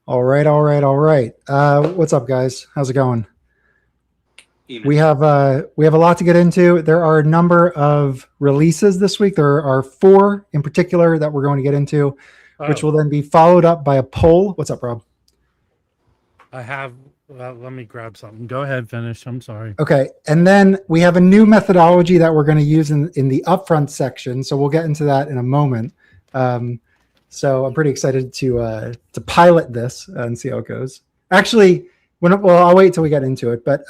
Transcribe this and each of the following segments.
All right, all right, all right. What's up, guys? How's it going? Evening. We have a lot to get into. There are a number of releases this week. There are four in particular that we're going to get into, which Oh, will then be followed up by a poll. What's up, Rob? I have. Let me grab something. Go ahead, finish. I'm sorry. Okay, and then we have a new methodology that we're going to use in the upfront section. So we'll get into that in a moment. So I'm pretty excited to pilot this and see how it goes. Actually, I'll wait till we get into it. But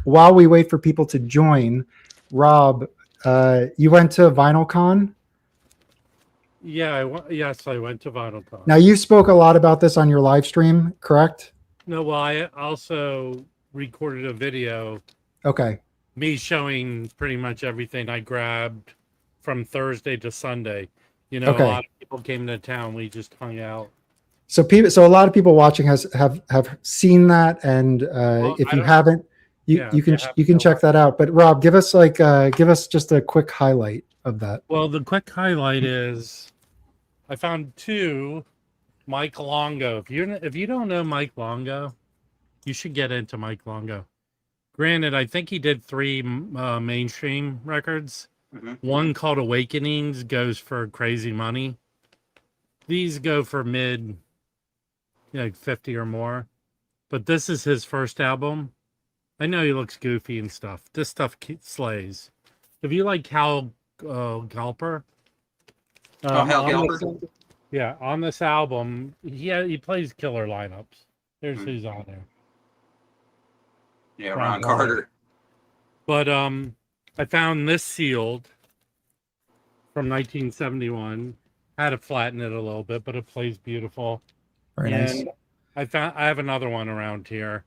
while we wait for people to join, Rob, you went to VinylCon. Yeah, yes, I went to VinylCon. Now you spoke a lot about this on your live stream, correct? No, well, I also recorded a video, Okay. me showing pretty much everything I grabbed from Thursday to Sunday. A Okay. lot of people came to town. We just hung out. So a lot of people watching have seen that, and Well, if I you don't. haven't, you Yeah, you if you can haven't, you can go check watch. that out. But Rob, give us just a quick highlight of that. Well, the quick highlight is I found two Mike Longo. If you don't know Mike Longo, you should get into Mike Longo. Granted, I think he did three mainstream records. Hmm. One called Awakenings goes for crazy money. These go for mid, 50 or more. But this is his first album. I know he looks goofy and stuff. This stuff slays. If you like Hal Galper, Oh, Hal on Galper. on this album, he plays killer lineups. Here's Mhm. who's on there. Yeah, Ron Ron Carter. But I found this sealed from 1971. Had to flatten it a little bit, but it plays beautiful. Very nice. And I have another one around here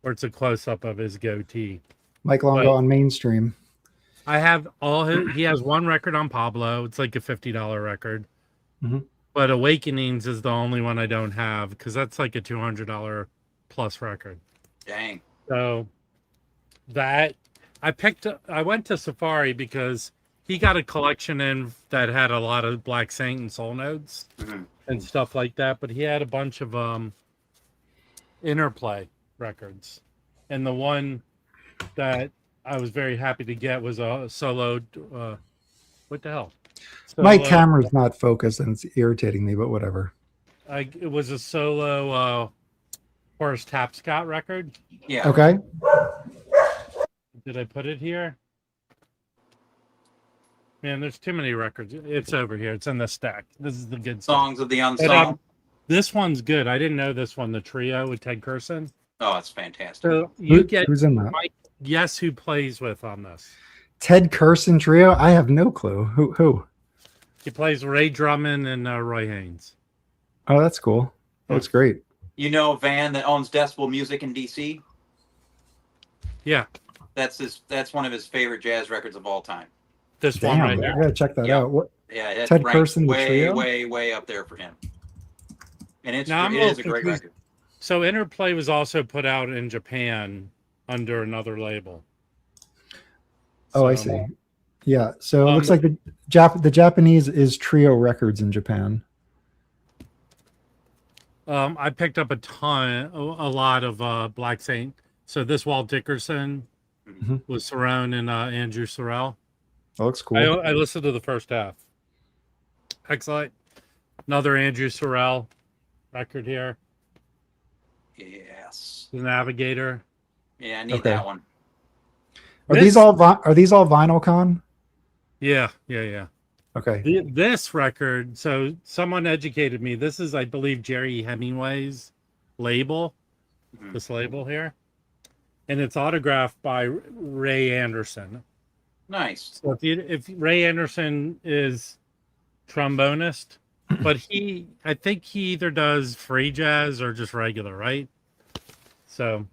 where it's a close up of his goatee. Mike Longo But on mainstream. I have he has one record on Pablo. It's like a $50 record. Mhm. But Awakenings is the only one I don't have because that's like a $200 plus record. Dang. So that I went to Safari because he got a collection in that had a lot of Black Saint and Soul Notes Hmm. and stuff like that, but he had a bunch of Interplay records. And the one that I was very happy to get was a solo what the hell? My Solo camera's not focused and it's irritating me, but whatever. it was a solo Horace Tapscott record. Yeah. Okay. Did I put it here? Man, there's too many records. It's over here. It's in the stack. This is the good stuff. Songs of the But, Unsung. this one's good. I didn't know this one, the trio with Ted Curson. Oh, it's fantastic. So you get Who's in that? Mike, guess who plays with on this? Ted Curson trio. I have no clue. Who? He plays Ray Drummond and Roy Haynes. Oh, that's cool. That looks great. You know Van that owns Decibel Music in DC? Yeah, That's one of his favorite jazz records of all time. this one Damn, right I here. gotta check that Yeah. out. What? Yeah, it Ted ranks Curson, the way, trio? way up there for him. And it Now, I'm a is little a great confused. record. So Interplay was also put out in Japan under another label. Oh, I So, see. Yeah. So it looks Um, like the Japanese is Trio Records in Japan. I picked up a lot of Black Saint. So this Walt Dickerson Mhm. was Cerrone and Andrew Sorrell. That looks cool. I listened to the first half. Excellent. Another Andrew Sorrell record here. Yes. The Navigator. Yeah, I need Okay. that one. Are This- these all VinylCon? Yeah. Okay. This record, so someone educated me. This is, I believe, Jerry Hemingway's label, Mhm. this label here. And it's autographed by Ray Anderson. Nice. So if Ray Anderson is trombonist, but I think he either does free jazz or just regular, right? So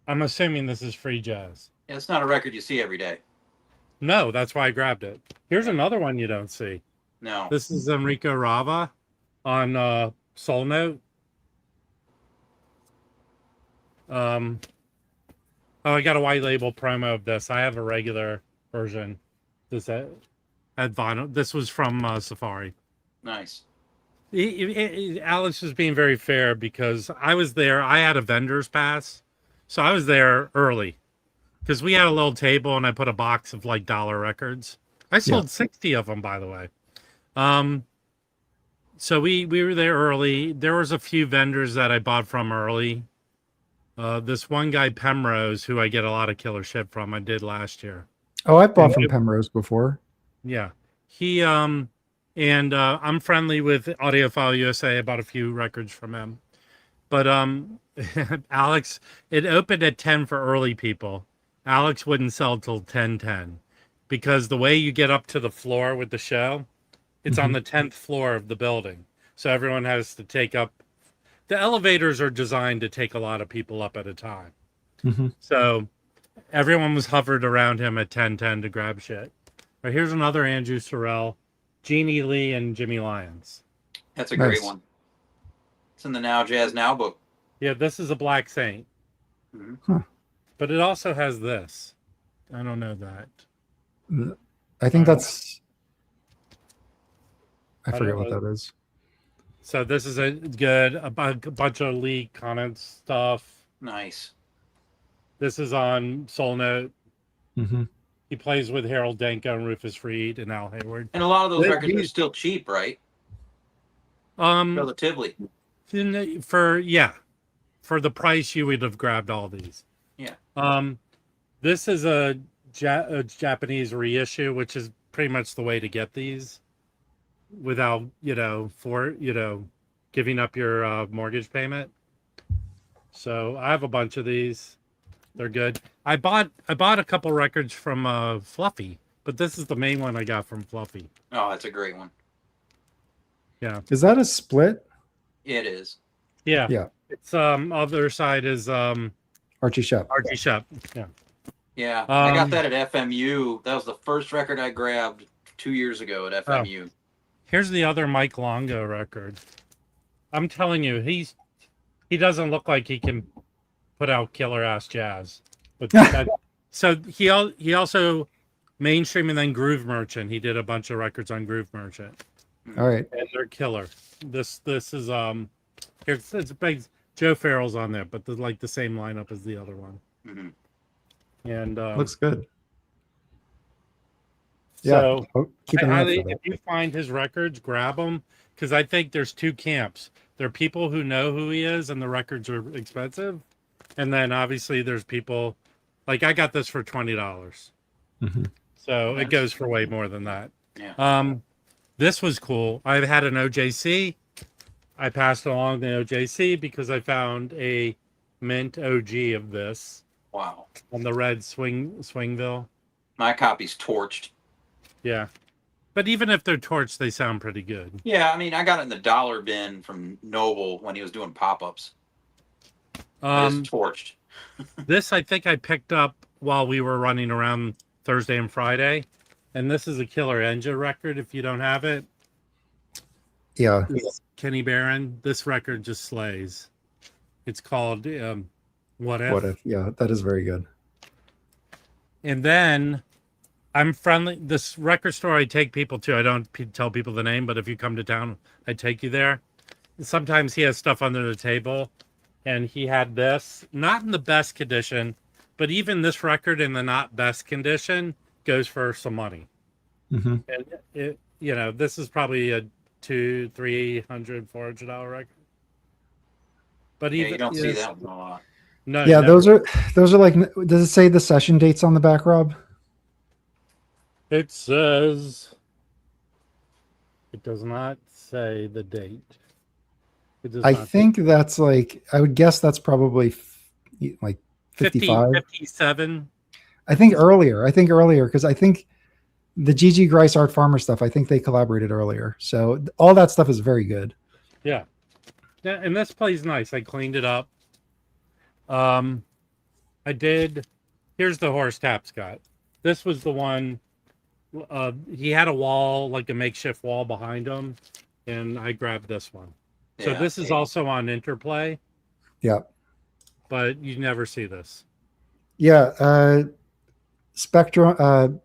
I'm assuming this is free jazz. Yeah, it's not a record you see every day. No, that's why I grabbed it. Here's another one you don't see. No. This is Enrico Rava on Soul Note. Oh, I got a white label promo of this. I have a regular version. This at vinyl. This was from Safari. Nice. Alex was being very fair because I was there. I had a vendor's pass, so I was there early because we had a little table and I put a box of like dollar records. I sold 60 of them, by the way. So we were there early. There was a few vendors that I bought from early. This one guy, Pemrose, who I get a lot of killer shit from, I did last year. Oh, I've bought from Pemrose before. Yeah. He and I'm friendly with Audiophile USA. I bought a few records from him. But Alex, it opened at 10 for early people. Alex wouldn't sell till 10:10 because the way you get up to the floor with the show, it's on the 10th floor of the building. So everyone has to take up. The elevators are designed to take a lot of people up at a time. So everyone was hovered around him at 10:10 to grab shit. Right, here's another Andrew Sorrell, Jeannie Lee, and Jimmy Lyons. That's a great one. It's in the Now Jazz Now book. Yeah, this is a Black Saint. But it also has this. I don't know that. I think that's... I forget what that is. So this is a bunch of Lee Conant stuff. Nice. This is on Soul Note. He plays with Harold Danko and Rufus Reed and Al Hayward. And a lot of those records are still cheap, right? Relatively. For the price you would have grabbed all these. Yeah. This is a Japanese reissue, which is pretty much the way to get these without, giving up your mortgage payment. So I have a bunch of these. They're good. I bought a couple records from Fluffy, but this is the main one I got from Fluffy. Oh, that's a great one. Yeah. Is that a split? It is. Yeah. It's other side is Archie Shepp. Archie Shepp. Yeah. Yeah. I got that at FMU. That was the first record I grabbed 2 years ago at FMU. Here's the other Mike Longo record. I'm telling you, he doesn't look like he can put out killer ass jazz. But so he also mainstream and then Groove Merchant. He did a bunch of records on Groove Merchant. All right. And they're killer. This is it's big. Joe Farrell's on there, but the same lineup as the other one. And looks good. So keep an eye for that. if you find his records, grab them, because I think there's two camps. There are people who know who he is and the records are expensive, and then obviously there's people like I got this for $20, so it goes for way more than that. Yeah. This was cool. I had an OJC. I passed along the OJC because I found a mint OG of this. Wow. On the red Swingville. My copy's torched. Yeah. But even if they're torched, they sound pretty good. Yeah, I mean, I got it in the dollar bin from Noble when he was doing pop-ups. It's torched. This I think I picked up while we were running around Thursday and Friday. And this is a Killer Engine record if you don't have it. Yeah. Kenny Barron. This record just slays. It's called What If. What If. Yeah, that is very good. And then I'm friendly. This record store I take people to. I don't tell people the name, but if you come to town, I take you there. Sometimes he has stuff under the table. And he had this, not in the best condition, but even this record in the not best condition goes for some money. And this is probably a $200, $300, $400 record. But even you don't see that one a lot. No. Yeah, never. those are like. Does it say the session dates on the back, Rob? It says. It does not say the date. I think that's like. I would guess that's probably like 55, 57. I think earlier because I think the Gigi Grice Art Farmer stuff. I think they collaborated earlier, so all that stuff is very good. Yeah, and this plays nice. I cleaned it up. I did. Here's the horse tap, Scott. This was the one. He had a wall, like a makeshift wall behind him, and I grabbed this one. So this is also on Interplay. Yeah, but you never see this. Yeah, Spectrum.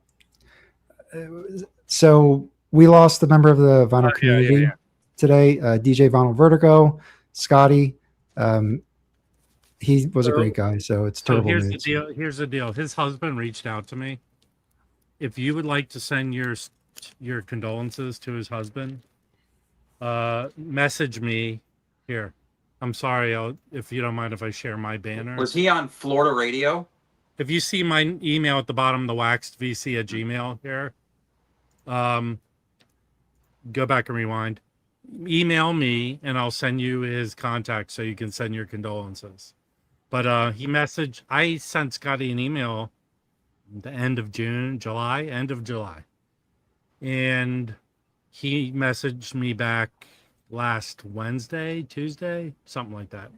So we lost a member of the vinyl community. today. DJ Vinyl Vertigo, Scotty. He was a So- great guy, so it's So terrible here's the news. deal. Here's the deal. His husband reached out to me. If you would like to send your condolences to his husband, message me here. I'm sorry, if you don't mind if I share my banner. Was he on Florida radio? If you see my email at the bottom, the waxedvc@gmail here, go back and rewind. Email me and I'll send you his contact so you can send your condolences. But I sent Scotty an email the end of end of July. And he messaged me back last Tuesday, something like that.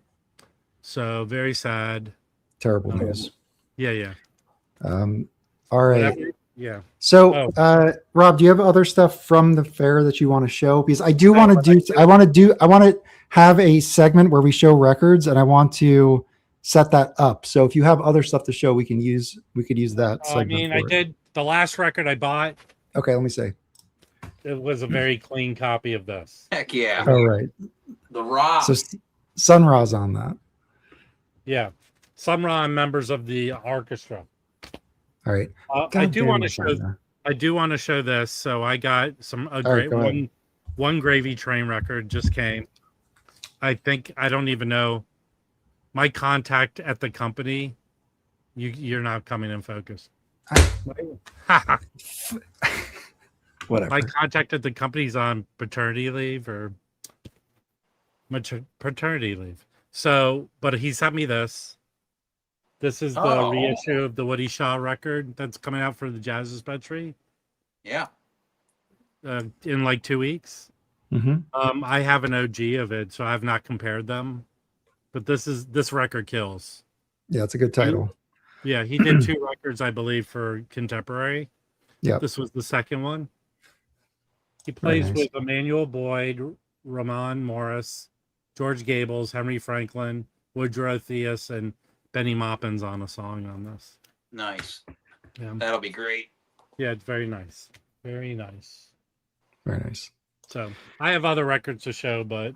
So very sad. Terrible news. Yeah. All right. Whatever. Yeah. So, Rob, do you have other stuff from the fair that you want to show? Because I do want to I want to have a segment where we show records, and I want to set that up. So if you have other stuff to show, we could use that. I mean, I did the last record I bought. Okay, let me see. It was a very clean copy of this. Heck yeah. All right. The Rock. So Sun Ra's on that. Yeah. Sun Ra and members of the orchestra. All right. I do want to show this. So I got one Gravy Train record just came. I don't even know. My contact at the company, you're not coming in focus. Whatever. My contact at the company's on paternity leave or paternity leave. So, but he sent me this. This is the reissue of the Woody Shaw record that's coming out for the Jazz Dispensary. Yeah. In like 2 weeks. Mm-hmm. I have an OG of it, so I have not compared them. But this record kills. Yeah, it's a good title. Yeah, he did 2 records, I believe, for Contemporary. Yeah. This was the second one. He plays with Emmanuel Boyd, Ramon Morris, George Gables, Henry Franklin, Woodrow Theus, and Benny Maupin's on a song on this. Nice. Yeah. That'll be great. Yeah, it's very nice. Very nice. Very nice. So I have other records to show, but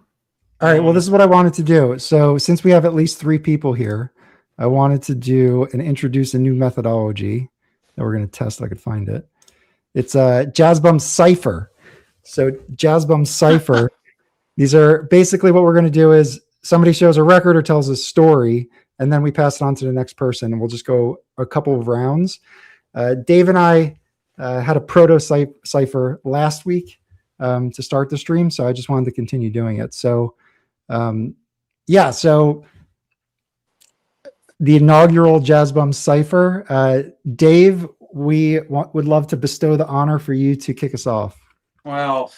all right. Well, this is what I wanted to do. So since we have at least 3 people here, I wanted to do and introduce a new methodology that we're going to test. I could find it. It's a Jazz Bum Cipher. So Jazz Bum Cipher. These are basically what we're going to do is somebody shows a record or tells a story, and then we pass it on to the next person, and we'll just go a couple of rounds. Dave and I had a proto cipher last week to start the stream, so I just wanted to continue doing it. So, so the inaugural Jazz Bum Cipher. Dave, we would love to bestow the honor for you to kick us off. Well,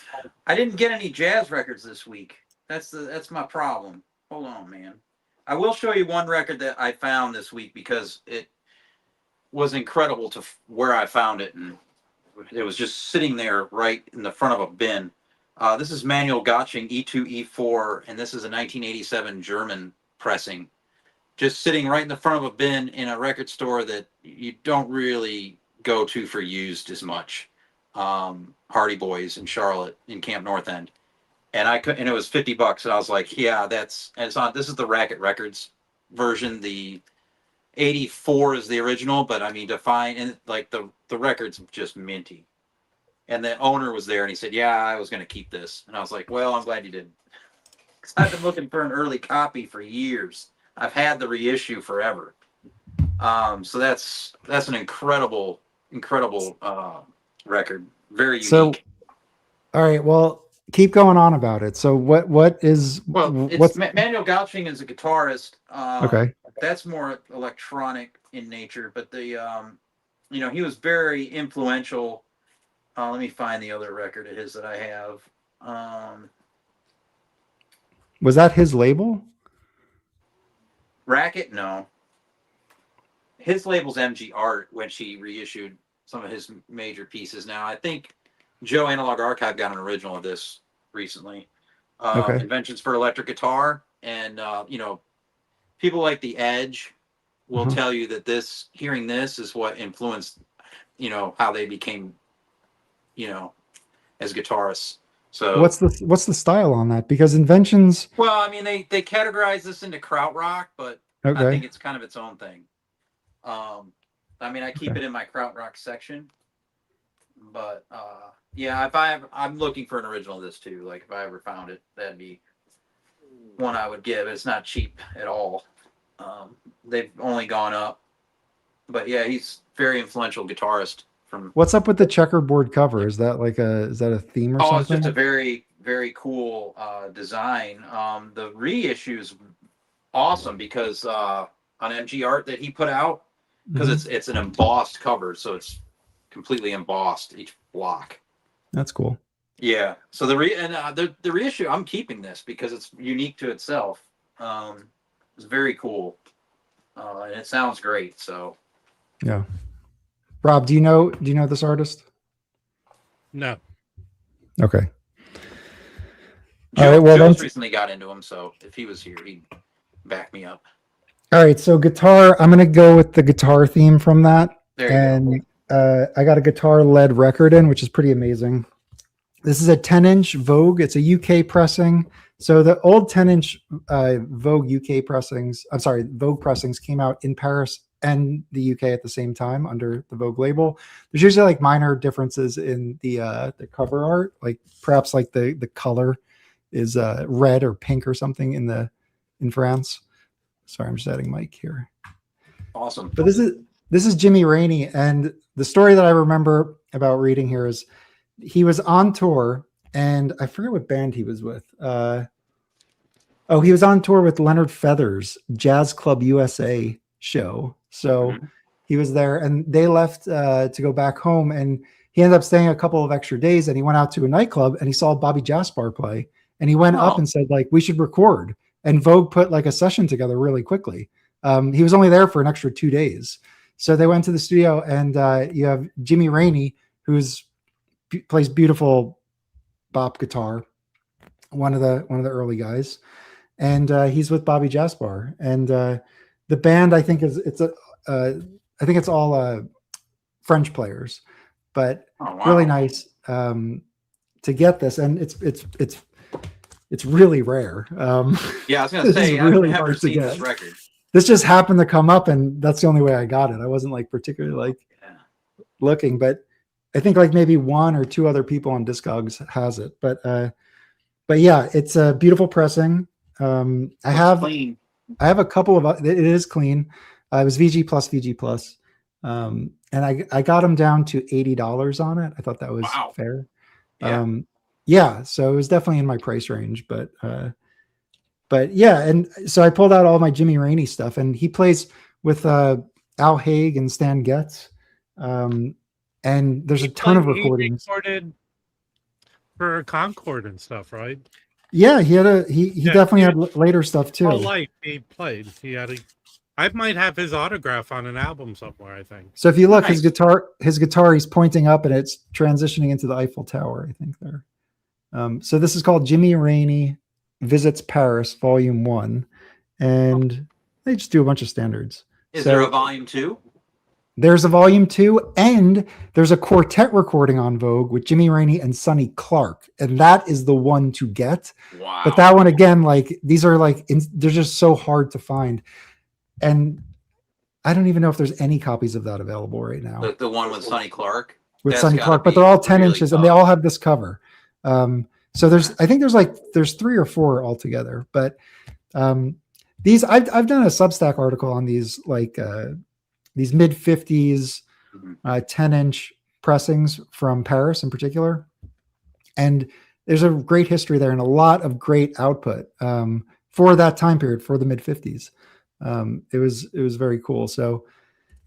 I didn't get any jazz records this week. That's my problem. Hold on, man. I will show you one record that I found this week because it was incredible to where I found it, and it was just sitting there right in the front of a bin. This is Manuel Gottsching E2 E4, and this is a 1987 German pressing, just sitting right in the front of a bin in a record store that you don't really go to for used as much. Hardy Boys in Charlotte in Camp North End. And it was $50, and I was like, yeah, this is the Racket Records version. The 84 is the original, but I mean, the record's just minty. And the owner was there, and he said, yeah, I was going to keep this. And I was like, well, I'm glad you did. Because I've been looking for an early copy for years. I've had the reissue forever. So that's an incredible record. Very unique. So, all right, well, keep going on about it. So what's Manuel Gottsching is a guitarist. Okay. That's more electronic in nature, but he was very influential. Let me find the other record of his that I have. Was that his label? Racket? No. His label's MG Art, when she reissued some of his major pieces. Now, I think Joe Analog Archive got an original of this recently. Inventions for Electric Guitar. And, people like The Edge will tell you that hearing this is what influenced, how they became, as guitarists. So What's the style on that? Because Inventions. well, I mean, they categorize this into krautrock, but I Okay. think it's kind of its own thing. I mean, I keep Okay. it in my krautrock section, but yeah, I'm looking for an original of this too. Like if I ever found it, that'd be one I would give. It's not cheap at all. They've only gone up, but yeah, he's very influential guitarist from. What's up with the checkerboard cover? Is that a theme or Oh, it's something? just a very, very cool design. The reissue is awesome because on MG Art that he put out, because it's an embossed cover, so it's completely embossed each block. That's cool. Yeah. So the reissue, I'm keeping this because it's unique to itself. It's very cool, and it sounds great. So Yeah. Rob, do you know this artist? No. Okay. Joe, All right, well, Joe's that's recently got into him, so if he was here, he'd back me up. all right. So guitar, I'm gonna go with the guitar theme from that. There you And I got a guitar lead record in, which is pretty amazing. This is a 10-inch Vogue. It's a UK pressing. So the old 10-inch Vogue UK pressings, I'm sorry, Vogue pressings came out in Paris and the UK at the same time under the Vogue label. There's usually like minor differences in the cover art, like perhaps like the color is red or pink or something in France. Sorry, I'm just adding Mike here. Awesome. But this is Jimmy Rainey, and the story that I remember about reading here is he was on tour, and I forget what band he was with. He was on tour with Leonard Feather's Jazz Club USA show. So he was there, and they left to go back home, and he ended up staying a couple of extra days, and he went out to a nightclub, and he saw Bobby Jaspar play, and he went up and said, like, we should record. And Vogue put like a session together really quickly. He was only there for an extra 2 days. So they went to the studio, and you have Jimmy Rainey, plays beautiful bop guitar, one of the early guys, and he's with Bobby Jaspar. And the band, I think I think it's all French players, but really nice to get this, and it's really rare. Yeah, I was gonna say I've really never hard to seen get. this record. This just happened to come up, and that's the only way I got it. I wasn't like particularly like looking, but I think like maybe one or two other people on Discogs has it. But yeah, it's a beautiful pressing. I have a couple of it is clean. It was VG plus, and I got them down to $80 on it. I thought that was fair. Yeah, so it was definitely in my price range, but yeah, and so I pulled out all my Jimmy Rainey stuff, and he plays with Al Haig and Stan Getz, and there's a ton of recordings. He recorded for Concord and stuff, right? Yeah, he definitely had later stuff too. All life he played. I might have his autograph on an album somewhere, I think. So if you look, his guitar, he's pointing up, and it's transitioning into the Eiffel Tower, I think there. So this is called Jimmy Rainey Visits Paris, Volume 1, and they just do a bunch of standards. Is there a Volume 2? There's a Volume 2, and there's a quartet recording on Vogue with Jimmy Rainey and Sonny Clark, and that is the one to get. Wow! But that one again, like these are like they're just so hard to find, and I don't even know if there's any copies of that available right now. The one with Sonny Clark. With Sonny Clark, but they're all 10 inches, and they all have this cover. So I think there's 3 or 4 altogether, but these I've done a Substack article on these these mid 50s 10-inch pressings from Paris in particular, and there's a great history there and a lot of great output for that time period, for the mid 50s. It was very cool. So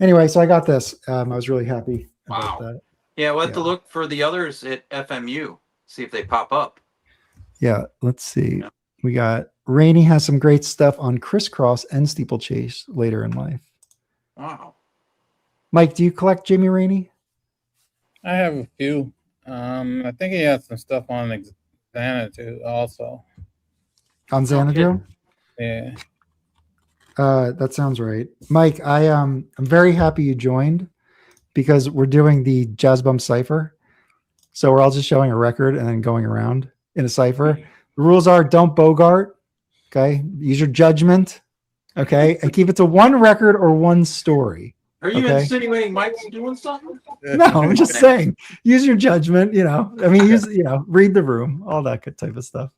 anyway, so I got this. I was really happy about that. Yeah, we'll have to look for the others at FMU. See if they pop up. Yeah, let's see. Yeah. We got Rainey has some great stuff on Crisscross and Steeplechase later in life. Wow. Mike, do you collect Jimmy Rainey? I have a few. I think he has some stuff on Xanadu also. On Xanadu? Yeah. That sounds right. Mike, I'm very happy you joined because we're doing the Jazz Bump Cypher. So we're all just showing a record and then going around. in a cipher. The rules are don't bogart. Okay. Use your judgment. Okay. And keep it to one record or one story. Are you Okay. insinuating Mike's doing something? No, I'm just saying, use your judgment, I mean, read the room, all that good type of stuff.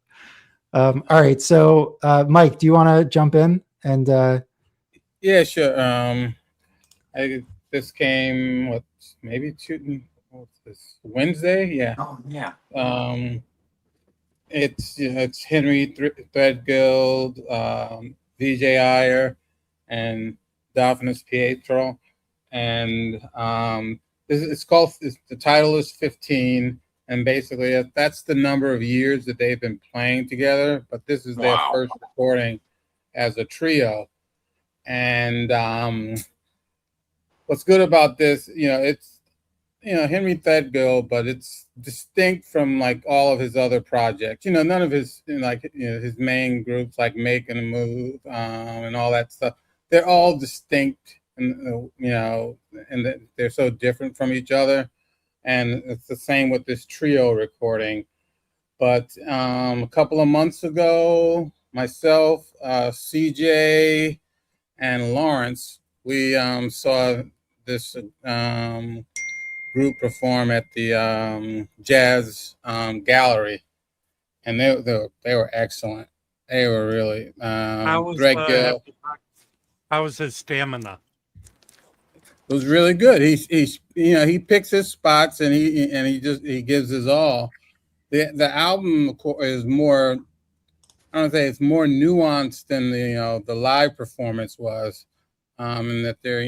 All right. So, Mike, do you want to jump in and, Yeah, sure. This came what's this, Wednesday? Yeah. Oh yeah. It's Henry Threadgill, VJ Iyer, and Daphnis Pietro, and the title is 15, and basically that's the number of years that they've been playing together. But this is their first recording as a trio, and what's good about this, it's Henry Threadgill, but it's distinct from like all of his other projects. None of his his main groups like Making a Move and all that stuff. They're all distinct, and and they're so different from each other. And it's the same with this trio recording. But a couple of months ago, myself, CJ, and Lawrence, we saw this group perform at the Jazz Gallery, and they were excellent. They were really Threadgill. How was his stamina? It was really good. He picks his spots, and he gives his all. The album is more, I don't say it's more nuanced than the live performance was, and that there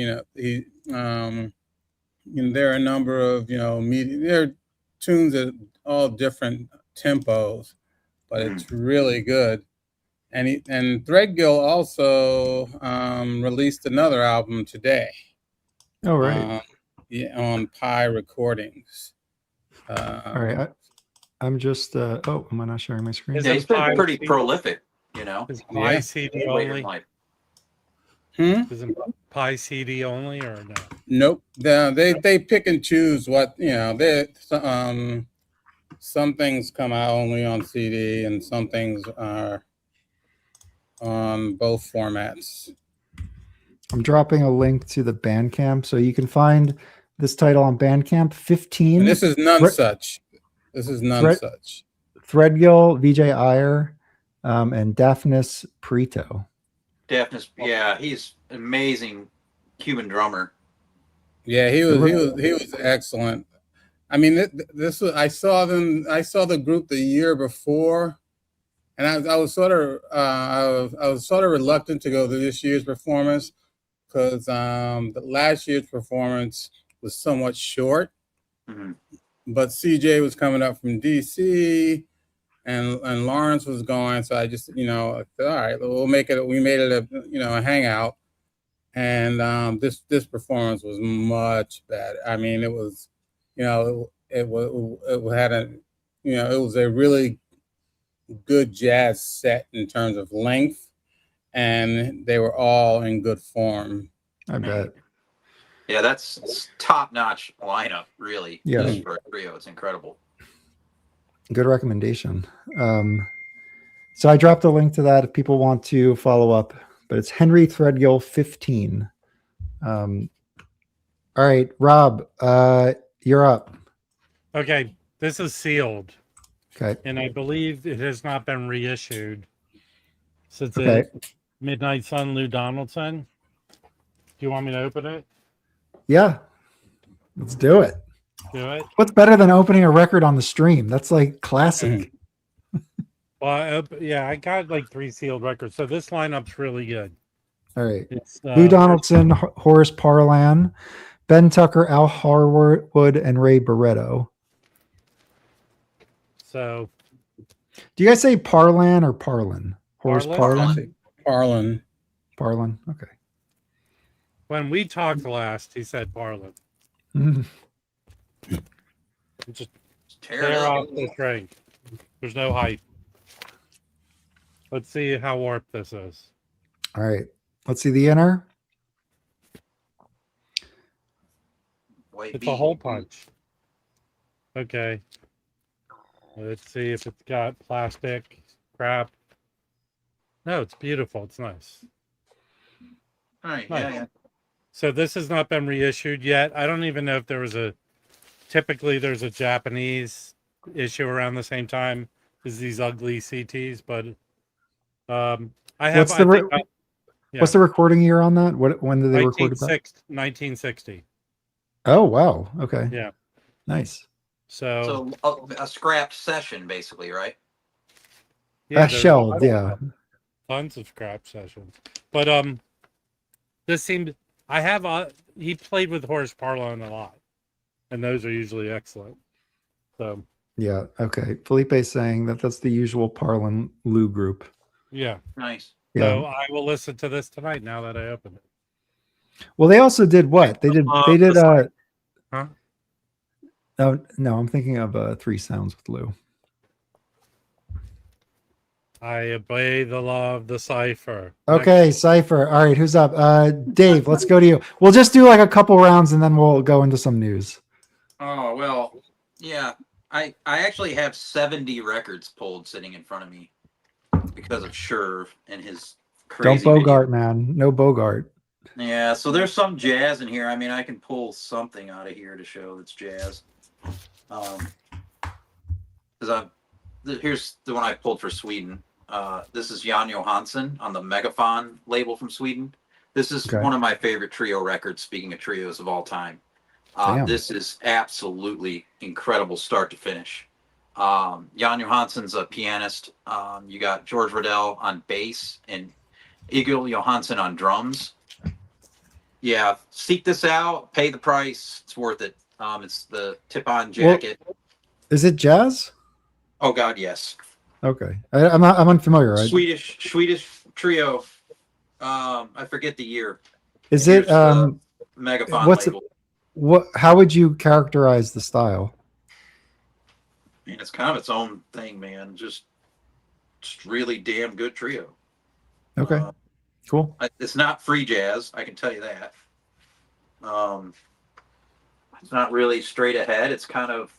are a number of there are tunes at all different tempos, but it's really good. And Threadgill also released another album today. oh, right. On Pi Recordings. All right. I'm just, am I not sharing my screen? Yeah, he's been pretty prolific, Is Pi CD later in only? life. Isn't Pi CD only or no? Nope. They pick and choose what some things come out only on CD, and some things are on both formats. I'm dropping a link to the Bandcamp, so you can find this title on Bandcamp. 15. And this is none such. This is none such. Threadgill, VJ Iyer, and Daphnis Prieto. Daphnis, yeah, he's amazing Cuban drummer. Yeah, he was excellent. I mean, I saw the group the year before, and I was sort of reluctant to go to this year's performance because the last year's performance was somewhat short. Mm-hmm. But CJ was coming up from DC, and Lawrence was going, so I just all right, we'll make it. We made it a hangout, and this performance was much better. I mean, it was it was a really good jazz set in terms of length, and they were all in good form. I bet. Yeah, that's top-notch lineup, really. Yeah. Just for a trio, it's incredible. Good recommendation. So I dropped a link to that if people want to follow up, but it's Henry Threadgill 15. All right, Rob, you're up. Okay, this is sealed. Okay. And I believe it has not been reissued since Okay. it's Midnight Sun, Lou Donaldson. Do you want me to open it? Yeah. Let's do it. Do it? What's better than opening a record on the stream? That's like classic. Well, I got like 3 sealed records. So this lineup's really good. All right. It's Lou Donaldson, Horace Parlan, Ben Tucker, Al Harwood, and Ray Barretto. So, do you guys say Parlan or Parlan? Horace Parlan? Parlan. Okay. when we talked last, he said Parlan. Just tear off the string. There's no hype. Let's see how warped this is. All right. Let's see the inner. It's a hole punch. Okay. Let's see if it's got plastic crap. No, it's beautiful. It's nice. All right. Nice. Yeah, yeah. So this has not been reissued yet. I don't even know if there was typically there's a Japanese issue around the same time as these ugly CTs, but I have, What's the I think, yeah, what's the recording year on that? When did they record that? 1960. Oh wow. Okay. Yeah. Nice. So A scrapped session, basically, right? yeah, there's Shelled. Yeah. tons of scrap sessions. But this seemed I have he played with Horace Parlon a lot, and those are usually excellent. So Yeah. Okay. Felipe saying that that's the usual Parlin Lou group. yeah. Nice. Yeah. So I will listen to this tonight now that I opened it. Well, they also did what? They did. Huh? Oh no, I'm thinking of Three Sounds with Lou. I obey the law of the cipher. Okay, Cypher. All right, who's up? Dave, let's go to you. We'll just do like a couple rounds and then we'll go into some news. Oh well, yeah. I actually have 70 records pulled sitting in front of me because of Sherv and his crazy. Don't Bogart, man. No Bogart. Yeah, so there's some jazz in here. I mean, I can pull something out of here to show that's jazz. Because here's the one I pulled for Sweden. This is Jan Johansson on the Megaphon label from Sweden. This is one of my favorite trio records, speaking of trios of all time. This is absolutely incredible start to finish. Jan Johansson's a pianist. You got George Riddell on bass and Egil Johansson on drums. Yeah, seek this out, pay the price. It's worth it. It's the tip-on jacket. Well, is it jazz? Oh God, yes. Okay, I'm unfamiliar. Right? Swedish trio. I forget the year. Is it Megaphon what's label? How would you characterize the style? I mean, it's kind of its own thing, man. Just really damn good trio. Okay, cool. It's not free jazz, I can tell you that. It's not really straight ahead. It's kind of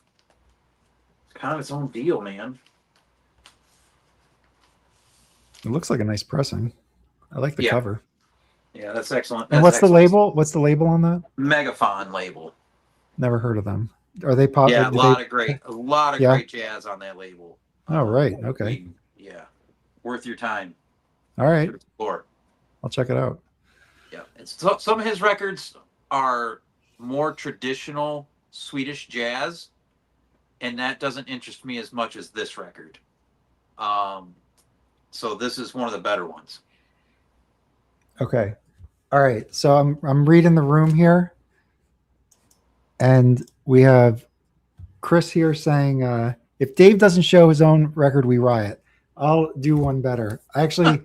its own deal, man. It looks like a nice pressing. I like the cover. Yeah, that's excellent. And what's the label? What's the label on that? Megaphon label. Never heard of them. Are they popular? Yeah, a lot of great jazz on that label. Oh, right. Okay. Yeah, worth your time. All right. Explore. I'll check it out. Yeah, some of his records are more traditional Swedish jazz, and that doesn't interest me as much as this record. So this is one of the better ones. Okay. All right. So I'm reading the room here, and we have Chris here saying, if Dave doesn't show his own record, we riot. I'll do one better. I actually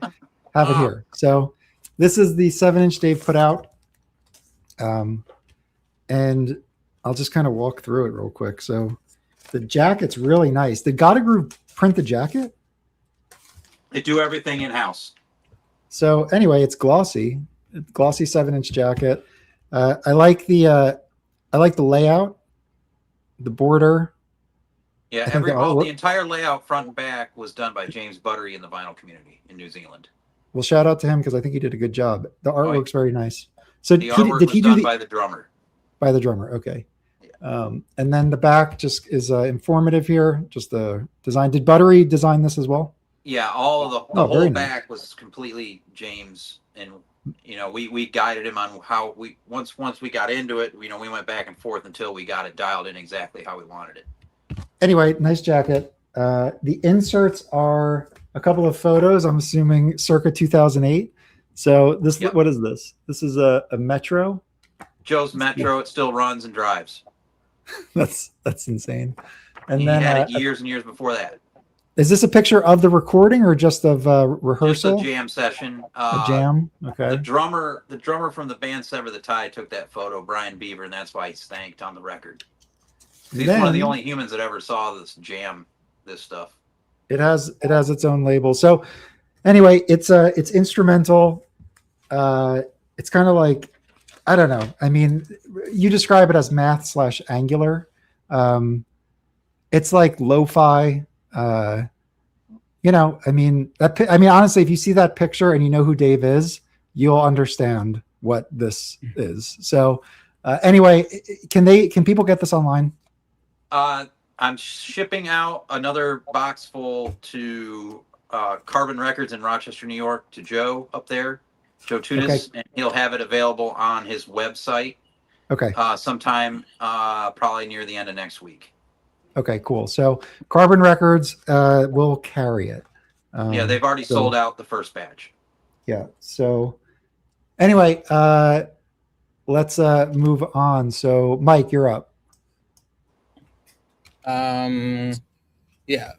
have it here. So this is the 7-inch Dave put out. And I'll just kind of walk through it real quick. So the jacket's really nice. Did Gotta Groove print the jacket? They do everything in-house. So anyway, it's glossy 7-inch jacket. I like the layout, the border. Yeah, the entire layout front and back was done by James Buttery in the vinyl community in New Zealand. Well, shout out to him because I think he did a good job. The artwork's very nice. So the artwork was done by the drummer. By the drummer, okay. Yeah. And then the back just is informative here. Just the design. Did Buttery design this as well? Yeah, all of the whole back was completely James, and we guided him on how once we got into it. We went back and forth until we got it dialed in exactly how we wanted it. Anyway, nice jacket. The inserts are a couple of photos. I'm assuming circa 2008. So this, what is this? This is a Metro. Joe's Metro. It still runs and drives. That's insane. And he then had it years and years before that. Is this a picture of the recording or just of rehearsal? Just a jam session. A jam. Okay. The drummer from the band Sever the Tide took that photo, Brian Beaver, and that's why he's thanked on the record. He's one of the only humans that ever saw this stuff. It has its own label. So anyway, it's instrumental. It's kind of like, I don't know. I mean, you describe it as math/angular. it's like lo-fi. You know, I mean I mean honestly, if you see that picture and you know who Dave is, you'll understand what this is. So anyway, can people get this online? I'm shipping out another box full to Carbon Records in Rochester, New York, to Joe up there, Joe Tunis, and he'll have it available on his website Okay. sometime probably near the end of next week. Okay, cool. So Carbon Records will carry it. Yeah, they've already sold out the first batch. Yeah. So anyway, let's move on. So Mike, you're up. Yeah,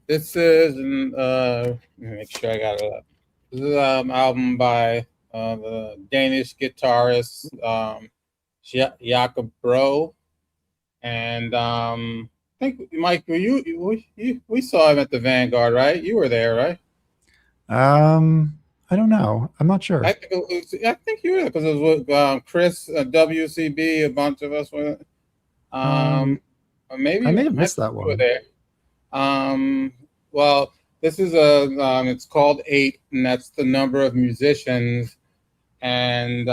this is let me make sure I got it up. This is an album by the Danish guitarist Jakob Bro, and I think Mike, we saw him at the Vanguard, right? You were there, right? I don't know. I'm not sure. I think you were, because it was with Chris, WCB, a bunch of us were. Or maybe I may have missed that you were one. there. Well, this is it's called 8, and that's the number of musicians, and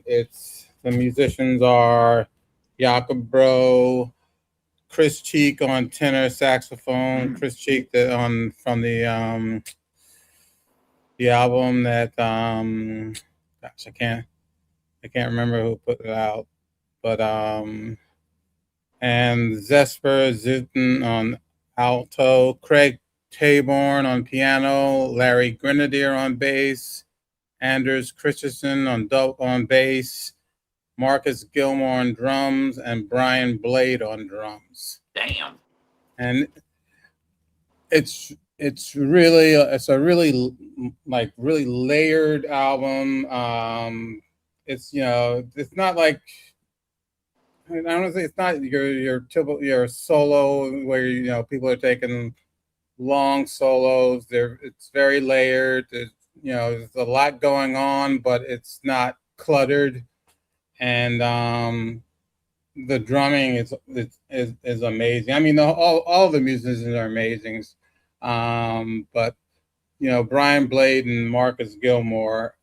it's the musicians are Jakob Bro, Chris Cheek on tenor saxophone, Chris Cheek from the album that gosh, I can't remember who put it out, but and Zesper Zuten on alto, Craig Taborn on piano, Larry Grenadier on bass, Anders Christensen on bass, Marcus Gilmore on drums, and Brian Blade on drums. Damn. And it's a really really layered album. It's it's not like, I don't want to say it's not your typical your solo where people are taking long solos. It's very layered. There's a lot going on, but it's not cluttered. And the drumming is amazing. I mean, all the musicians are amazing. But Brian Blade and Marcus Gilmore,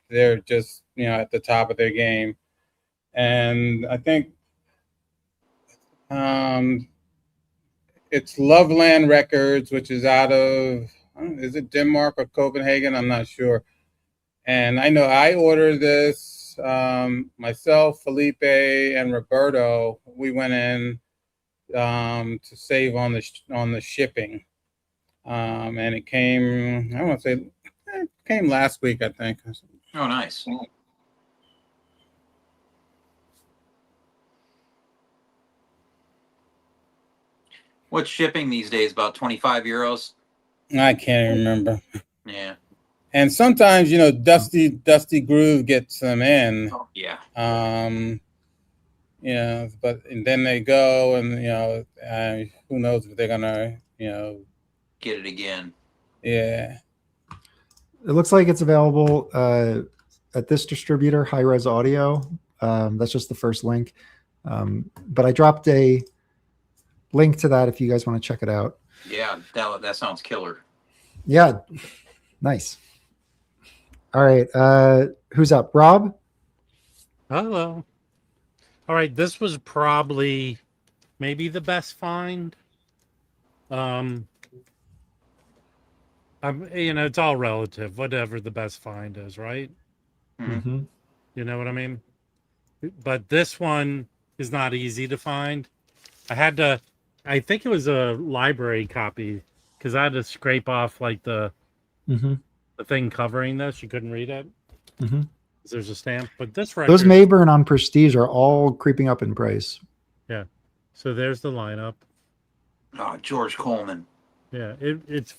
they're just at the top of their game. And I think it's Loveland Records, which is out of, is it Denmark or Copenhagen? I'm not sure. And I know I ordered this myself, Felipe, and Roberto. We went in to save on the shipping, and it came. I want to say it came last week, I think. Oh, nice. What's shipping these days? About 25 euros? I can't remember. Yeah. And sometimes, Dusty Groove gets them in. Oh, yeah. But and then they go, and who knows if they're gonna, get it again. Yeah. It looks like it's available at this distributor, High Res Audio. That's just the first link. But I dropped a link to that if you guys want to check it out. Yeah, that sounds killer. Yeah, nice. All right, who's up? Rob? Hello. All right, this was probably maybe the best find. It's all relative, whatever the best find is, right? Mm-hmm. You know what I mean? But this one is not easy to find. I think it was a library copy, because I had to scrape off like the thing covering this. You couldn't read it. Mm-hmm. There's a stamp, but this record, those Mayburn on Prestige are all creeping up in price. Yeah. So there's the lineup. Oh, George Coleman. Yeah, it's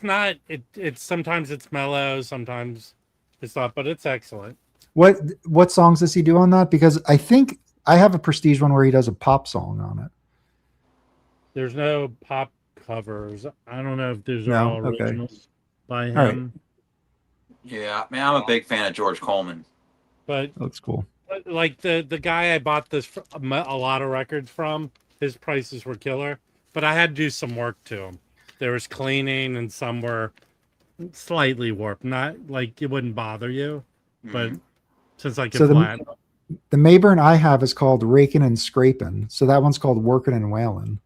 not. It's sometimes it's mellow, sometimes it's not, but it's excellent. What songs does he do on that? Because I think I have a Prestige one where he does a pop song on it. There's no pop covers. I don't know if those are all originals by him. All right. Yeah, man, I'm a big fan of George Coleman. But that looks cool. like the guy I bought this a lot of records from, his prices were killer, but I had to do some work to them. There was cleaning and some were slightly warped, not like it wouldn't bother you, but Mhm. since I So could flatten. the Mayburn I have is called Raking and Scraping. So that one's called Working and Wailing.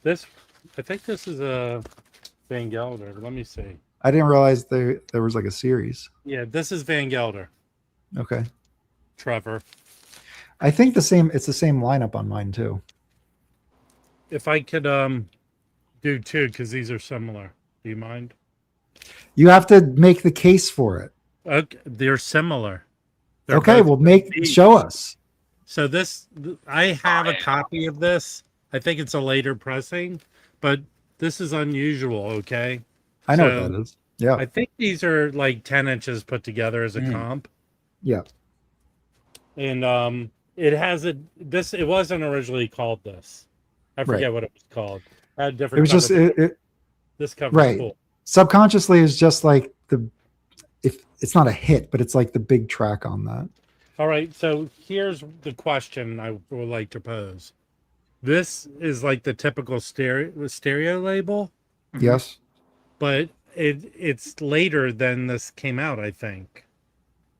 This, I think this is a Van Gelder. Let me see. I didn't realize there was like a series. Yeah, this is Van Gelder. Okay. Trevor. I think it's the same lineup on mine too. If I could do two, because these are similar. Do you mind? You have to make the case for it. Okay, they're similar. They're Okay, both well beats. show us. So I have a copy of this. I think it's a later pressing, but this is unusual, okay? I know So what that is. Yeah. I think these are like 10 inches put together as a comp. Yeah. And it has it wasn't originally called this. I forget what it was called. It had a different It was just cover. This cover right. is cool. Subconsciously is just like if it's not a hit, but it's like the big track on that. All right, so here's the question I would like to pose. This is like the typical stereo label, Yes. but it's later than this came out, I think.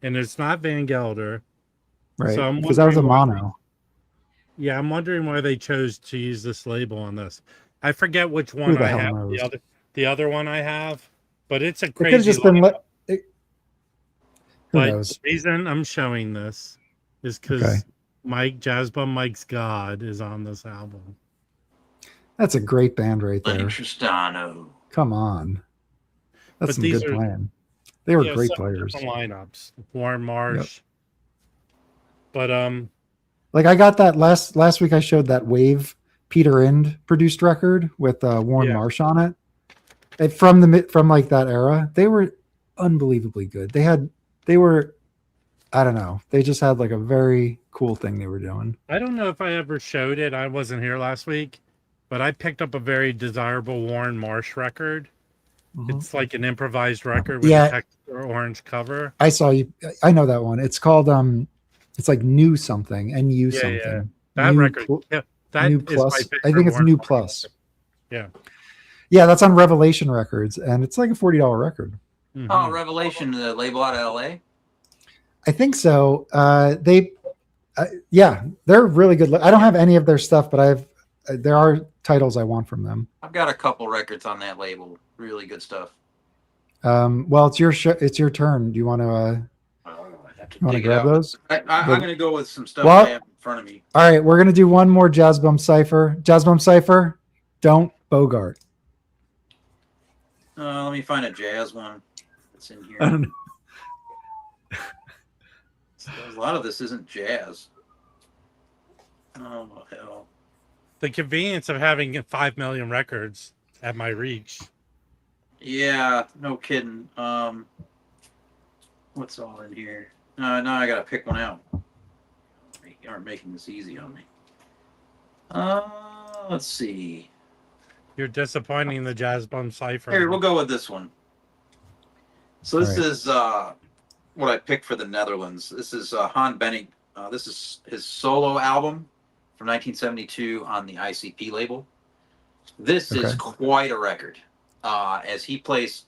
And it's not Van Gelder. Right. So I'm Because that was a wondering mono. Yeah, I'm wondering why they chose to use this label on this. I forget which Who one the I hell have. knows? The other one I have, but it's a It could have crazy. just been lineup. who But knows? the reason I'm showing this is because Okay. Jazz Bum Mike's God is on this album. That's a great band right Lenny there. Tristano. Come on. That's But some these good are- playing. They were Yeah, great several players. different lineups. Warren Marsh. But Like I got that last week. I showed that Wave Peter Ind produced record with Warren Yeah. Marsh on it. And from like that era, they were unbelievably good. They were, I don't know. They just had like a very cool thing they were doing. I don't know if I ever showed it. I wasn't here last week, but I picked up a very desirable Warren Marsh record. Mhm. It's like an improvised record with Yeah. a texture orange cover. I saw you. I know that one. It's called it's like New Something, NU Yeah, something. yeah. That New record, Pl- yeah, that New is my Plus. favorite I think it's Warren New Marsh Plus. record. Yeah, that's on Revelation Records, and it's like a $40 record. Mhm. Oh, Revelation, the label out of LA. I think so. Yeah, they're really good. I don't have any of their stuff, but there are titles I want from them. I've got a couple records on that label. Really good stuff. Well, it's your it's your turn. Do you want to? I have to You want to dig it grab out. those? I'm going to go with some stuff Well- I have in front of me. All right, we're gonna do one more Jazz Bum Cipher. Jazz Bum Cipher. Don't Bogart. Let me find a jazz one that's in here. I don't know. A lot of this isn't jazz. Oh, hell. The convenience of having 5 million records at my reach. Yeah, no kidding. What's all in here? Now I gotta pick one out. You aren't making this easy on me. Let's see. You're disappointing the Jazz Bum Cipher. Here, we'll go with this one. So this All right. is what I picked for the Netherlands. This is Han Benning. This is his solo album from 1972 on the ICP label. This is Okay. quite a record, as he plays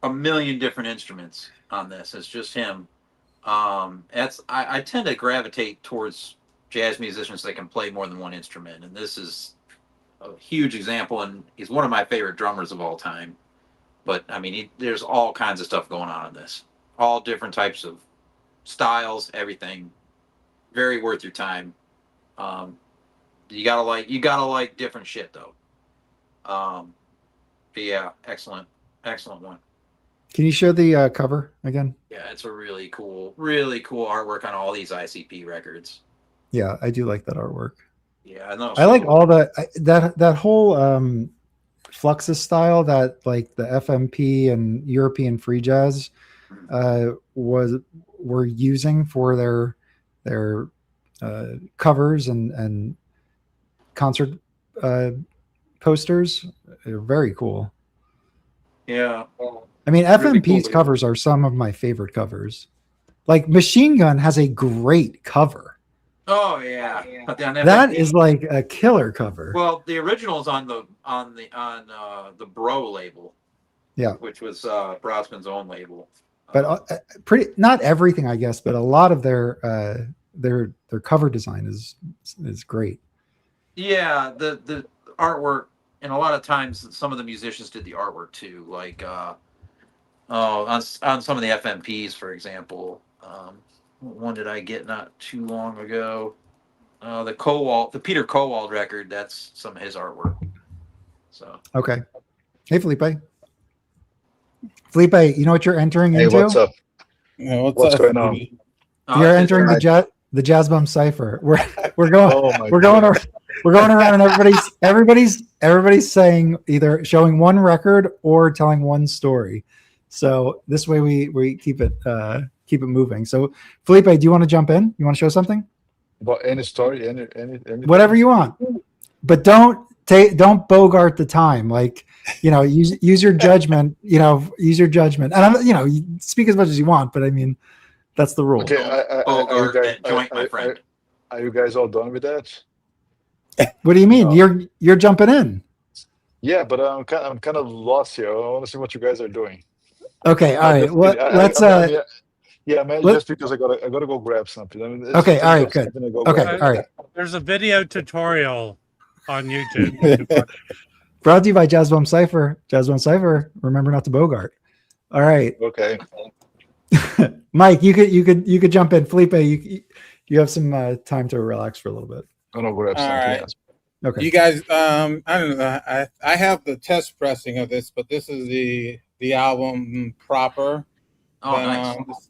a million different instruments on this. It's just him. I tend to gravitate towards jazz musicians that can play more than one instrument, and this is a huge example. And he's one of my favorite drummers of all time. But I mean, there's all kinds of stuff going on in this. All different types of styles, everything. Very worth your time. You gotta like different shit though. But yeah, excellent one. Can you show the cover again? Yeah, it's a really cool artwork on all these ICP records. Yeah, I do like that artwork. Yeah, I know. I like all that whole Fluxus style that like the FMP and European free jazz were using for their covers and concert posters. They're very cool. Yeah. I mean, Really FMP's cool. covers are some of my favorite covers. Like Machine Gun has a great cover. Oh yeah, but then That is like a killer cover. well, the original's on the Bro label. Yeah. Which was Brosman's own label. But pretty not everything, I guess, but a lot of their cover design is great. Yeah, the artwork, and a lot of times some of the musicians did the artwork too. Like on some of the FMPs, for example. One did I get not too long ago? The Peter Kowald record. That's some of his artwork. So Okay. Hey, Felipe. Felipe, you know what you're entering Hey, into? what's up? Yeah, What's up? going on? You're entering the Jazz Bum Cipher. We're going Oh my we're going around and everybody's saying either showing one record or telling one story. So this way we keep it moving. So Felipe, do you want to jump in? You want to show something? About any story, any Whatever you want, but don't bogart the time. Like, use your judgment. Use your judgment, and you speak as much as you want. But I mean, that's the rule. Okay, Bogart that joint, my friend. Are you guys all done with that? What do you mean? No. You're jumping in. Yeah, but I'm kind of lost here. I want to see what you guys are doing. Okay, all right. Let's yeah, man. Just because I gotta go grab something. I mean, okay, all right, good. Okay, all right. There's a video tutorial on YouTube. Brought to you by Jazz Bum Cipher. Jazz Bum Cipher. Remember not to bogart. All right. Okay. Mike, you could jump in. Felipe, you have some time to relax for a little bit. I'm gonna grab something. right. Else. Okay. You guys, I don't know. I have the test pressing of this, but this is the album proper. Oh, nice.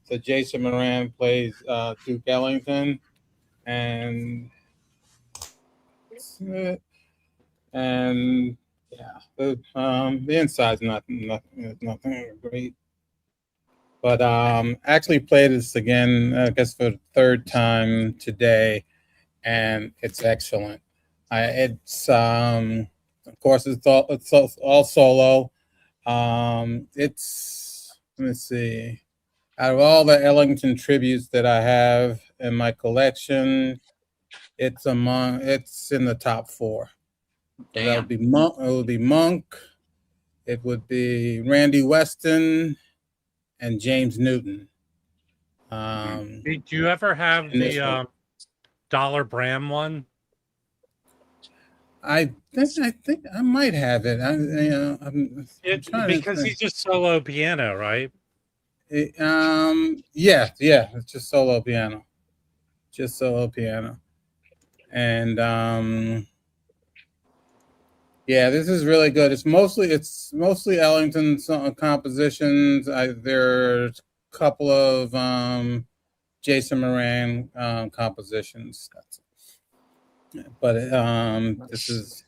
The Jason Moran plays Duke Ellington, and yeah, the inside's nothing great. But actually played this again, I guess for the third time today, and it's excellent. It's of course it's all solo. It's, let me see, out of all the Ellington tributes that I have in my collection, it's in the top 4. Damn. That would be Monk. It would be Monk. It would be Randy Weston and James Newton. Do you ever have the Dollar Bram one? I think I might have it. Because he's just solo piano, right? Yeah, it's just solo piano. And yeah, this is really good. It's mostly Ellington compositions. There's a couple of Jason Moran compositions. But this is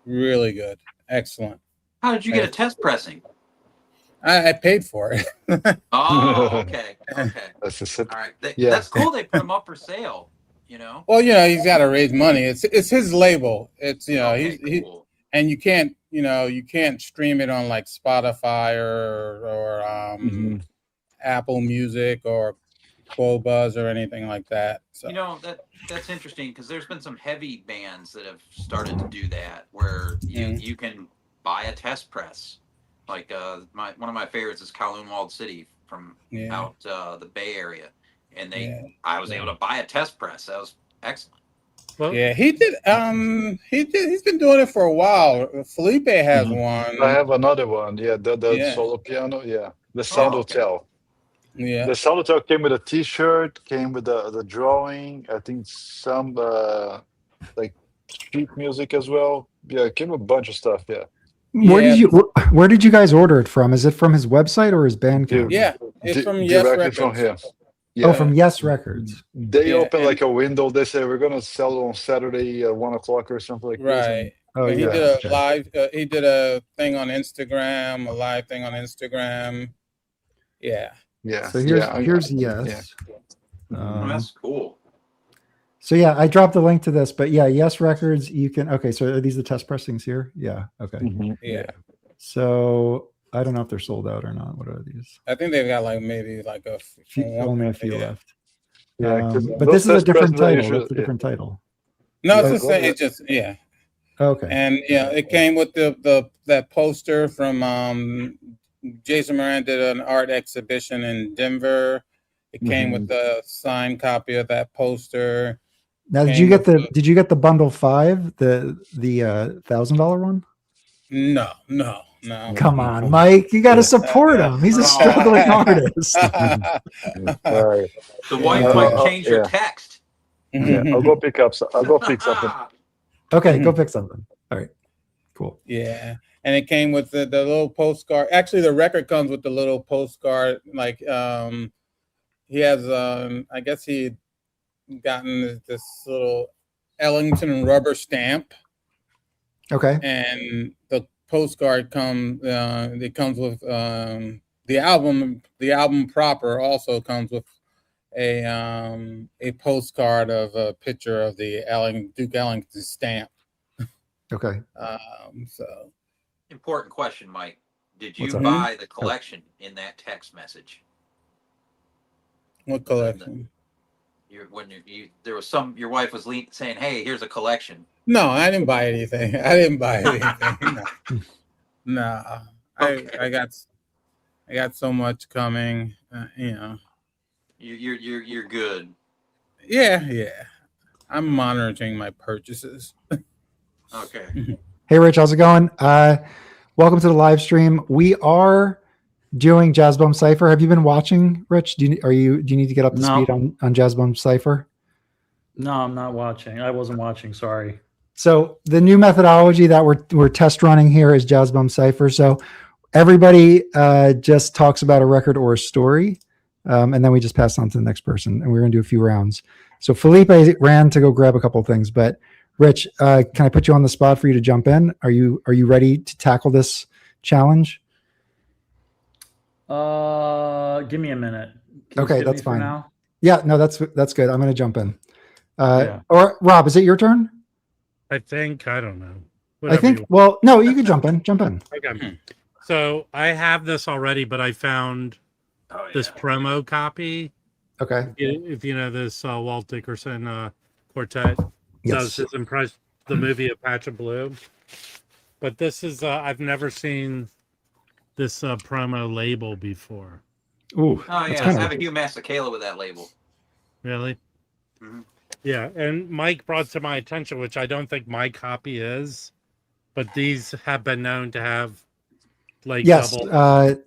really good. Excellent. How did you get a test pressing? I paid for it. Oh, okay. That's just it. All right. Yeah. That's cool. They put them up for sale. Well, he's got to raise money. It's his label. It's Cool. and you can't stream it on like Spotify or Apple Music or Qobuz or anything like that. So that's interesting because there's been some heavy bands that have started to do that where you can buy a test press. Like one of my favorites is Kowloon Walled City from out the Bay Area, and I was able to buy a test press. That was excellent. Well, yeah, he did. He's been doing it for a while. Felipe has one. I have another one. Yeah, the solo piano. Yeah, the Sound Hotel. Yeah, the Sound Hotel came with a T-shirt, came with the drawing. I think some like sheet music as well. Yeah, it came with a bunch of stuff. Yeah. Where did you guys order it from? Is it from his website or his Bandcamp? Yeah, it's from Yes directly Records. from him. Yeah. Oh, from Yes Records. They opened like a window. They say we're gonna sell it on Saturday at 1:00 or something like this. Right. Oh, He yeah. did a live. He did a thing on Instagram. A live thing on Instagram. Yeah. Yeah. So here's Yes. That's cool. So yeah, I dropped the link to this, but yeah, Yes Records. You can. Okay, so are these the test pressings here? Yeah. Okay. Mhm. Yeah. So I don't know if they're sold out or not. What are these? I think they've got like maybe like a Only a few yeah. left. Yeah, 'cause But those this is a test different presents are title. usually- That's a different title. No, it's Yeah, the same. It's just yeah. Okay. And yeah, it came with that poster from Jason Moran did an art exhibition in Denver. It came with a signed copy of that poster. Now, Came with did you get the bundle 5, the $1,000 one? No. Come on, Mike, you got to support him. He's a struggling artist. All right. The wife Yeah. might change her Yeah. text. Yeah, I'll go pick up. I'll go pick something. Okay, go pick something. All right, cool. Yeah, and it came with the little postcard. Actually, the record comes with the little postcard. Like he has I guess he gotten this little Ellington rubber stamp, Okay. and the postcard comes. It comes with the album. The album proper also comes with a postcard of a picture of the Duke Ellington stamp. Okay. So Important question, Mike. Did you What's up? buy the collection in that text message? what collection? There was some. Your wife was saying, "Hey, here's a collection." No, I didn't buy anything. I didn't buy anything. No. Okay. I got so much coming. You know. You're good. Yeah. I'm monitoring my purchases. Okay. Hey, Rich, how's it going? Welcome to the live stream. We are doing Jazz Bum Cypher. Have you been watching, Rich? Do you need to get up to No. speed on Jazz Bum Cypher? No, I'm not watching. I wasn't watching. Sorry. So the new methodology that we're test running here is Jazz Bum Cypher. So everybody just talks about a record or a story, and then we just pass on to the next person, and we're going to do a few rounds. So Felipe ran to go grab a couple of things, but Rich, can I put you on the spot for you to jump in? Are you ready to tackle this challenge? Give me a minute. Can you Okay, skip that's me for fine. now? Yeah, no, that's good. I'm going to jump in. Yeah. Or Rob, is it your turn? I think I don't know. I think. Well, no, you could jump in. Jump in. Okay. So I have this already, but I found this promo copy. Okay. If you know this Walt Dickerson quartet Yes. does his impress the movie A Patch of Blue, but this is I've never seen this promo label before. Ooh. Oh that's yeah, kinda- have a Hugh Masekela with that label. Really? Mhm. Yeah, and Mike brought to my attention, which I don't think my copy is, but these have been known to have like Yes. double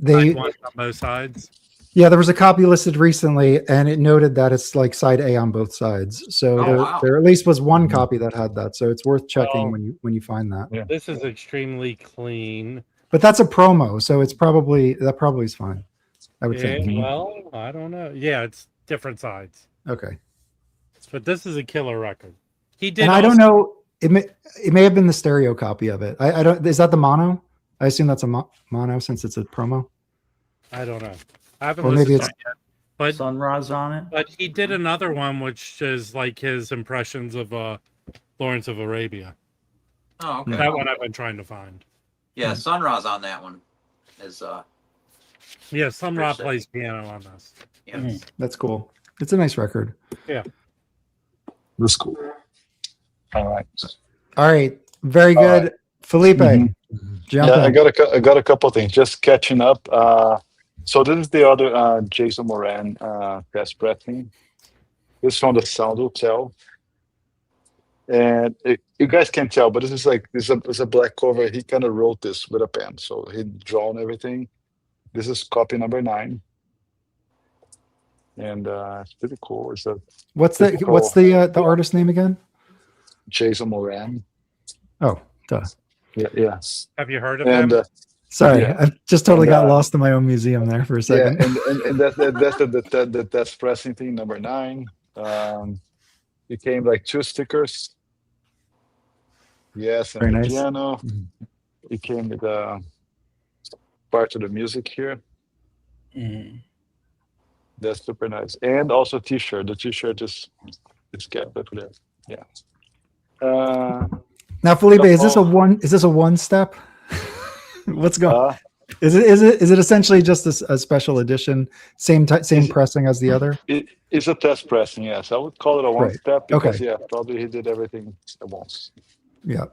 They. side one on both sides. Yeah, there was a copy listed recently, and it noted that it's like side A on both sides. So Oh, wow. there at least was one copy that had that. So it's worth checking Well, when you find that. Yeah. This is extremely clean. But that's a promo, so it's probably is fine. I would Yeah, think. well, I don't know. Yeah, it's different sides, Okay. but this is a killer record. He did. And I don't also- know. It may have been the stereo copy of it. I don't. Is that the mono? I assume that's a mono since it's a promo. I don't know. I haven't Or maybe listened it's- to it yet. But Sunrise on it. but he did another one, which is like his impressions of Lawrence of Arabia. Oh, okay. That one I've been trying to find. Yeah, Sunrise on that one is Yeah, Sun Ra Appreciate it. plays piano on this. yeah. That's cool. It's a nice record. That's cool. All right. All right. Very All good, Felipe. Mhm. Jump Yeah, in. I got a couple things. Just catching up. So this is the other Jason Moran test pressing. This is from the Sound Hotel. And you guys can't tell, but this is like this is a black cover. He kind of wrote this with a pen, so he drawn everything. This is copy number 9, and it's pretty cool. It's a What's the artist name again? Jason Moran. Oh, duh. Yeah. Have you heard of And him? Sorry, Yeah. I just totally got And, lost in my own museum there for a yeah, second. and that's the test pressing thing number 9. It came like 2 stickers. Yes, and Very the nice. piano. Mhm. It came with part of the music here. Mhm. That's super nice. And also T-shirt. The T-shirt is kept up there. Yeah. Now, Felipe, is this a one step? What's going? Is it essentially just a special edition, same pressing as the other? It's a test pressing, yes. I would call it a one Right. step because, Okay. yeah, probably he did everything at once. Yeah.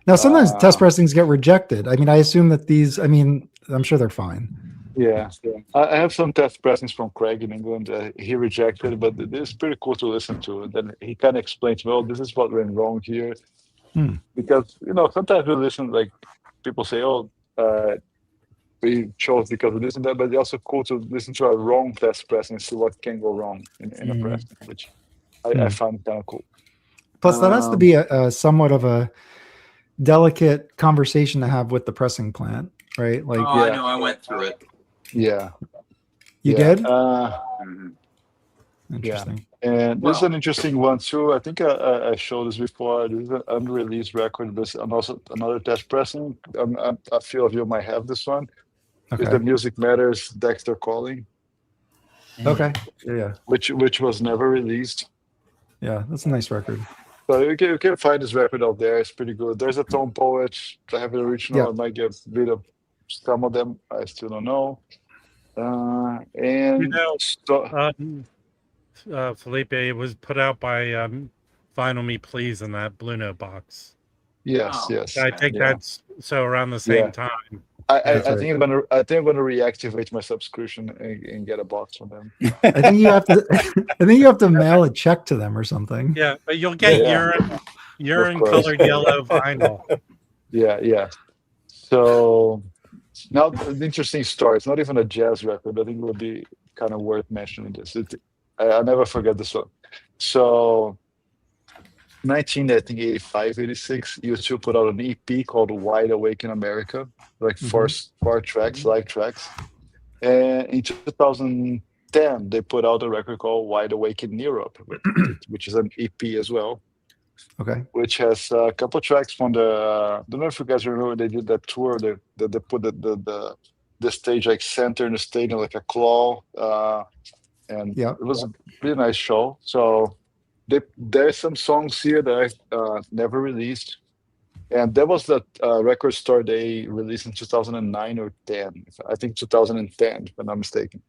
Now, sometimes test Uh, pressings get rejected. I mean, I assume that these. I mean, I'm sure they're fine. Yeah, I have some test pressings from Craig in England. He rejected, but it's pretty cool to listen to. And then he kind of explains, well, this is what went wrong here. Hmm. Because, sometimes we listen, like people say, oh, we chose because of this and that, but it's also cool to listen to a wrong test press and see what can go wrong in a press, which I find kind of cool. Plus, that has to be a somewhat of a delicate conversation to have with the pressing plant, right? Like, Oh, I know. I went through it. Yeah. you did? Mhm. Interesting. And this is an interesting one too. I think I showed this before. This is an unreleased record, but and also another test pressing. A few of you might have this one. It's Okay. the Music Matters Dexter Calling, Okay. Yeah. which was never released. Yeah. That's a nice record. So you can find this record out there. It's pretty good. There's a Tone Poet. I have the original. Yeah. I might get rid of some of them. I still don't know. And Felipe, it was put out by Vinyl Me Please in that Blue Note box. yes. I think that's so around the same time. I think I'm gonna reactivate my subscription and get a box from them. I think you have to. I think you have to mail a check to them or something. Yeah, but you'll get urine colored yellow vinyl. Yeah. So now an interesting story. It's not even a jazz record. I think it would be kind of worth mentioning this. I never forget this one. So 1985, 86, U2 put out an EP called Wide Awake in America, like four tracks, live tracks. And in 2010, they put out a record called Wide Awake in Europe, which is an EP as well. Okay. Which has a couple tracks from I don't know if you guys remember, they did that tour. They put the stage like center in the stadium, like a claw. And it was a really nice show. So there's some songs here that I never released. And that was the Record Store Day released in 2009 or 10. I think 2010, if I'm not mistaken.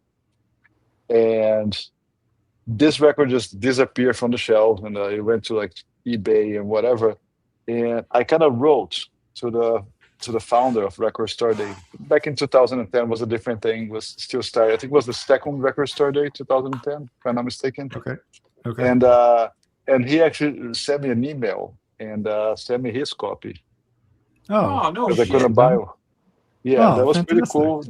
And this record just disappeared from the shelf, and it went to like eBay and whatever. And I kind of wrote to the founder of Record Store Day. Back in 2010 was a different thing, was still started. I think it was the second Record Store Day, 2010, if I'm not mistaken. Okay. And he actually sent me an email and sent me his copy. Oh no! Because I couldn't buy one. Yeah, that was pretty cool.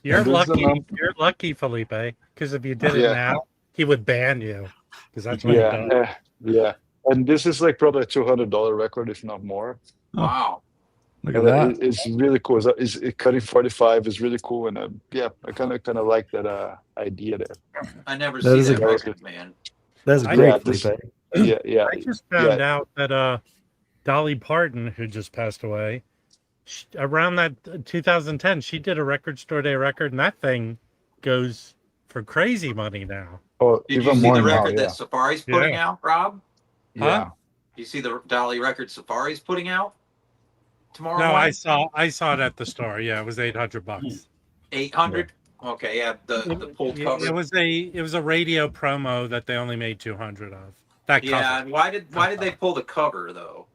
You're lucky. You're lucky, Felipe, because if you did it now, he would ban you. Because that's what he does. Yeah. And this is like probably a $200 record, if not more. Wow. Look at that. It's really cool. It's cutting 45 is really cool, and I kind of like that idea there. I never see that record, man. That's great, Felipe. Yeah. I just found out that Dolly Parton, who just passed away, around that 2010, she did a Record Store Day record, and that thing goes for crazy money now. Oh, did even you see more the now, record that Safari's putting out, Rob? Yeah. You see the Dolly record Safari's putting out tomorrow? No, morning? I saw it at the store. Yeah, it was $800. 800. Okay, yeah, the pulled cover. It was a radio promo that they only made 200 of. That cover. Yeah, and why did they pull the cover though?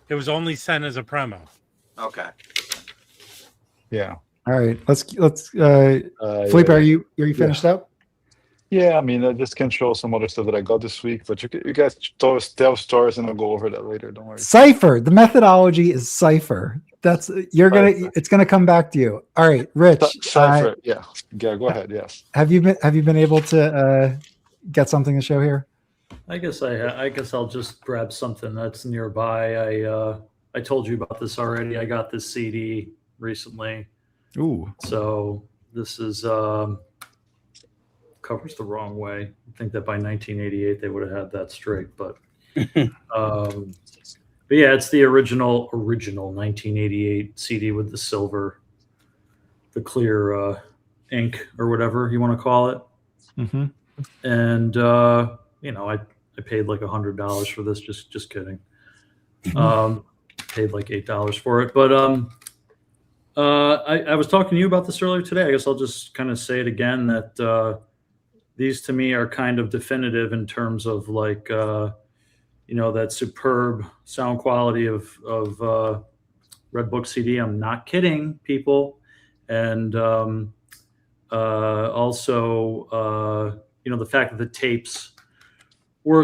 It was only sent as a promo. Okay. Yeah. All right. Let's Felipe, are you finished up? Yeah, I mean, I just can show some other stuff that I got this week, but you guys tell stories and I'll go over that later. Don't worry. Cipher. The methodology is Cipher. It's gonna come back to you. All right, Rich. Cipher. Yeah. Go ahead. Yes. Have you been able to get something to show here? I guess I'll just grab something that's nearby. I told you about this already. I got this CD recently. Ooh. So this is covers the wrong way. I think that by 1988 they would have had that straight, but yeah, it's the original 1988 CD with the clear ink or whatever you want to call it. Mm-hmm. And I paid like $100 for this. Just kidding. Paid like $8 for it, but I was talking to you about this earlier today. I guess I'll just kind of say it again that these to me are kind of definitive in terms of like that superb sound quality of Red Book CD. I'm not kidding, people, and also the fact that the tapes were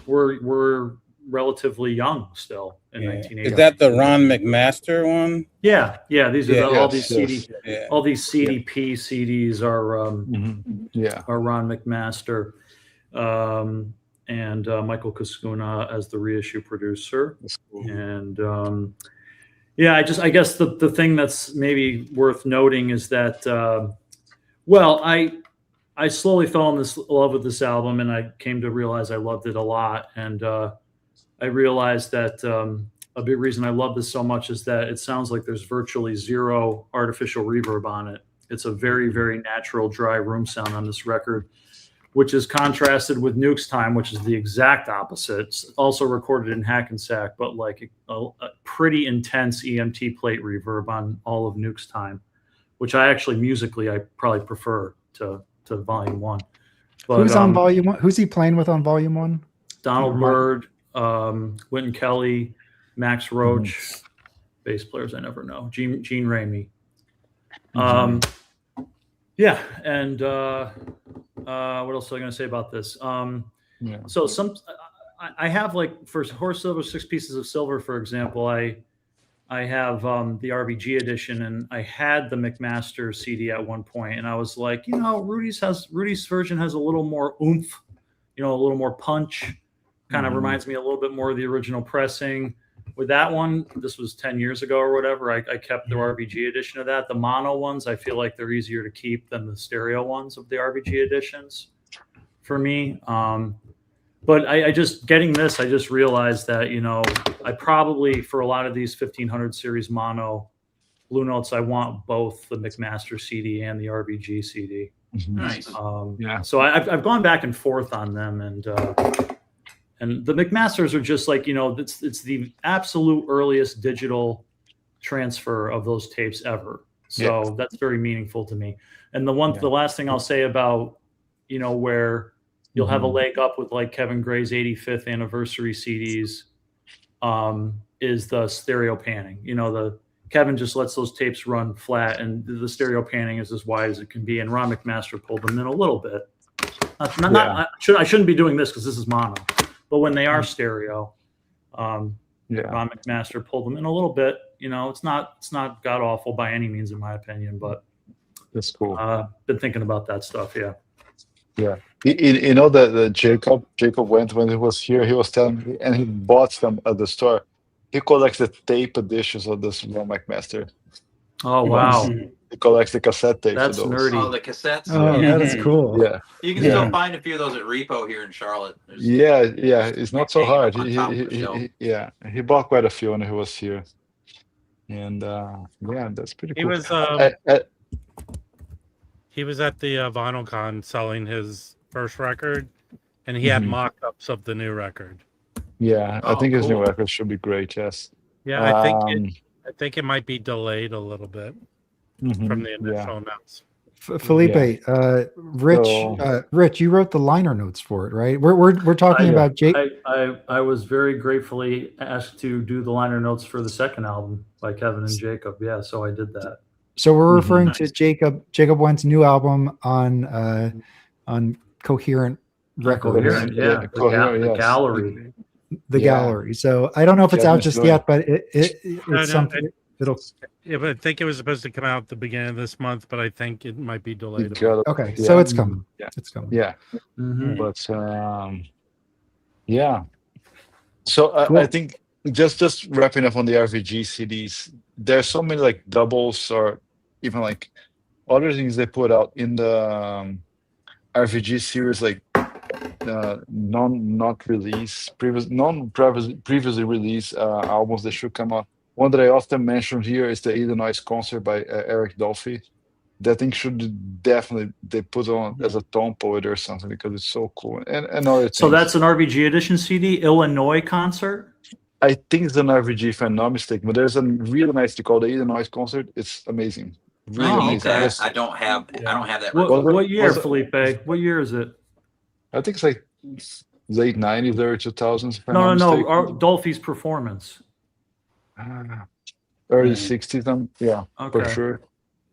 were relatively young still in 1980. Is that the Ron McMaster one? Yeah. These are all these CD, Yeah. all these CDP CDs are Yeah. are Ron McMaster and Michael Cascuna as the reissue producer. And I guess the thing that's maybe worth noting is that I slowly fell in love with this album, and I came to realize I loved it a lot. And I realized that a big reason I love this so much is that it sounds like there's virtually zero artificial reverb on it. It's a very, very natural, dry room sound on this record, which is contrasted with Nuke's Time, which is the exact opposite. It's also recorded in Hackensack, but like a pretty intense EMT plate reverb on all of Nuke's Time, which I actually musically I probably prefer to Volume 1. But, who's on Volume 1? Who's he playing with on Volume 1? Donald Byrd, Wynton Kelly, Max Roach, bass players I never know, Gene Ramey. And what else was I going to say about this? So I have, like, for Horse Silver, 6 Pieces of Silver, for example, I have the RBG edition, and I had the McMaster CD at one point, and I was like, Rudy's version has a little more oomph, a little more punch. Kind of reminds me a little bit more of the original pressing. With that one, this was 10 years ago or whatever, I kept the RBG edition of that. The mono ones, I feel like they're easier to keep than the stereo ones of the RBG editions for me. But I just, getting this, I just realized that, I probably, for a lot of these 1500 series mono Blue Notes, I want both the McMaster CD and the RBG CD. Nice. So I've gone back and forth on them, and the McMasters are just like, it's the absolute earliest digital transfer of those tapes ever. So that's very meaningful to me. And the last thing I'll say about, where you'll have a leg up with like Kevin Gray's 85th anniversary CDs, is the stereo panning. Kevin just lets those tapes run flat, and the stereo panning is as wide as it can be. And Ron McMaster pulled them in a little bit. I shouldn't be doing this because this is mono. But when they are stereo, Ron McMaster pulled them in a little bit. It's not god awful by any means, in my opinion. But that's cool. Been thinking about that stuff. Yeah. The Jacob went when he was here. He was telling me, and he bought them at the store. He collects the tape editions of this Ron McMaster. Oh wow! He collects the cassette tapes. That's nerdy. Oh, the cassettes. Oh, that is cool. Yeah, you can still find a few of those at Repo here in Charlotte. It's not so hard. He bought quite a few when he was here, and that's pretty cool. He was at the VinylCon selling his first record, and he had mock-ups of the new record. Yeah, I think his new record should be great. Yes. Yeah, I think it might be delayed a little bit from the initial notes. Felipe, Rich, you wrote the liner notes for it, right? We're talking about Jake. I was very gratefully asked to do the liner notes for the second album by Kevin and Jacob. Yeah, so I did that. So we're referring to Jacob Wendt's new album on Coherent Records. The Gallery. The Gallery. So I don't know if it's out just yet, but it's something. But I think it was supposed to come out at the beginning of this month, but I think it might be delayed. Okay, so it's coming. Yeah, it's coming. Yeah, but So cool. I think just wrapping up on the RVG CDs, there's so many like doubles or even like other things they put out in the RVG series, like previously released albums that should come out. One that I often mention here is the Illinois concert by Eric Dolphy. That thing should definitely they put on as a tone poet or something because it's so cool. And other things. So that's an RVG edition CD, Illinois concert. I think it's an RVG if I'm not mistaken, but there's a really nice thing called the Illinois concert. It's amazing. Really I need amazing. that. There's- I don't have that. What, Was it- what year, was it- Felipe? What year is it? I think it's like late 90s, early 2000s, if I'm No, not no, mistaken. no. Dolphy's performance. Early Mm. 60s, yeah, Okay. for sure.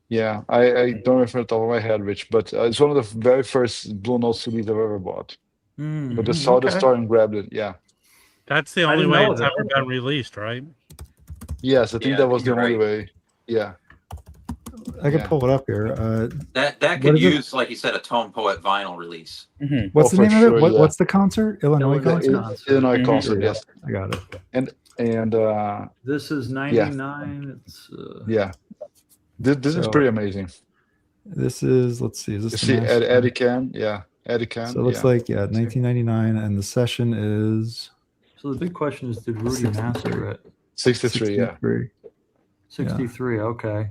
Yeah, I don't remember the top of my head, Rich, but it's one of the very first Blue Note CDs I've ever bought. Mm, But just saw the okay. store and grabbed it. Yeah. That's the I only didn't way know it's that. ever been released, right? Yes, I think Yeah, that was the you're only right. way. Yeah. I can Yeah. pull it up here. That What could is it? use, like you said, a Tone Poet vinyl release. What's the for name of sure, it? yeah. What's the concert? Illinois Illinois concert? concert. Illinois Mhm. concert, Yeah, yes. I got it. And This is 99. It's yeah. This is So- pretty amazing. This is, let's see, is You this see the master? Eddie Can, yeah. Eddie Can. So it looks yeah. like, 1999, and the session is so the big question is, did Rudy master it? 63, yeah. 63. 63. Okay.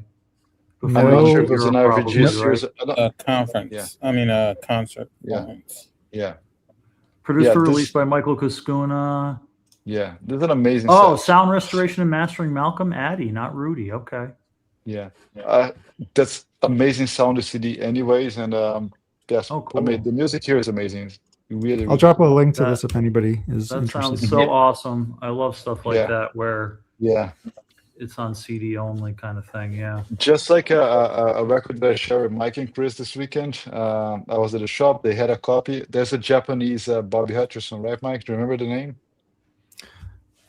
No. I'm not No, sure if it's an Europe, RVG probably, series. right? I don't- A conference. I mean, a concert. Yeah. performance. Yeah. Produced Yeah, for this- release by Michael Kuskuna. Yeah. This is an amazing Oh, set. sound restoration and mastering Malcolm Addy, not Rudy. Okay. Yeah. That's amazing sound of CD anyways. And yes, Oh, I mean, cool. the music here is amazing. Really, I'll really drop a link to That- this if anybody is That interested. sounds so awesome. I love stuff like Yeah. that where Yeah. it's on CD only kind of thing. Yeah. Just like a record that I shared with Mike and Chris this weekend. I was at a shop. They had a copy. There's a Japanese Bobby Hutcherson, right, Mike? Do you remember the name?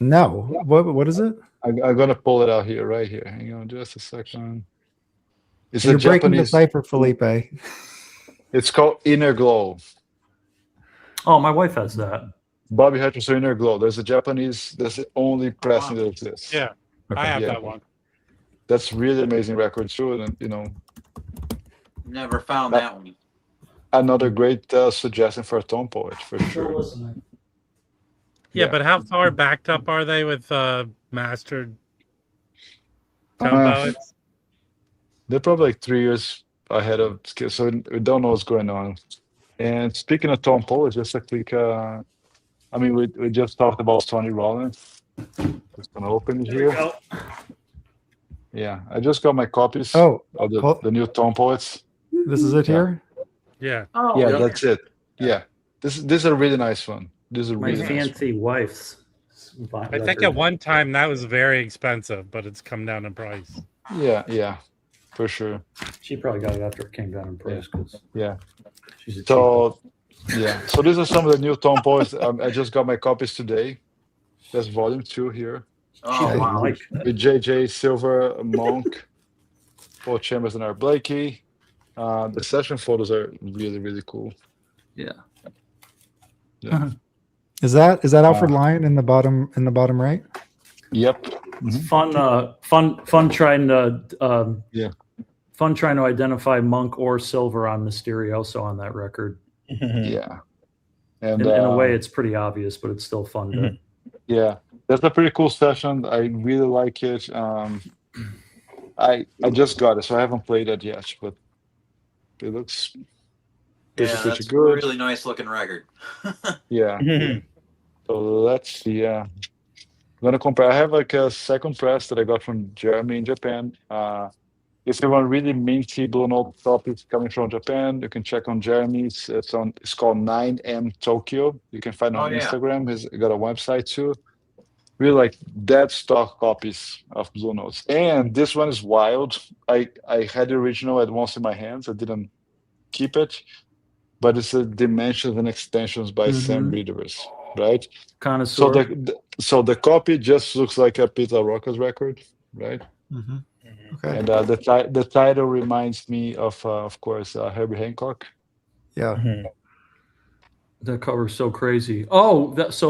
No. What is it? I'm gonna pull it out here, right here. Hang on, just a second. It's You're a breaking the Japanese. cipher, Felipe. It's called Inner Glow. Oh, my wife has that. Bobby Hutcherson Inner Glow. There's a Japanese. That's the only pressing that exists. Yeah, I have Yeah. that one. That's really amazing record too, and Never found that one. another great suggestion for a tone poet for sure. Yeah, Yeah. but how far backed up are they with mastered tone Uh, poets? They're probably like 3 years ahead of skill, so we don't know what's going on. And speaking of tone poets, just a quick. I mean, we just talked about Sonny Rollins. Just gonna open it here. Yeah, I just got my copies Oh, of well- the new tone poets. this is it Yeah. here? Yeah. Oh, Yeah, that's it. Yeah, this is a really nice one. This is a my really nice one. fancy wife's. I think at one time that was very expensive, but it's come down in price. Yeah, for sure. She probably got it after it came down in price because Yeah. she's a cheap. So, yeah. So these are some of the new tone poets. I just got my copies today. There's volume 2 here Oh, wow. Like, with JJ Silver, Monk, Paul Chambers, and Art Blakey. The session photos are really, really cool. yeah. Is that Alfred Lyon in the bottom right? Yep. It's fun trying to Yeah. fun trying to identify Monk or Silver on Mysterioso on that record. Yeah. And In a way, it's pretty obvious, but it's still fun to. yeah, that's a pretty cool session. I really like it. I just got it, so I haven't played it yet, but it looks Yeah, pretty that's a good. really nice looking record. Yeah. So let's see. Yeah, I'm gonna compare. I have like a second press that I got from Jeremy in Japan. If you want really minty Blue Note topics coming from Japan, you can check on Jeremy's. It's called 9M Tokyo. You can find it on Oh, yeah. Instagram. He's got a website too. Really like dead stock copies of Blue Notes. And this one is wild. I had the original at once in my hands. I didn't keep it, but it's a Dimensions and Extensions by Sam Rieders, right? Connoisseur. So the copy just looks like a Peter Rocker's record, right? Okay. And the title reminds me of course, Herbie Hancock. Yeah. That cover's so crazy. Oh, that's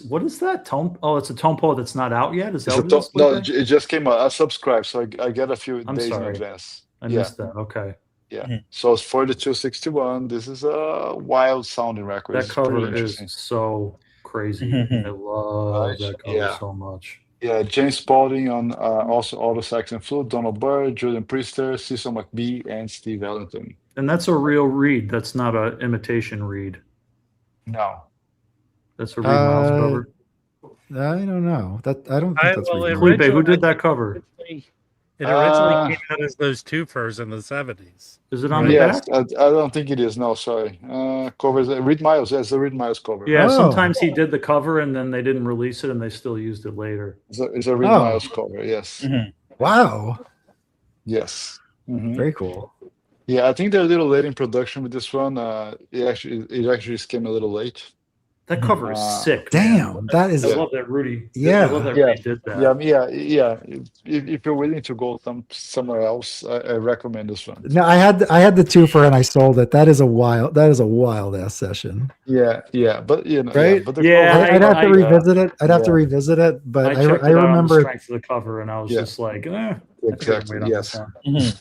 what is that tone? Oh, it's a tone poet that's not out yet. Is that what it is? No, Felipe? it just came out. I subscribed, so I get a few I'm days in sorry. advance. I Yeah, missed that. Okay, yeah. So it's 4261. This is a wild sounding record. that It's pretty cover interesting. is so crazy. I love Right? that cover Yeah. so much. Yeah, James Spaulding on also auto sax and flute, Donald Byrd, Julian Priester, Cecil McBee, and Steve Ellington. And that's a real read. That's not an imitation read. No. That's a read Miles Uh, cover. I don't know. I don't think that's well, reasonable. Felipe, who originally- did that cover? It originally came out as those twofers in the 70s. Is it on the Yes, back? I don't think it is. No, sorry. Covers Reed Miles. Yes, the Reed Miles cover. Yeah, Oh. sometimes he did the cover and then they didn't release it and they still used it later. It's a Reed Oh. Miles cover. Yes, Wow, yes. Mhm. very cool. Yeah, I think they're a little late in production with this one. It actually came a little late. That cover is sick. man. Damn, that is I love that Rudy. Yeah. I love that Yeah. Rudy did that. Yeah. If you're willing to go somewhere else, I recommend this one. no. I had the twofer and I sold it. That is a wild ass session. Yeah, but Right? but the Yeah, cover- I'd have to I- revisit it. I'd have to yeah. revisit it, but I checked I it out on the remember. strength of the cover and I was Yeah. just like, I couldn't Exactly. wait on this Yes. one.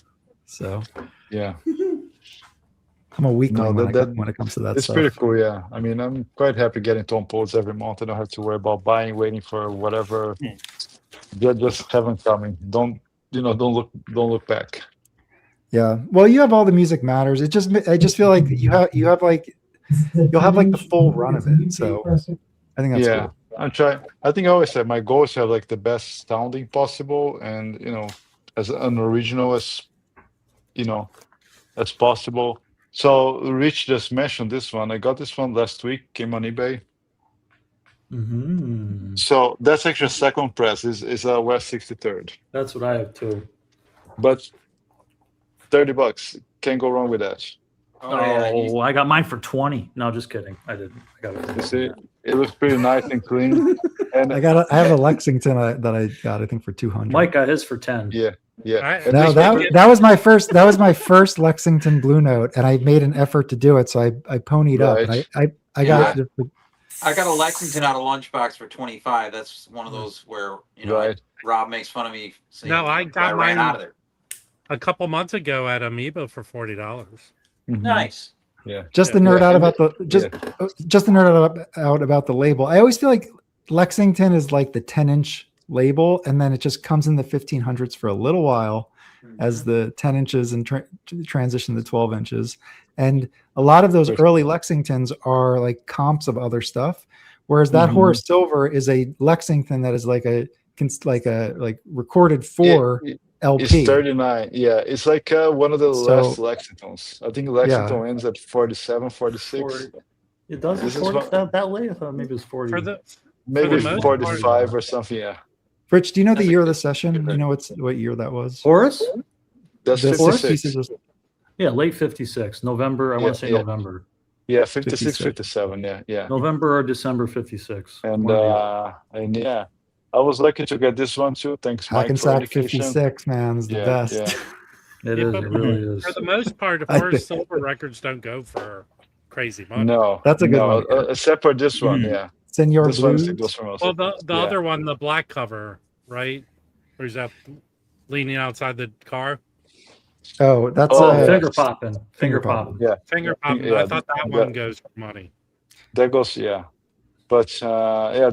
So Yeah. I'm a weakling No, when it comes to that It's stuff. pretty cool, yeah. I mean, I'm quite happy getting Tom Poles every month. I don't have to worry about buying, waiting for whatever. Just have them coming. Don't look back. Yeah. Well, you have all the music matters. I just feel like you'll have like the full run of it. So I think that's Yeah. cool. I'm trying. I think I always said my goal is to have like the best sounding possible, and as unoriginal as possible. So Rich just mentioned this one. I got this one last week. Came on eBay. Mhm. So that's actually a second press. Is a West 63rd, That's what I have too. but $30. Can't go wrong with that. Oh, I got mine for 20. No, just kidding. I didn't. I got it. You For see, it looks pretty nice and clean. And I have a Lexington that I got, I think, for 200. Mike got his for 10. yeah. I- No, that was my first Lexington Blue Note, and I made an effort to do it, so I ponied up, and Right. I got it. I got a Lexington out of Lunchbox for 25. That's one of those where Right. Rob makes fun of me. saying No, I got ran mine- out of there. a couple months ago at Amoeba for $40. Mhm. Nice. Just the Yeah. nerd Yeah, out and about the just the nerd out about the label. I always feel like Lexington is like the 10-inch label, and then it just comes in the 1500s for a little while as the 10 inches and transition to 12 inches. And a lot of those early Lexingtons are like comps of other stuff, whereas that Mhm. Horace Silver is a Lexington that is like recorded for LP. It's 39. Yeah, it's like one of the So- last Lexingtons. I think Lexington ends at 47, 46. It does This is record what- that late? I thought maybe it was 40. For the Maybe the most 45 or something. Yeah, Rich, do you know the That's year a of the good- session? good You know what year that was? Horace? that's The 56. pieces of- Yeah, late 56. November. I want to say Yeah. November. Yeah, 56, 56. 57. Yeah. November or December 56. And One or the other. yeah, I was lucky to get this one too. Thanks, Mike, for Hackensack education. 56, man, is the Yeah, best. yeah. It Yeah, is. but It really is. for the most part, I Horace think- Silver records don't go for crazy money. No, That's a good no, one. except for this one. Mhm. Yeah, Senor this one Blues. goes for most. Well, the Yeah. other one, the black cover, right? Where he's up leaning outside the car, Oh, that's Oh, Oh, yeah. finger popping. Finger Finger popping. popping. Yeah, finger I think- popping. yeah, I thought that that- one goes for money. that goes. Yeah, but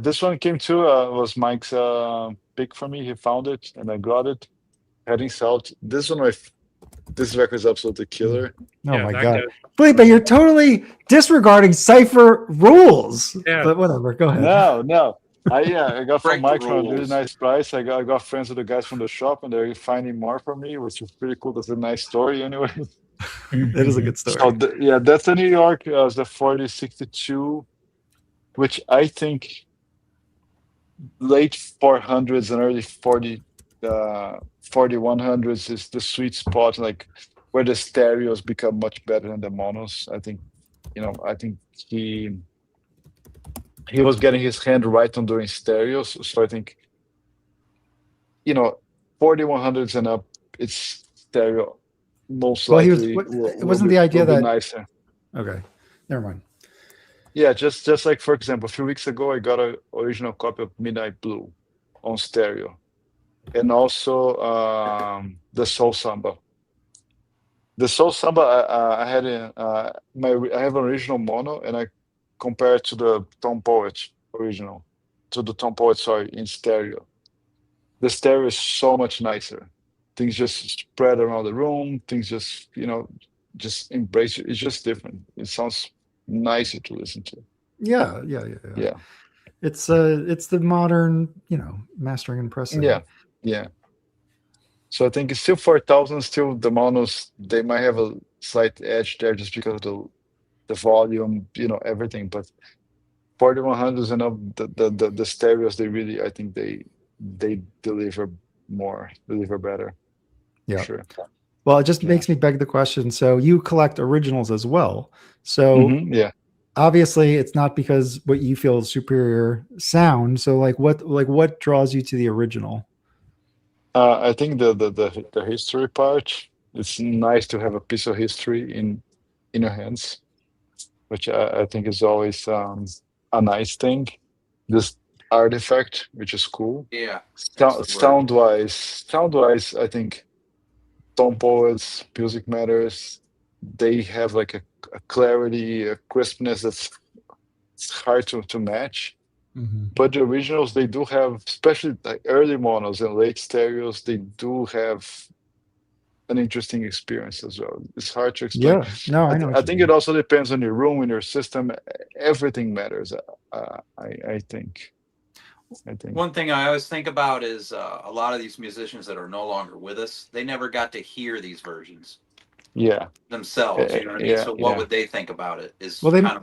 this one came too. Was Mike's pick for me. He found it and I got it. Heading south. This record is absolutely killer. Oh Yeah, my that god, goes- Felipe, you're totally disregarding cipher rules. Yeah. But whatever, go ahead. No. I got from Break the Mike for a really rules. nice price. I got friends with the guys from the shop, and they're finding more for me, which is pretty cool. That's a nice story, anyway. It is a good story. So that's the New York, the 4062, which I think late 400s and early 4100s is the sweet spot, like where the stereos become much better than the monos. I think he was getting his hand right on doing stereos. So I think 4100s and up, it's stereo. Most Well, he was- likely, it wasn't the idea will be that- nicer. Okay, never mind. Yeah, just like for example, a few weeks ago, I got an original copy of Midnight Blue on stereo, and also the Soul Samba. The Soul Samba, I had I have an original mono, and I compared to the Tom Poet original, sorry, in stereo. The stereo is so much nicer. Things just spread around the room. Things just just embrace it. It's just different. It sounds nicer to listen to. Yeah. Yeah. It's the modern, mastering and pressing. Yeah. So I think it's still 4,000. Still, the monos they might have a slight edge there just because of the volume, everything. But 4100s and up the stereos, they really, I think they deliver better. Yeah. Sure. Well, it just Yeah. makes me beg the question. So you collect originals as well. So Yeah. obviously it's not because what you feel is superior sound. So what draws you to the original? I think the history part. It's nice to have a piece of history in your hands, which I think is always a nice thing. This artifact, which is cool. Yeah. that's the word. Sound wise, I think Tom Poets, Music Matters, they have like a clarity, a crispness that's it's hard to match. But the originals, they do have, especially like early monos and late stereos, they do have an interesting experience as well. It's hard to explain. Yeah. No, I know. I think it also depends on your room and your system. Everything matters. I think. One thing I always think about is a lot of these musicians that are no longer with us, they never got to hear these versions Yeah. themselves. You know what I mean? So what would they think about it? Is Well, they my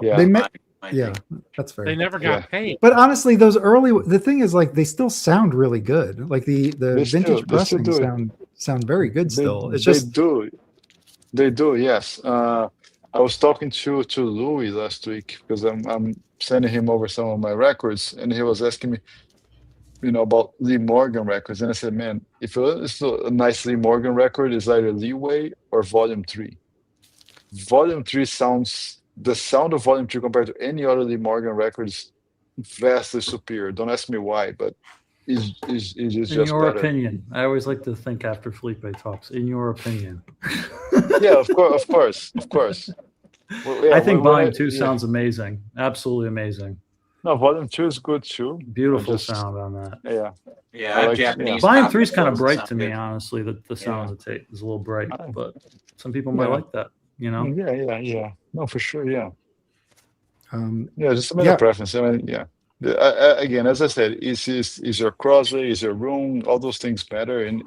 yeah, thing. that's fair. They never got paid. But honestly, the thing is, like, they still sound really good. Like the vintage pressings sound very good still. It's just they do. Yes. I was talking to Louis last week because I'm sending him over some of my records, and he was asking me, about Lee Morgan records, and I said, man, if it's a nice Lee Morgan record, is either Leeway or Volume 3. Volume 3 the sound of Volume 3 compared to any other Lee Morgan record is vastly superior. Don't ask me why, but it's just In your better. opinion, I always like to think after Felipe talks. In your opinion, Yeah, of course. Well, yeah, I think when Volume 2 yeah. sounds amazing. Absolutely amazing. No, Volume 2 is good too. Beautiful sound on that. Yeah. Yeah, I like- Japanese. Volume copy 3 is kind of doesn't bright sound to me, good. honestly. The sound of the tape is a little bright, but some people might Yeah. like that. Yeah. No, for sure. Yeah. um, Just a matter of preference. I mean, yeah. Again, as I said, is your crossway, is your room, all those things matter, and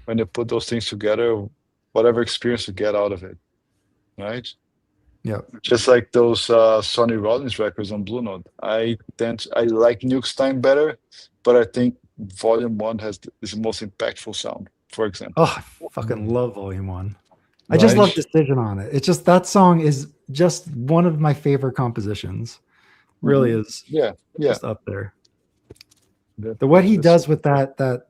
when you put those things together, whatever experience you get out of it, right? yeah. Just like those Sonny Rollins records on Blue Note, I like Nuke's Time better, but I think Volume 1 is the most impactful sound. For example, Oh, I fucking love Volume 1. I just Right. love Decision on it. It's just that song is just one of my favorite compositions. Really is yeah. just up there. What he does with that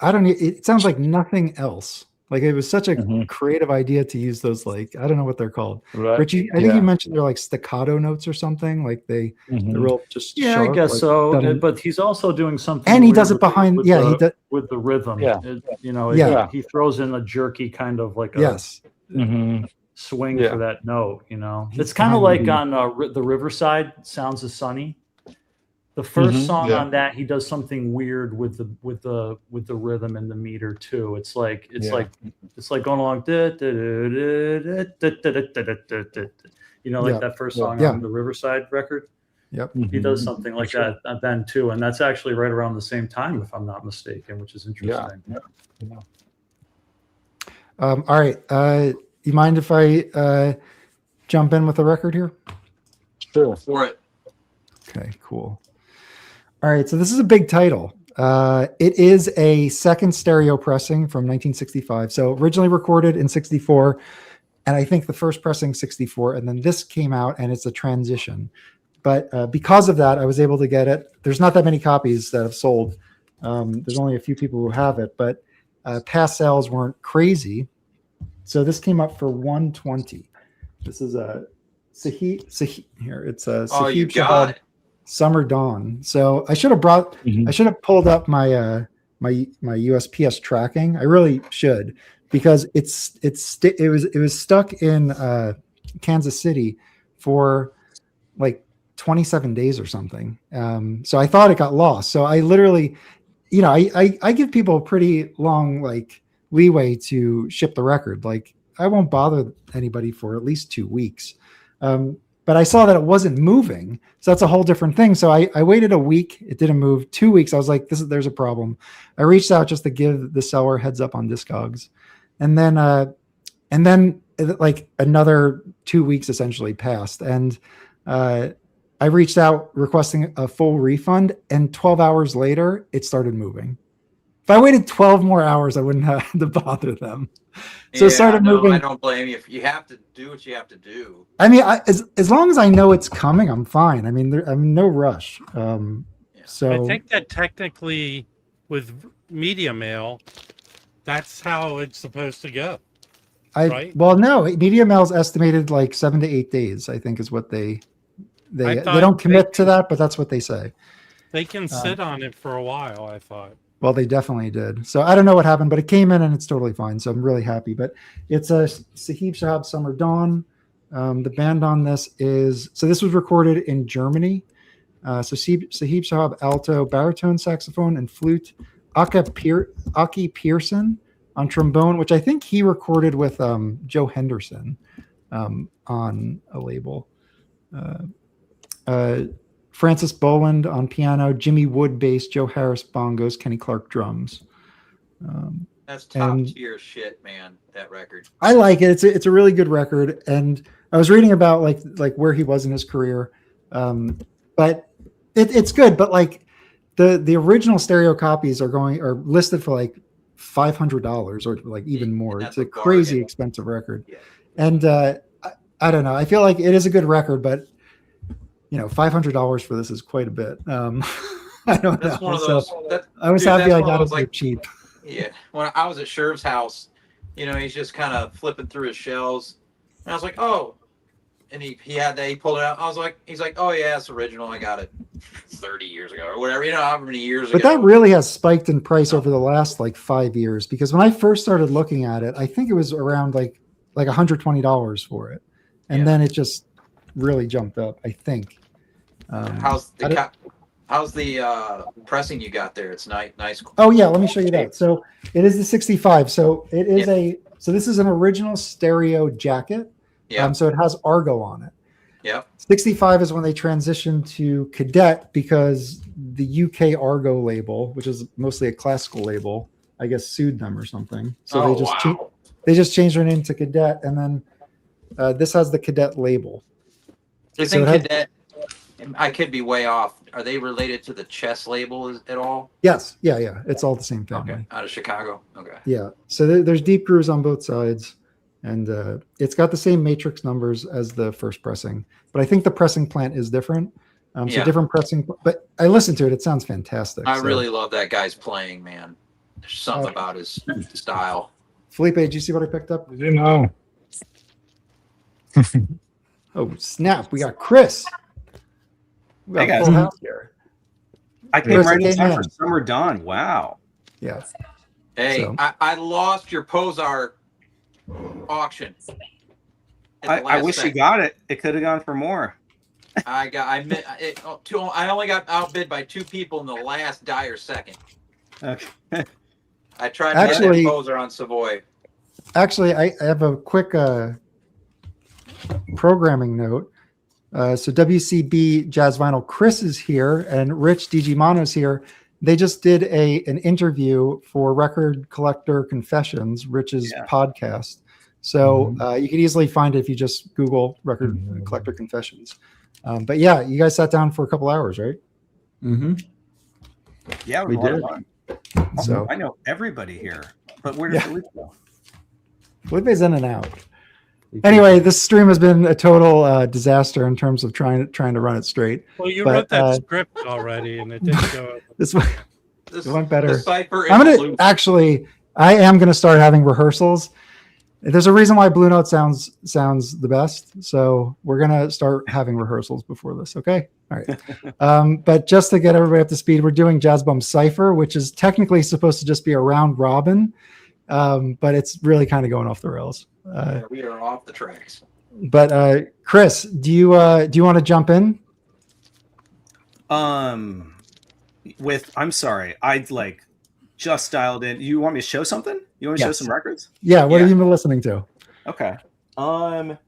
I don't know, it sounds like nothing else. Like it was such a creative idea to use those, like, I don't know what they're called. Right. Richie, I think you mentioned they're like staccato notes or something. Like they're real just sharp, I guess like, so. done- But he's also doing something, and he weird does it with behind. with Yeah, the, he does. with the rhythm. Yeah. He throws in a jerky kind of like a Yes. swing Yeah. for that note. He's It's kind of behind like on the Riverside Sounds of Sunny. The first song Yeah. on that, he does something weird with the rhythm and the meter too. It's like going along, like that first song on the Riverside record. Yep. He does something like that then too, and that's actually right around the same time, if I'm not mistaken, which is interesting. All right. You mind if I jump in with a record here? Sure. For it. Okay, cool. All right, so this is a big title. It is a second stereo pressing from 1965. So originally recorded in 64, and I think the first pressing 64, and then this came out, and it's a transition. But because of that, I was able to get it. There's not that many copies that have sold. There's only a few people who have it, but past sales weren't crazy. So this came up for $120. This is a Sahib here. It's a Oh, you Sahib got Shahad it. Summer Dawn. So I should have I should have pulled up my my USPS tracking. I really should, because it was stuck in Kansas City for like 27 days or something. So I thought it got lost. So I literally, I give people a pretty long like leeway to ship the record. Like I won't bother anybody for at least 2 weeks. but I saw that it wasn't moving. So that's a whole different thing. So I waited a week. It didn't move. 2 weeks. I was like, there's a problem. I reached out just to give the seller heads up on Discogs. And then like another 2 weeks essentially passed. And I reached out requesting a full refund, and 12 hours later, it started moving. If I waited 12 more hours, I wouldn't have to bother them. So it started moving. I don't blame you. If you have to do what you have to do. I mean, as long as I know it's coming, I'm fine. I mean, I'm no rush. So I think that technically with media mail, that's how it's supposed to go. Right? Well, no, media mail is estimated like 7 to 8 days, I think is what they don't commit to that, but that's what they say. They can sit on it for a while, I thought. Well, they definitely did. So I don't know what happened, but it came in and it's totally fine. So I'm really happy. But it's a Sahib Shahab Summer Dawn. The band on this this was recorded in Germany. So Sahib Shahab alto, baritone saxophone, and flute. Aki Pearson on trombone, which I think he recorded with Joe Henderson on a label. Francis Boland on piano, Jimmy Wood bass, Joe Harris bongos, Kenny Clark drums. That's top tier shit, man. That record. I like it. It's a really good record, and I was reading about like where he was in his career, but it's good. But like the original stereo copies are listed for like $500 or like even more. It's a crazy expensive record, and I don't know. I feel like it is a good record, but $500 for this is quite a bit. I don't know. One of those. I was happy I got it for cheap. Yeah, when I was at Sherv's house, he's just kind of flipping through his shelves, and I was like, oh, and he pulled it out. He's like, oh yeah, it's original. I got it 30 years ago or whatever. However many years ago. But that really has spiked in price over the last like 5 years, because when I first started looking at it, I think it was around like $120 for it, and then it just really jumped up, I think. How's the pressing you got there? It's nice. Oh yeah, let me show you that. So it is the 65. So it is so this is an original stereo jacket. Yeah. So it has Argo on it. Yeah. 65 is when they transitioned to Cadet, because the UK Argo label, which is mostly a classical label, I guess sued them or something. So they just changed their name to Cadet, and then this has the Cadet label. Isn't Cadet? I could be way off. Are they related to the Chess label at all? Yes. Yeah. It's all the same family. Okay. Out of Chicago. Okay. Yeah. So there's deep grooves on both sides, and it's got the same matrix numbers as the first pressing, but I think the pressing plant is different. So different pressing. But I listened to it. It sounds fantastic. I really love that guy's playing, man. There's something about his style. Felipe, did you see what I picked up? Oh snap! We got Chris. Hey guys, I came right in time for Summer Dawn. Wow. Yeah. Hey, so. I lost your Pozar auction. I wish you got it. It could have gone for more. I only got outbid by 2 people in the last dire second. Okay. I tried to get that Pozar on Savoy. Actually, I have a quick programming note. So WCB Jazz Vinyl, Chris is here, and Rich Digimano's here. They just did an interview for Record Collector Confessions, Rich's podcast. So you can easily find it if you just Google Record Collector Confessions. But yeah, you guys sat down for a couple hours, right? Mm-hmm. Yeah, we did. So I know everybody here, but where did Felipe go? Felipe's in and out. Anyway, this stream has been a total disaster in terms of trying to run it straight. Well, you wrote that script already, and it didn't go. This went better. I am gonna start having rehearsals. There's a reason why Blue Note sounds the best, so we're gonna start having rehearsals before this. Okay, all right. But just to get everybody up to speed, we're doing Jazz Bum Cypher, which is technically supposed to just be a round robin, but it's really kind of going off the rails. We are off the tracks. But Chris, do you want to jump in? I'm sorry, I'd just dialed in. You want me to show something? You want me to show some records? Yeah. What have you been listening to? Okay. Let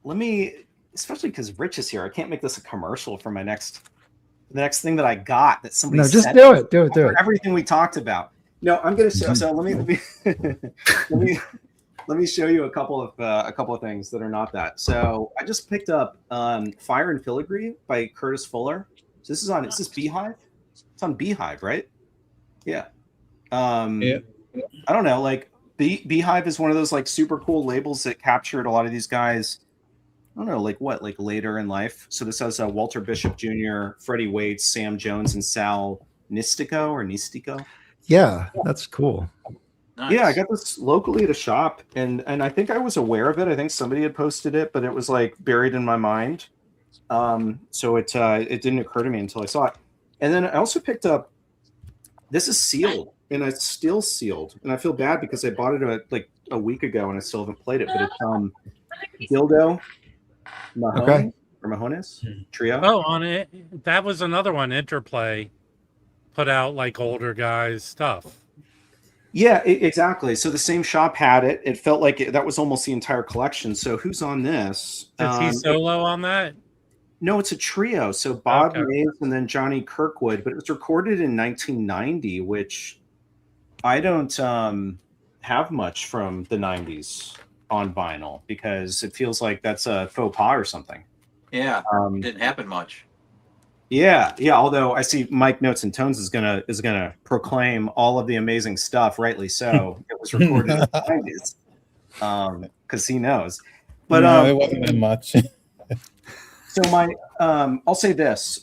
me especially because Rich is here. I can't make this a commercial for the next thing that I got that somebody. No, just sent do it. Do it. Do for it. everything we talked about. No, I'm gonna show. So let me let me show you a couple of things that are not that. So I just picked up Fire and Filigree by Curtis Fuller. So this is on. Is this Beehive? It's on Beehive, right? Yeah. Yeah. I don't know. Like Beehive is one of those like super cool labels that captured a lot of these guys. I don't know, like what, like later in life. So this has Walter Bishop Jr., Freddie Waits, Sam Jones, and Sal Nistico. Yeah, that's cool. Nice. Yeah, I got this locally at a shop, and I think I was aware of it. I think somebody had posted it, but it was like buried in my mind. So it didn't occur to me until I saw it. And then I also picked up. This is sealed, and it's still sealed, and I feel bad because I bought it like a week ago, and I still haven't played it. But it's Dildo Mahone Okay. or Mahones Trio. Oh, on it. That was another one. Interplay put out like older guys stuff. Yeah, exactly. So the same shop had it. It felt like that was almost the entire collection. So who's on this? Is he solo on that? No, it's a trio. So Bob Okay. Mays and then Johnny Kirkwood, but it was recorded in 1990, which I don't have much from the 90s on vinyl because it feels like that's a faux pas or something. Yeah, didn't happen much. Yeah. Although I see Mike Notes and Tones is gonna proclaim all of the amazing stuff, rightly so. It was recorded in the 90s because he knows. But no, it wasn't that much. So my, I'll say this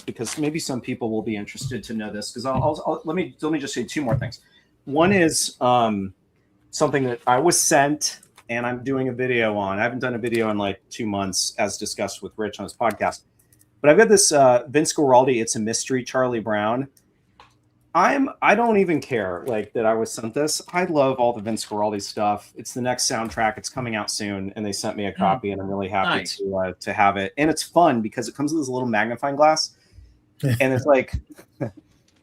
because maybe some people will be interested to know this because let me just say two more things. One is something that I was sent and I'm doing a video on. I haven't done a video in like 2 months, as discussed with Rich on his podcast. But I've got this Vince Guaraldi, It's a Mystery, Charlie Brown. I don't even care like that I was sent this. I love all the Vince Guaraldi stuff. It's the next soundtrack. It's coming out soon, and they sent me a copy, and I'm really happy Nice. to have it. And it's fun because it comes with this little magnifying glass, and it's like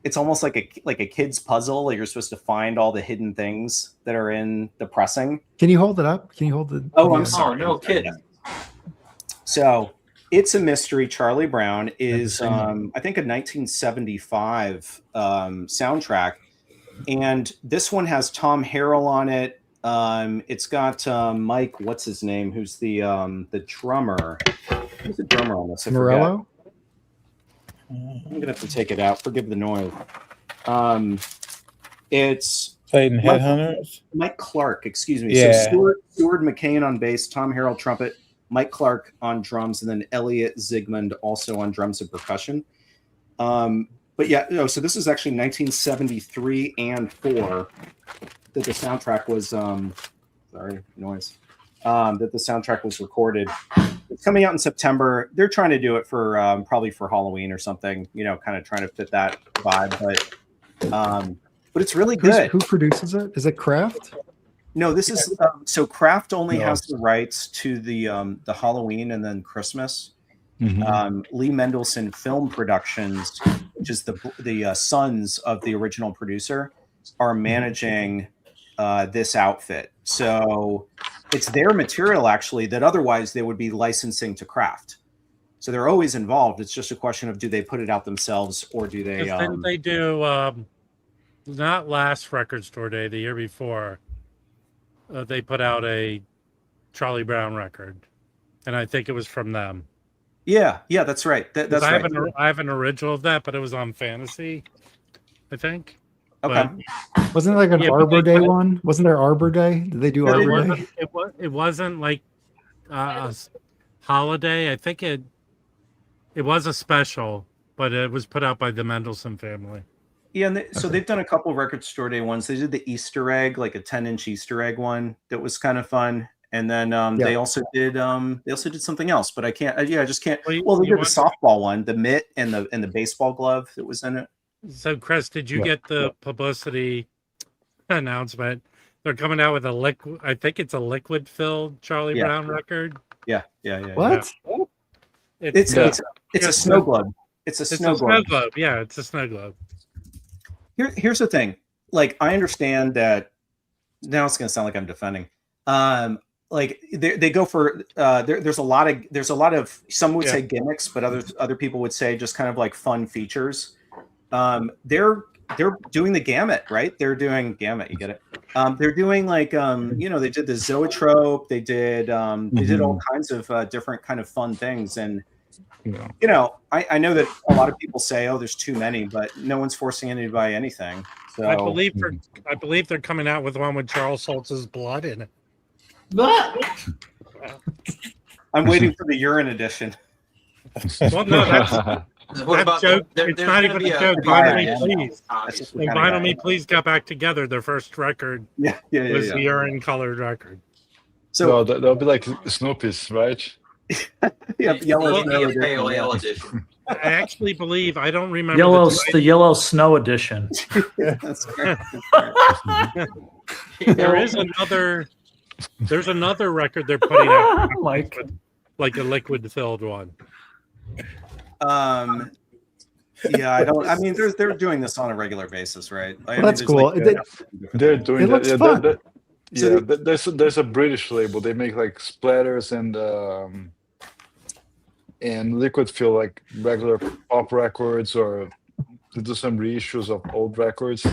it's almost like a kid's puzzle. Like you're supposed to find all the hidden things that are in the pressing. Can you hold it up? Can you hold the? Oh, I'm the, sorry. Oh, no kidding. So It's a Mystery, Charlie Brown is, I think, a 1975 soundtrack. And this one has Tom Harrell on it. It's got Mike, what's his name, who's the drummer. Who's the drummer on this? Morello? I'm going to have to take it out. Forgive the noise. It's Played in Headhunters. Mike Clark, excuse me. Yeah. So Stuart McCain on bass, Tom Harrell trumpet, Mike Clark on drums, and then Elliot Zigmund also on drums and percussion. But yeah, no, so this is actually 1973 and 4 that the soundtrack was that the soundtrack was recorded. It's coming out in September. They're trying to do it for probably for Halloween or something, you know, kind of trying to fit that vibe, but it's really good. Who produces it? Is it Kraft? No, this is so Kraft only has the rights to the Halloween and then Christmas. Mm-hmm. Lee Mendelson Film Productions, which is the sons of the original producer, are managing this outfit. So it's their material actually that otherwise they would be licensing to Kraft. So they're always involved. It's just a question of do they put it out themselves or do they? Didn't they do not last Record Store Day, the year before? They put out a Charlie Brown record, and I think it was from them. Yeah, that's right. That's right. I have an original of that, but it was on Fantasy, I think. Okay. But, Wasn't it like an Arbor Day one? Wasn't there Arbor Day? Did they do Arbor Day? it wasn't like a holiday. I think it was a special, but it was put out by the Mendelson family. Yeah, and so they've done a couple of Record Store Day ones. They did the Easter egg, like a 10-inch Easter egg one that was kind of fun. And then they also did something else, but I can't. I just can't. Well, they did the softball one, the mitt and the baseball glove that was in it. So, Chris, did you get the publicity announcement? They're coming out with a liquid. I think it's a liquid-filled Charlie Brown record. Yeah. What? Yeah. It's a snow globe. It's a snow globe. Yeah, it's a snow globe. Here's the thing. Like, I understand that now it's going to sound like I'm defending. like they go for there's a lot of some would say gimmicks, but other people would say just kind of like fun features. They're doing the gamut, right? They're doing gamut, you get it. They're doing like they did the zoetrope, they did all kinds of different kind of fun things. And I know that a lot of people say, oh, there's too many, but no one's forcing anybody to buy anything. So I believe they're coming out with one with Charles Schultz's blood in it. I'm waiting for the urine edition. Well, no, that joke. It's not even a joke. Vinyl Me Please got back together. Their first record was the urine colored record. So that'll be like Snoopy's, right? Yellow pale ale edition. I actually believe, I don't remember the yellow snow edition. That's great. There's another record they're putting out, like a liquid filled one. I mean, they're doing this on a regular basis, right? That's cool. They're doing it looks fun. There's a British label. They make like splatters and liquid fill like regular pop records, or to do some reissues of old records.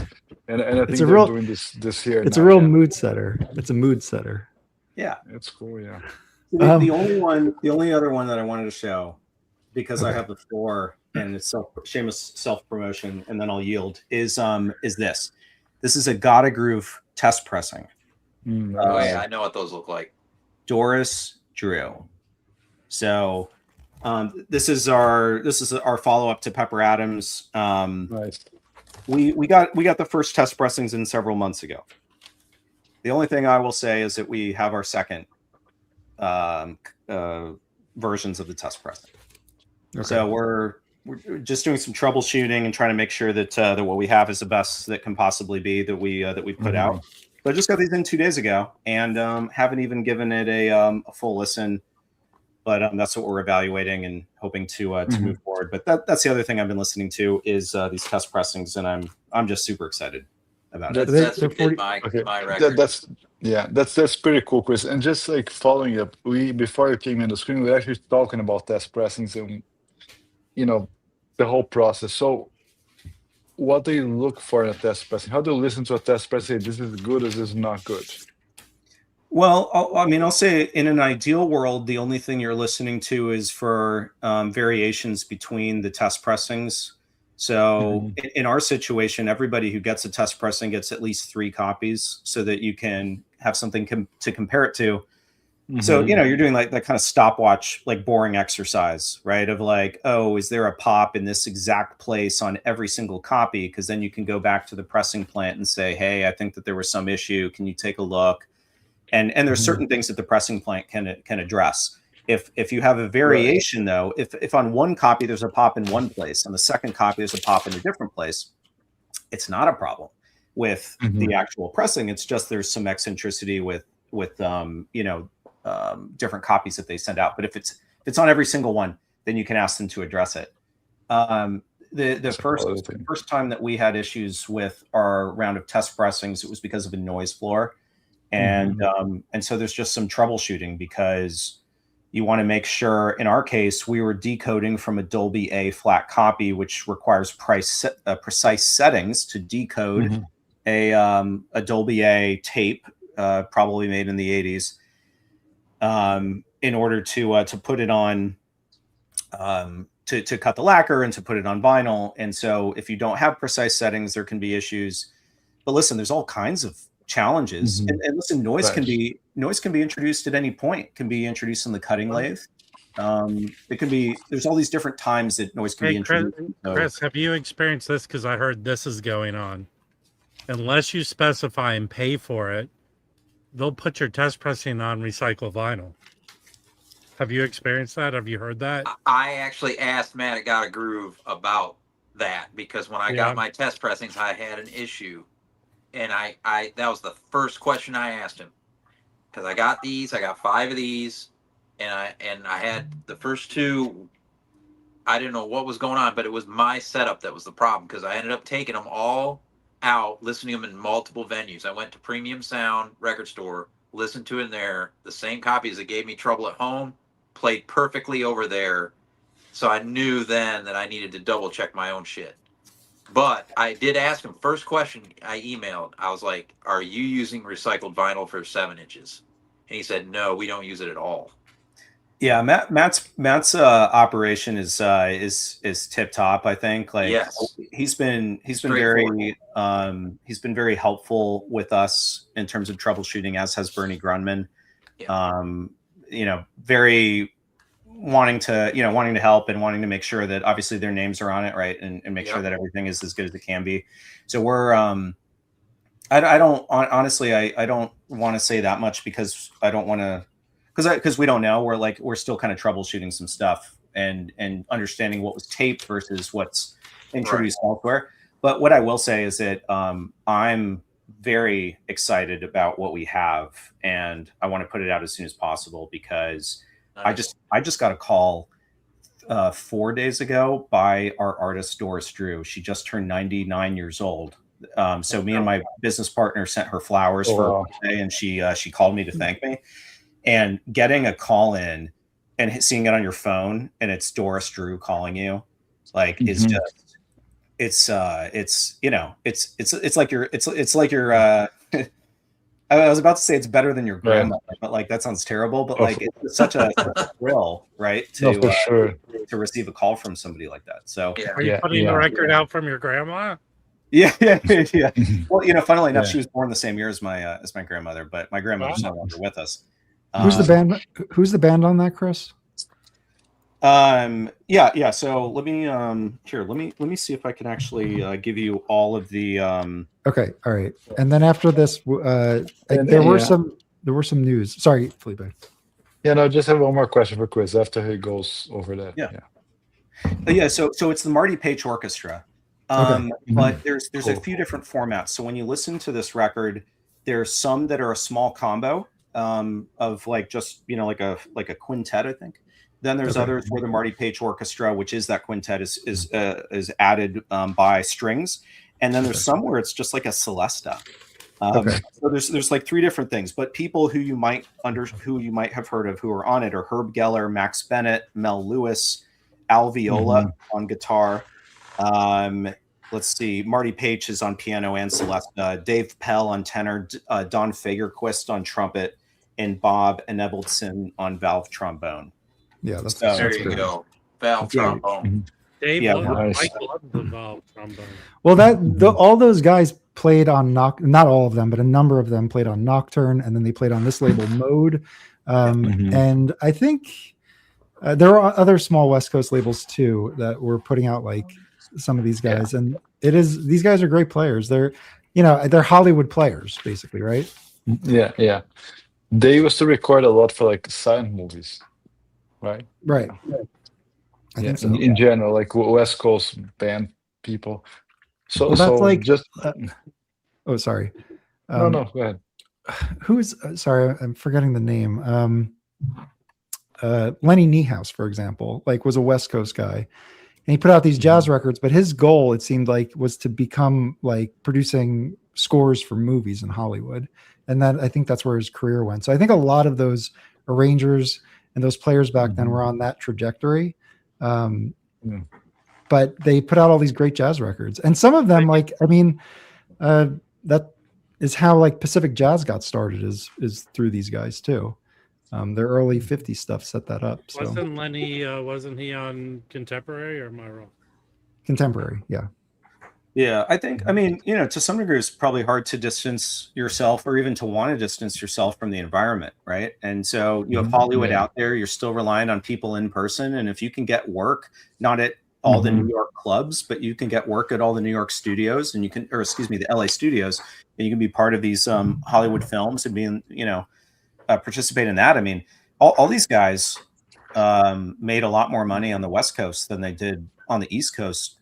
And I think they're doing this here. It's a real mood setter. It's a mood setter. Yeah, it's cool. Yeah. The only other one that I wanted to show, because I have the floor and it's shameless self promotion, and then I'll yield, is this. This is a Gotta Groove test pressing. I know what those look like. Doris Drew. So this is our follow up to Pepper Adams. Nice. We got the first test pressings in several months ago. The only thing I will say is that we have our second versions of the test pressing. Okay. So we're just doing some troubleshooting and trying to make sure that that what we have is the best that can possibly be that we put out. But I just got these in 2 days ago, and haven't even given it a full listen. But that's what we're evaluating and hoping to move forward. But that's the other thing I've been listening to is these test pressings, and I'm just super excited about it. That's my record. That's pretty cool, Chris. And just like following up, before you came in the screen, we were actually talking about test pressings and the whole process. So what do you look for in a test pressing? How do you listen to a test pressing? This is good, or this is not good? Well, I'll say in an ideal world, the only thing you're listening to is for variations between the test pressings. So in our situation, everybody who gets a test pressing gets at least 3 copies so that you can have something to compare it to. So, you're doing like that kind of stopwatch, like boring exercise, right? Of like, oh, is there a pop in this exact place on every single copy? Because then you can go back to the pressing plant and say, hey, I think that there was some issue. Can you take a look? And there's certain things that the pressing plant can address. If you have a variation, though, if on one copy there's a pop in one place, on the second copy there's a pop in a different place, it's not a problem with the actual pressing. It's just there's some eccentricity with different copies that they send out. But if it's on every single one, then you can ask them to address it. The first time that we had issues with our round of test pressings, it was because of a noise floor. And so there's just some troubleshooting, because you want to make sure, in our case, we were decoding from a Dolby A flat copy, which requires precise settings to decode a Dolby A tape, probably made in the 80s, in order to put it on, to cut the lacquer and to put it on vinyl. And so if you don't have precise settings, there can be issues. But listen, there's all kinds of challenges, and listen, noise can be introduced at any point. It can be introduced in the cutting lathe. There's all these different times that noise can be introduced. Chris, have you experienced this? Because I heard this is going on. Unless you specify and pay for it, they'll put your test pressing on recycled vinyl. Have you experienced that? Have you heard that? I actually asked Matt at Gotta Groove about that, because when I got my test pressings, I had an issue. And I that was the first question I asked him, because I got 5 of these, and I had the first 2. I didn't know what was going on, but it was my setup that was the problem, because I ended up taking them all out, listening to them in multiple venues. I went to Premium Sound Record Store, listened to it in there. The same copies that gave me trouble at home played perfectly over there. So I knew then that I needed to double check my own shit. But I did ask him, first question I emailed, I was like, are you using recycled vinyl for 7 inches? And he said, no, we don't use it at all. Yeah, Matt's operation is tip top. I think like Yes. he's been very helpful with us in terms of troubleshooting, as has Bernie Grunman. Yeah. Very wanting to help and wanting to make sure that obviously their names are on it, right, and make sure that everything is as good as it can be. So we're I don't honestly I don't want to say that much because I don't want to. Because we don't know, we're still kind of troubleshooting some stuff and understanding what was taped versus what's introduced elsewhere. But what I will say is that I'm very excited about what we have, and I want to put it out as soon as possible because Nice. I just got a call 4 days ago by our artist Doris Drew. She just turned 99 years old. So me and my business partner sent her flowers for her birthday, and she called me to thank me. And getting a call in and seeing it on your phone and it's Doris Drew calling you, like, is just it's like your I was about to say it's better than your grandmother, but like that sounds terrible. But like it's such a thrill, right? To receive a call from somebody like that. So are you putting the record out from your grandma? Yeah. Well, funnily enough, she was born the same year as my grandmother, but my grandmother's no longer with us. Who's the band? Who's the band on that, Chris? Yeah. So let me see if I can actually give you all of the. Okay, all right. And then after this, there were some some news. Sorry, Felipe. Yeah, no, just have one more question for Chris after he goes over that. Yeah. So it's the Marty Page Orchestra. But there's a few different formats. So when you listen to this record, there's some that are a small combo of like just like a quintet, I think. Then there's others where the Marty Page Orchestra, which is that quintet, is added by strings, and then there's some where it's just like a celesta. So there's like 3 different things. But people who you might have heard of who are on it are Herb Geller, Max Bennett, Mel Lewis, Al Viola on guitar. Let's see. Marty Page is on piano and celesta. Dave Pell on tenor. Don Fagerquist on trumpet, and Bob Enevoldson on valve trombone. Yeah, that's there you go. Valve trombone. Dave, nice. Mike loved the valve trombone. Well, all those guys played on not all of them, but a number of them played on Nocturne, and then they played on this label Mode. And I think there are other small West Coast labels too that were putting out like some of these guys, and these guys are great players. They're they're Hollywood players basically, right? Yeah. They used to record a lot for like silent movies, right? Right. I think so. In general, like West Coast band people. So that's like just. Oh, sorry. No, go ahead. Who's sorry? I'm forgetting the name. Lenny Niehaus, for example, like was a West Coast guy, and he put out these jazz records. But his goal, it seemed like, was to become like producing scores for movies in Hollywood, and I think that's where his career went. So I think a lot of those arrangers and those players back then were on that trajectory. But they put out all these great jazz records, and some of them, like, I mean, that is how like Pacific Jazz got started, is through these guys too. Their early 50s stuff set that up. So. Wasn't Lenny? Wasn't he on Contemporary, or am I wrong? Contemporary, yeah. Yeah, I think, I mean, to some degree, it's probably hard to distance yourself or even to want to distance yourself from the environment, right? And so you have Hollywood out there, you're still relying on people in person. And if you can get work, not at all the New York clubs, but you can get work at all the New York studios, and the LA studios, and you can be part of these Hollywood films and being, participate in that. I mean, all these guys made a lot more money on the West Coast than they did on the East Coast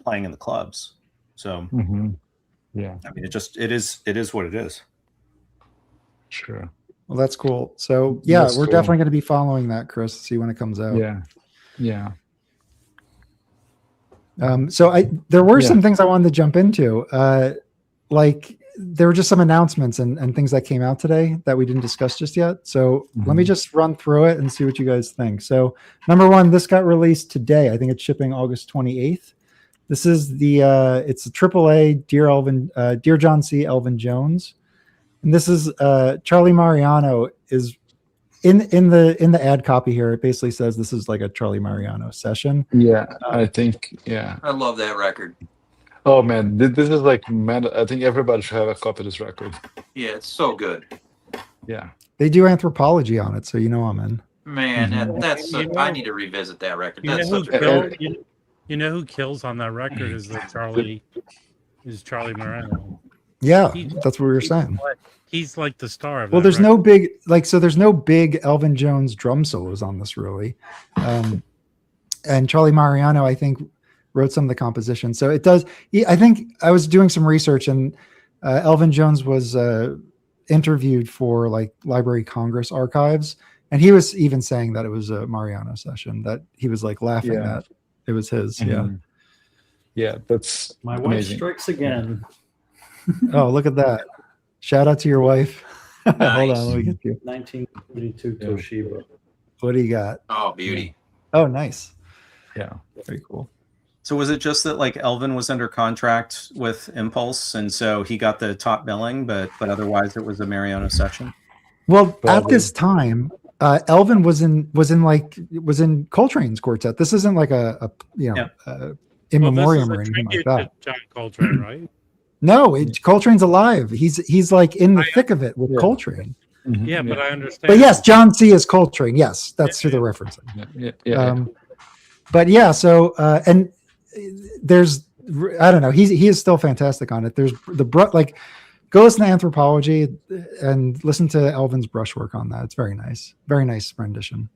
playing in the clubs. So, yeah, I mean, it is what it is. Sure. Well, that's cool. So, yeah, we're definitely going to be following that, Chris, see when it comes out. Yeah. So there were some things I wanted to jump into. Like there were just some announcements and things that came out today that we didn't discuss just yet. So let me just run through it and see what you guys think. So number one, this got released today. I think it's shipping August 28th. This is the it's a AAA Dear John C. Elvin Jones, and this is Charlie Mariano is in the ad copy here. It basically says this is like a Charlie Mariano session. Yeah, I think. Yeah. I love that record. Oh man, this is like man. I think everybody should have a copy of this record. Yeah, it's so good. Yeah. They do Anthropology on it, so you know I'm in. Man, that's You know- I need to revisit that record. You know, That's who such a kill, good you know who kills on that record is Charlie Moreno. Yeah, He- that's what we were saying. He's like the star of Well, that there's record. no big there's no big Elvin Jones drum solos on this really, and Charlie Mariano I think wrote some of the composition. So it does. I think I was doing some research and Elvin Jones was interviewed for like Library Congress archives, and he was even saying that it was a Mariano session, that he was like laughing that it was his. Yeah, that's My wife amazing. strikes again. Oh, look at that! Shout out to your wife. Hold Nice. on, let me get you. 1932 Toshiba. What do you got? Oh, beauty. Oh, nice. Yeah. Very cool. So was it just that like Elvin was under contract with Impulse, and so he got the top billing, but otherwise it was a Mariano session? Well, at Probably. this time, Elvin was in Coltrane's quartet. This isn't like a in Well, this memoriam is a or anything like tribute that. to John Coltrane, right? No, Coltrane's alive. He's like in the thick of it with Yeah. Coltrane. Mhm. Yeah, but I understand. But yes, John C. is Coltrane. Yes, that's who they're referencing. Yeah. But yeah, so and there's I don't know. He is still fantastic on it. There's go listen to Anthropology and listen to Elvin's brushwork on that. It's very nice rendition.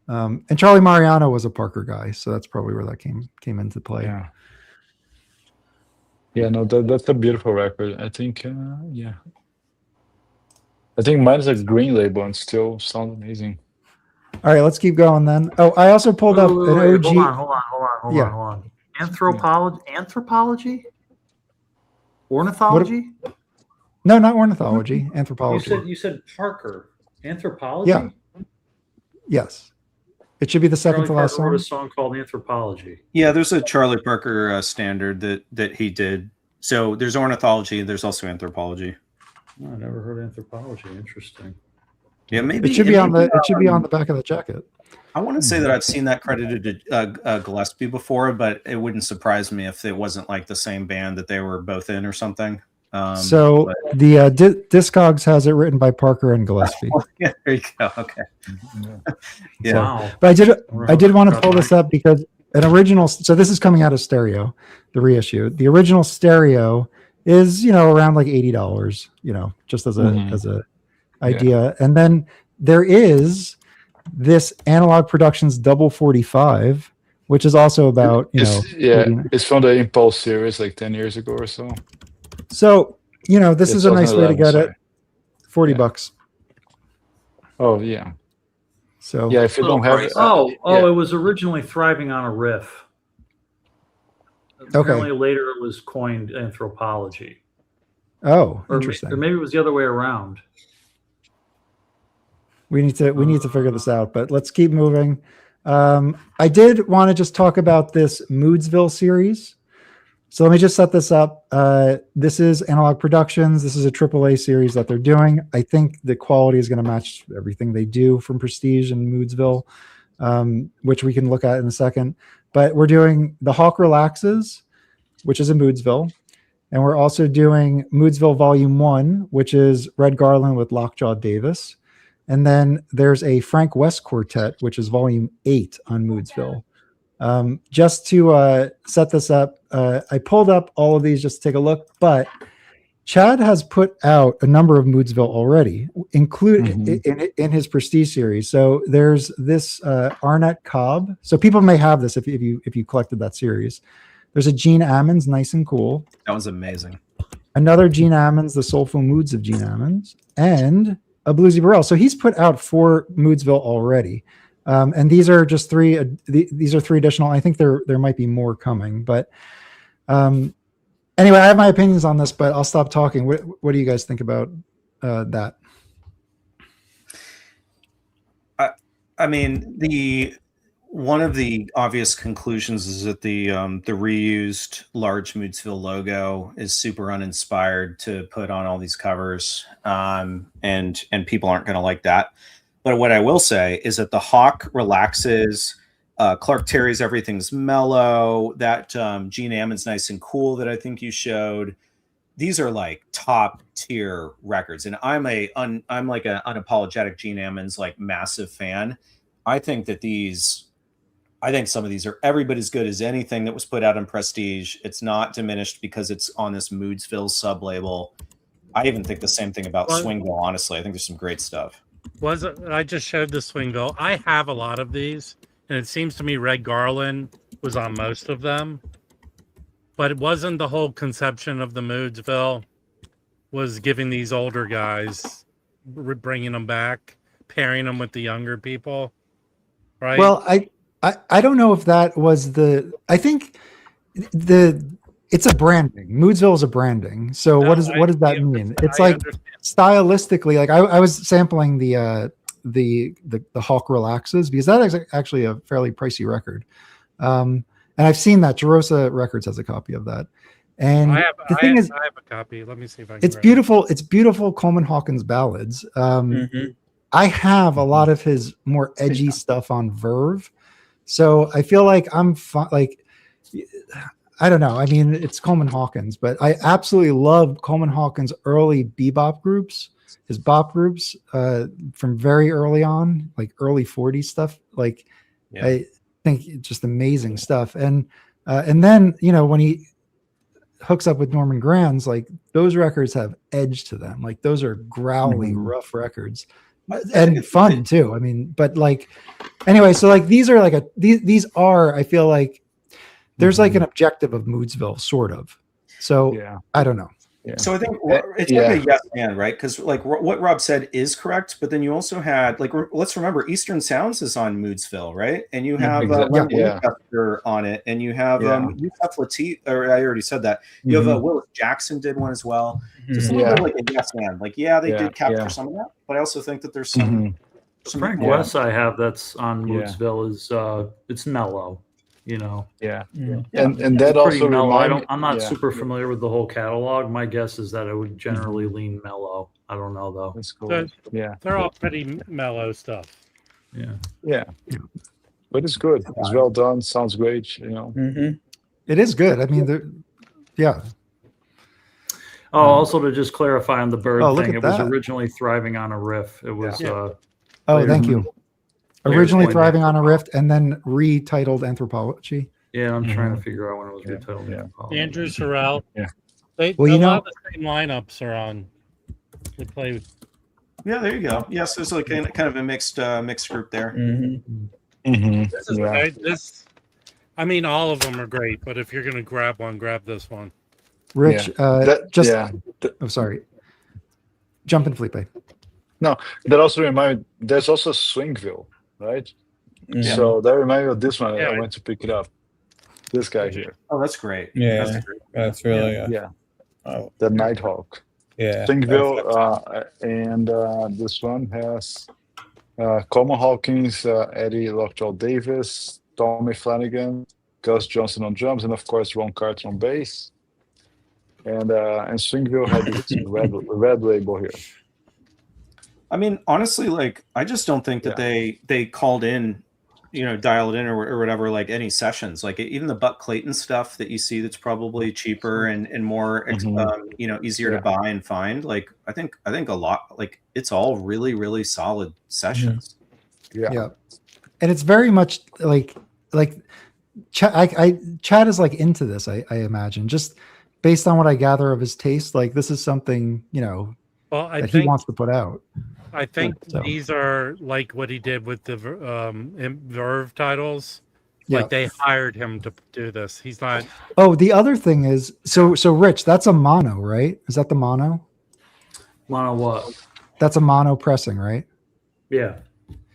And Charlie Mariano was a Parker guy, so that's probably where that came into play. Yeah. Yeah, no, that's a beautiful record. I think, yeah. I think mine is a green label and still sounds amazing. All right, let's keep going then. Oh, I also pulled up an OG. Hold on. Anthropology? Ornithology? No, not ornithology. Anthropology. You said Parker. Anthropology? Yeah. Yes. It should be the second Charlie to last Parker wrote song. a song called Anthropology. Yeah, there's a Charlie Parker standard that he did. So there's ornithology. There's also anthropology. Oh, I never heard anthropology. Interesting. Yeah, maybe It should be on the back of the jacket. I want to say that I've seen that credited to Gillespie before, but it wouldn't surprise me if it wasn't like the same band that they were both in or something. So the Discogs has it written by Parker and Gillespie. Yeah, there you go. Okay. Yeah. Wow. But I did want to pull this up because an original. So this is coming out of stereo, the reissue. The original stereo is around like $80. Just as a idea, and then there is this Analog Productions Double 45, which is also about it's from the Impulse series like 10 years ago or so. So this is a nice way to get it. $40. Oh yeah. So yeah, if you don't have it, it was originally thriving on a riff. Apparently later it was coined anthropology. Oh, Or interesting. maybe it was the other way around. We need to figure this out, but let's keep moving. I did want to just talk about this Moodsville series. So let me just set this up. This is Analog Productions. This is a AAA series that they're doing. I think the quality is going to match everything they do from Prestige and Moodsville, which we can look at in a second. But we're doing The Hawk Relaxes, which is a Moodsville. And we're also doing Moodsville Volume 1, which is Red Garland with Lockjaw Davis. And then there's a Frank West Quartet, which is Volume 8 on Moodsville. Just to set this up, I pulled up all of these just to take a look, but Chad has put out a number of Moodsville already, including in his Prestige series. So there's this Arnett Cobb. So people may have this if you collected that series. There's a Gene Ammons, Nice and Cool. That was amazing. Another Gene Ammons, The Soulful Moods of Gene Ammons, and a Bluesy Burrell. So he's put out 4 Moodsville already. And these are just 3. These are 3 additional. I think there might be more coming, but Anyway, I have my opinions on this, but I'll stop talking. What do you guys think about that? I mean, one of the obvious conclusions is that the reused large Moodsville logo is super uninspired to put on all these covers, and people aren't going to like that. But what I will say is that the Hawk relaxes. Clark Terry's Everything's Mellow. That Gene Ammon's Nice and Cool that I think you showed. These are like top tier records, and I'm like an unapologetic Gene Ammon's like massive fan. I think some of these are every bit as good as anything that was put out in Prestige. It's not diminished because it's on this Moodsville sub label. I even think the same thing about Swingville. Honestly, I think there's some great stuff. I just showed the Swingville. I have a lot of these, and it seems to me Red Garland was on most of them. But it wasn't the whole conception of the Moodsville was giving these older guys, bringing them back, pairing them with the younger people, right? Well, I don't know if that was I think it's a branding. Moodsville is a branding. So what does that mean? It's like stylistically, like I was sampling the Hawk Relaxes because that is actually a fairly pricey record. And I've seen that Jerosa Records has a copy of that. And I have a copy. Let me see if I can. It's beautiful. It's beautiful Coleman Hawkins ballads. I have a lot of his more edgy stuff on Verve, so I feel like I'm like, I don't know. I mean, it's Coleman Hawkins, but I absolutely love Coleman Hawkins' early bebop groups, his bop groups from very early on, like early '40s stuff. Like, I think just amazing stuff. And then, when he hooks up with Norman Granz, like those records have edge to them. Like those are growly, rough records and fun too. I mean, but like, anyway, so like these are like these are, I feel like there's like an objective of Moodsville sort of. So I don't know. Yeah. So I think it's like a yes and, right? Because like what Rob said is correct, but then you also had like let's remember Eastern Sounds is on Moodsville, right? And you have Winchester on it, and you have Yusef Lateef, or I already said that. You have Willis Jackson did one as well. Just a little bit like a yes and, like they did capture some of that, but I also think that there's some Frank West I have that's on Moodsville is it's mellow. And that also I'm not super familiar with the whole catalog. My guess is that it would generally lean mellow. I don't know though. That's cool. They're all pretty mellow stuff. Yeah, but it's good. It's well done. Sounds great. It is good. I mean, Also, to just clarify on the bird thing, it was that. originally Thriving on a Riff. It was. Thank you. Originally Thriving on a Rift and then retitled Anthropology. Yeah, I'm trying to figure out when it was retitled. Anthropology. Andrew Sorrell. Yeah. A lot of the same lineups are on. They play. Yeah, there you go. Yes, there's like kind of a mixed group there. I mean, all of them are great, but if you're going to grab one, grab this one. Rich, I'm sorry. Jump in, Felipe. No, that also reminds me, there's also Swingville, right? So that reminds me of this one. I went to pick it up. This guy here. Oh, that's great. Yeah, that's really good. The Nighthawk. Swingville, and this one has Coleman Hawkins, Eddie Lockjaw Davis, Tommy Flanagan, Gus Johnson on drums, and of course Ron Carter on bass. And Swingville had this red label here. I mean, honestly, like I just don't think that they called in, dialed in or whatever, like any sessions. Like even the Buck Clayton stuff that you see that's probably cheaper and more, easier to buy and find. Like I think a lot, like it's all really, really solid sessions. Yeah. And it's very much like Chad is like into this, I imagine, just based on what I gather of his taste. Like this is something, that he wants to put out. I think these are like what he did with the Verve titles. Like they hired him to do this. He's not. Oh, the other thing is, so Rich, that's a mono, right? Is that the mono? Mono what? That's a mono pressing, right? Yeah.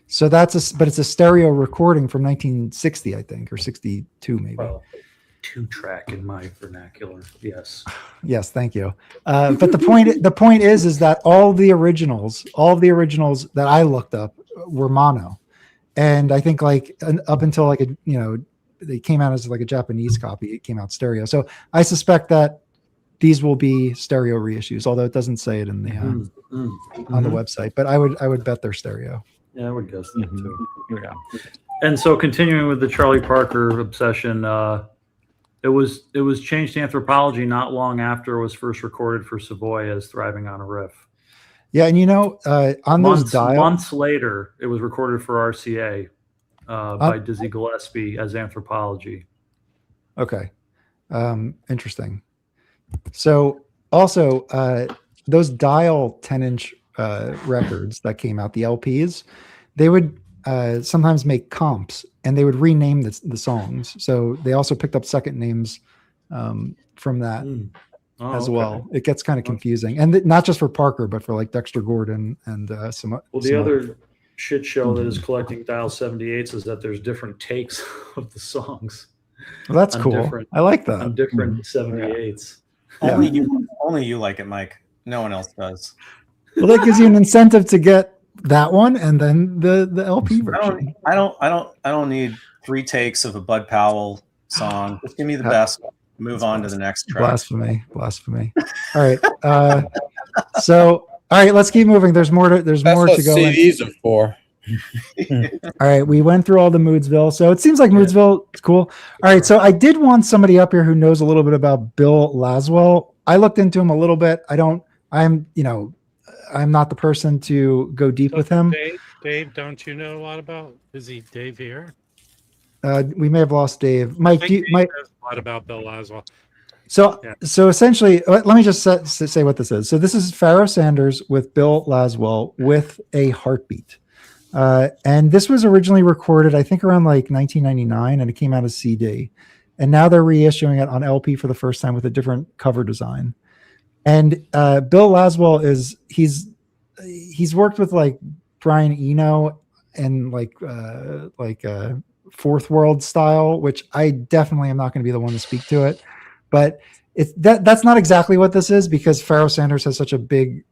So but it's a stereo recording from 1960, I think, or 62 maybe. 2-track in my vernacular. Yes. Yes, thank you. But the point is that all the originals that I looked up were mono, and I think like up until like they came out as like a Japanese copy, it came out stereo. So I suspect that these will be stereo reissues, although it doesn't say it in the on the website. But I would bet they're stereo. Yeah, I would guess that too. Yeah. And so, continuing with the Charlie Parker obsession, it was changed to Anthropology not long after it was first recorded for Savoy as "Thriving on a Riff." Yeah, and on those dials, months later, it was recorded for RCA by Dizzy Gillespie as Anthropology. Okay, interesting. So also those dial 10-inch records that came out, the LPs, they would sometimes make comps and they would rename the songs. So they also picked up second names from that as well. It gets kind of confusing, and not just for Parker, but for like Dexter Gordon and some. Well, the other shit show that is collecting dial 78s is that there's different takes of the songs. Well, that's cool. I like that. On different 78s. Yeah. Only you like it, Mike. No one else does. Well, that gives you an incentive to get that one and then the LP version. I don't need 3 takes of a Bud Powell song. Just give me the best. Move on to the next track. Blasphemy. All right. So all right, let's keep moving. There's more to go. That's what CDs are for. All right, we went through all the Moodsville, so it seems like Moodsville is cool. All right, so I did want somebody up here who knows a little bit about Bill Laswell. I looked into him a little bit. I'm not the person to go deep with him. Dave, don't you know a lot about? Is he Dave here? We may have lost Dave. Mike, Mike knows a lot about Bill Laswell. So essentially, let me just say what this is. So this is Pharoah Sanders with Bill Laswell with a heartbeat. And this was originally recorded, I think, around like 1999, and it came out as CD. And now they're reissuing it on LP for the first time with a different cover design. And Bill Laswell he's worked with like Brian Eno and like Fourth World style, which I definitely am not going to be the one to speak to it. But that's not exactly what this is, because Pharoah Sanders has such a big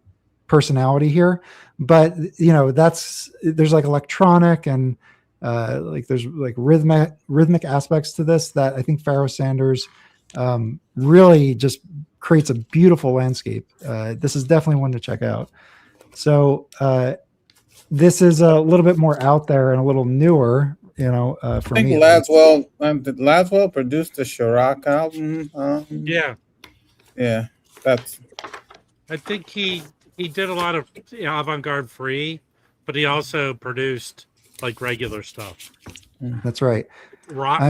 personality here. But there's like electronic and like there's like rhythmic aspects to this that I think Pharoah Sanders really just creates a beautiful landscape. This is definitely one to check out. So this is a little bit more out there and a little newer. For I think me. did Laswell produce the Chirac album? Yeah. I think he did a lot of avant-garde free, but he also produced like regular stuff. That's right. Rock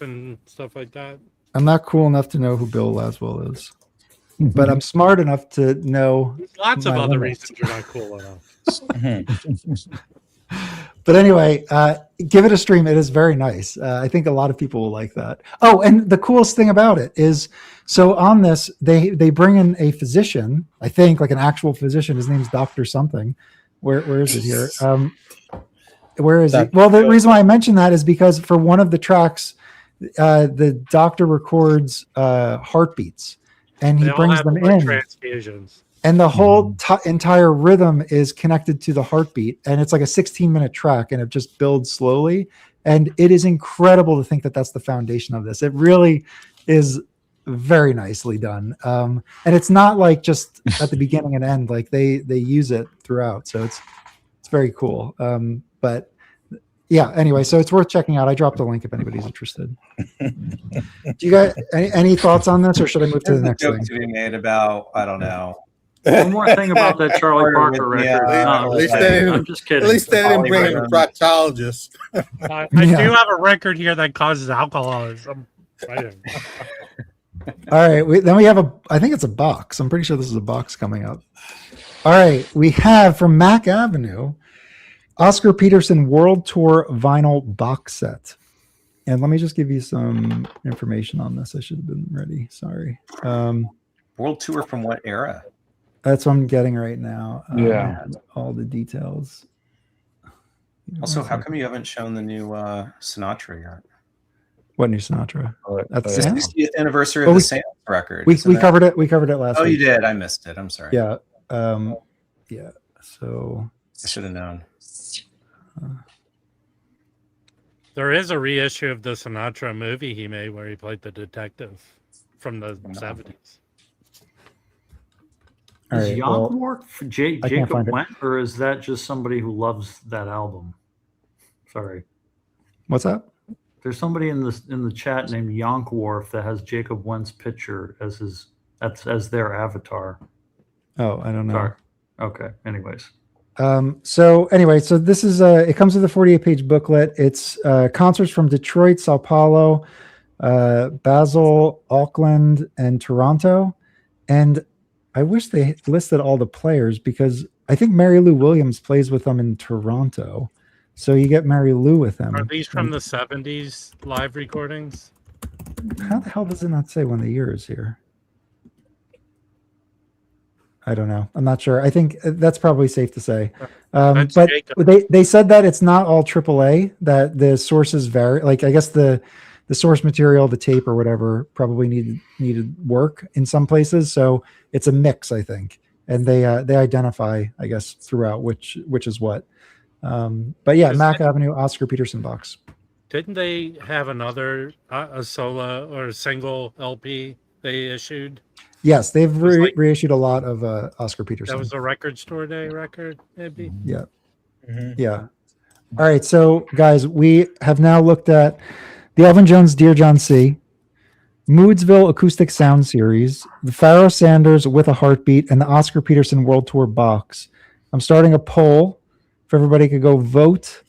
and stuff like that. I'm not cool enough to know who Bill Laswell is, but I'm smart enough to know. There's lots of other reasons you're not cool enough. But anyway, give it a stream. It is very nice. I think a lot of people will like that. Oh, and the coolest thing about it is, so on this, they bring in a physician, I think, like an actual physician. His name's Dr. something. Where is it here? Where is it? Well, the reason why I mention that is because for one of the tracks, the doctor records heartbeats, and he brings them in. Transfusions. And the whole entire rhythm is connected to the heartbeat. And it's like a 16-minute track, and it just builds slowly. And it is incredible to think that that's the foundation of this. It really is very nicely done. And it's not like just at the beginning and end, like they use it throughout. So it's very cool. But yeah, anyway, so it's worth checking out. I dropped a link if anybody's interested. Do you guys any thoughts on this, or should I move to the next thing? To be made about, I don't know. One more thing about that Charlie Parker record. I'm just kidding. At least they didn't bring in a proctologist. I do have a record here that causes alcoholism. All right, then we have I think it's a box. I'm pretty sure this is a box coming up. All right, we have from Mac Avenue, Oscar Peterson World Tour vinyl box set. And let me just give you some information on this. I should have been ready. Sorry. World Tour from what era? That's what I'm getting right now. All the details. Also, how come you haven't shown the new Sinatra yet? What new Sinatra? At the The Sands? 60th anniversary Oh, of we- the Sands record. We Isn't that- covered it. We covered it last Oh, week. you did. I missed it. I'm sorry. Yeah. Yeah. So I should have known. There is a reissue of the Sinatra movie he made where he played the detective from the 70s. all Is right. Well, Yonkworth I can't find Jacob it. Went, or is that just somebody who loves that album? Sorry, what's that? there's somebody in the chat named Yonkworth that has Jacob Went's picture as their avatar. Oh, I don't know. Sorry. Okay. Anyways, So anyway, so this is it comes with a 48-page booklet. It's concerts from Detroit, Sao Paulo, Basel, Auckland, and Toronto. And I wish they listed all the players because I think Mary Lou Williams plays with them in Toronto. So you get Mary Lou with them. Are these from the 70s live recordings? How the hell does it not say when the year is here? I don't know. I'm not sure. I think that's probably safe to say. That's But Jacob. they said that it's not all AAA, that the sources vary. Like, I guess the source material, the tape or whatever, probably needed work in some places. So it's a mix, I think. And they identify, I guess, throughout which is what. But yeah, Mac Avenue, Oscar Peterson box. Didn't they have another a solo or a single LP they issued? Yes, they've was like- reissued a lot of Oscar Peterson. That was a Record Store Day record, maybe? Yeah. Mhm. Yeah. All right. So, guys, we have now looked at the Elvin Jones Dear John C., Moodsville Acoustic Sound Series, the Pharoah Sanders With a Heartbeat, and the Oscar Peterson World Tour box. I'm starting a poll if everybody could go vote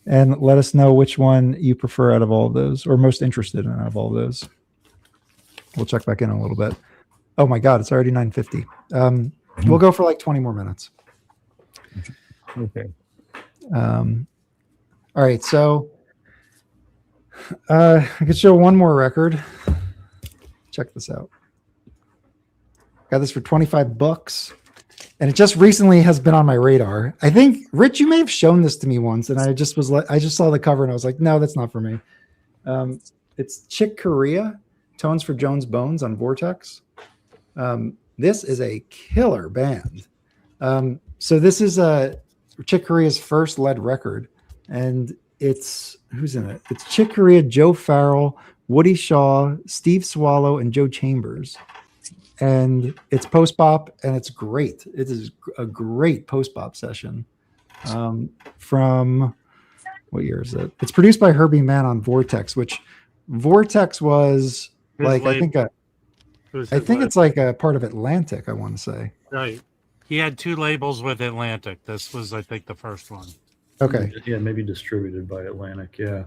and let us know which one you prefer out of all of those or most interested in out of all of those. We'll check back in a little bit. Oh my God, it's already 9:50. We'll go for like 20 more minutes. Okay. All right, so I could show one more record. Check this out. Got this for $25, and it just recently has been on my radar. I think Rich, you may have shown this to me once, and I just saw the cover and I was like, no, that's not for me. It's Chick Corea, Tones for Jones Bones on Vortex. This is a killer band. So this is Chick Corea's first lead record, and it's who's in it? It's Chick Corea, Joe Farrell, Woody Shaw, Steve Swallow, and Joe Chambers. And it's post bop, and it's great. It is a great post bop session. From what year is it? It's produced by Herbie Mann on Vortex, which Vortex was His like label. I think it's like a part of Atlantic, I want to say. Right. He had two labels with Atlantic. This was, I think, the first one. Okay. yeah, maybe distributed by Atlantic. Yeah.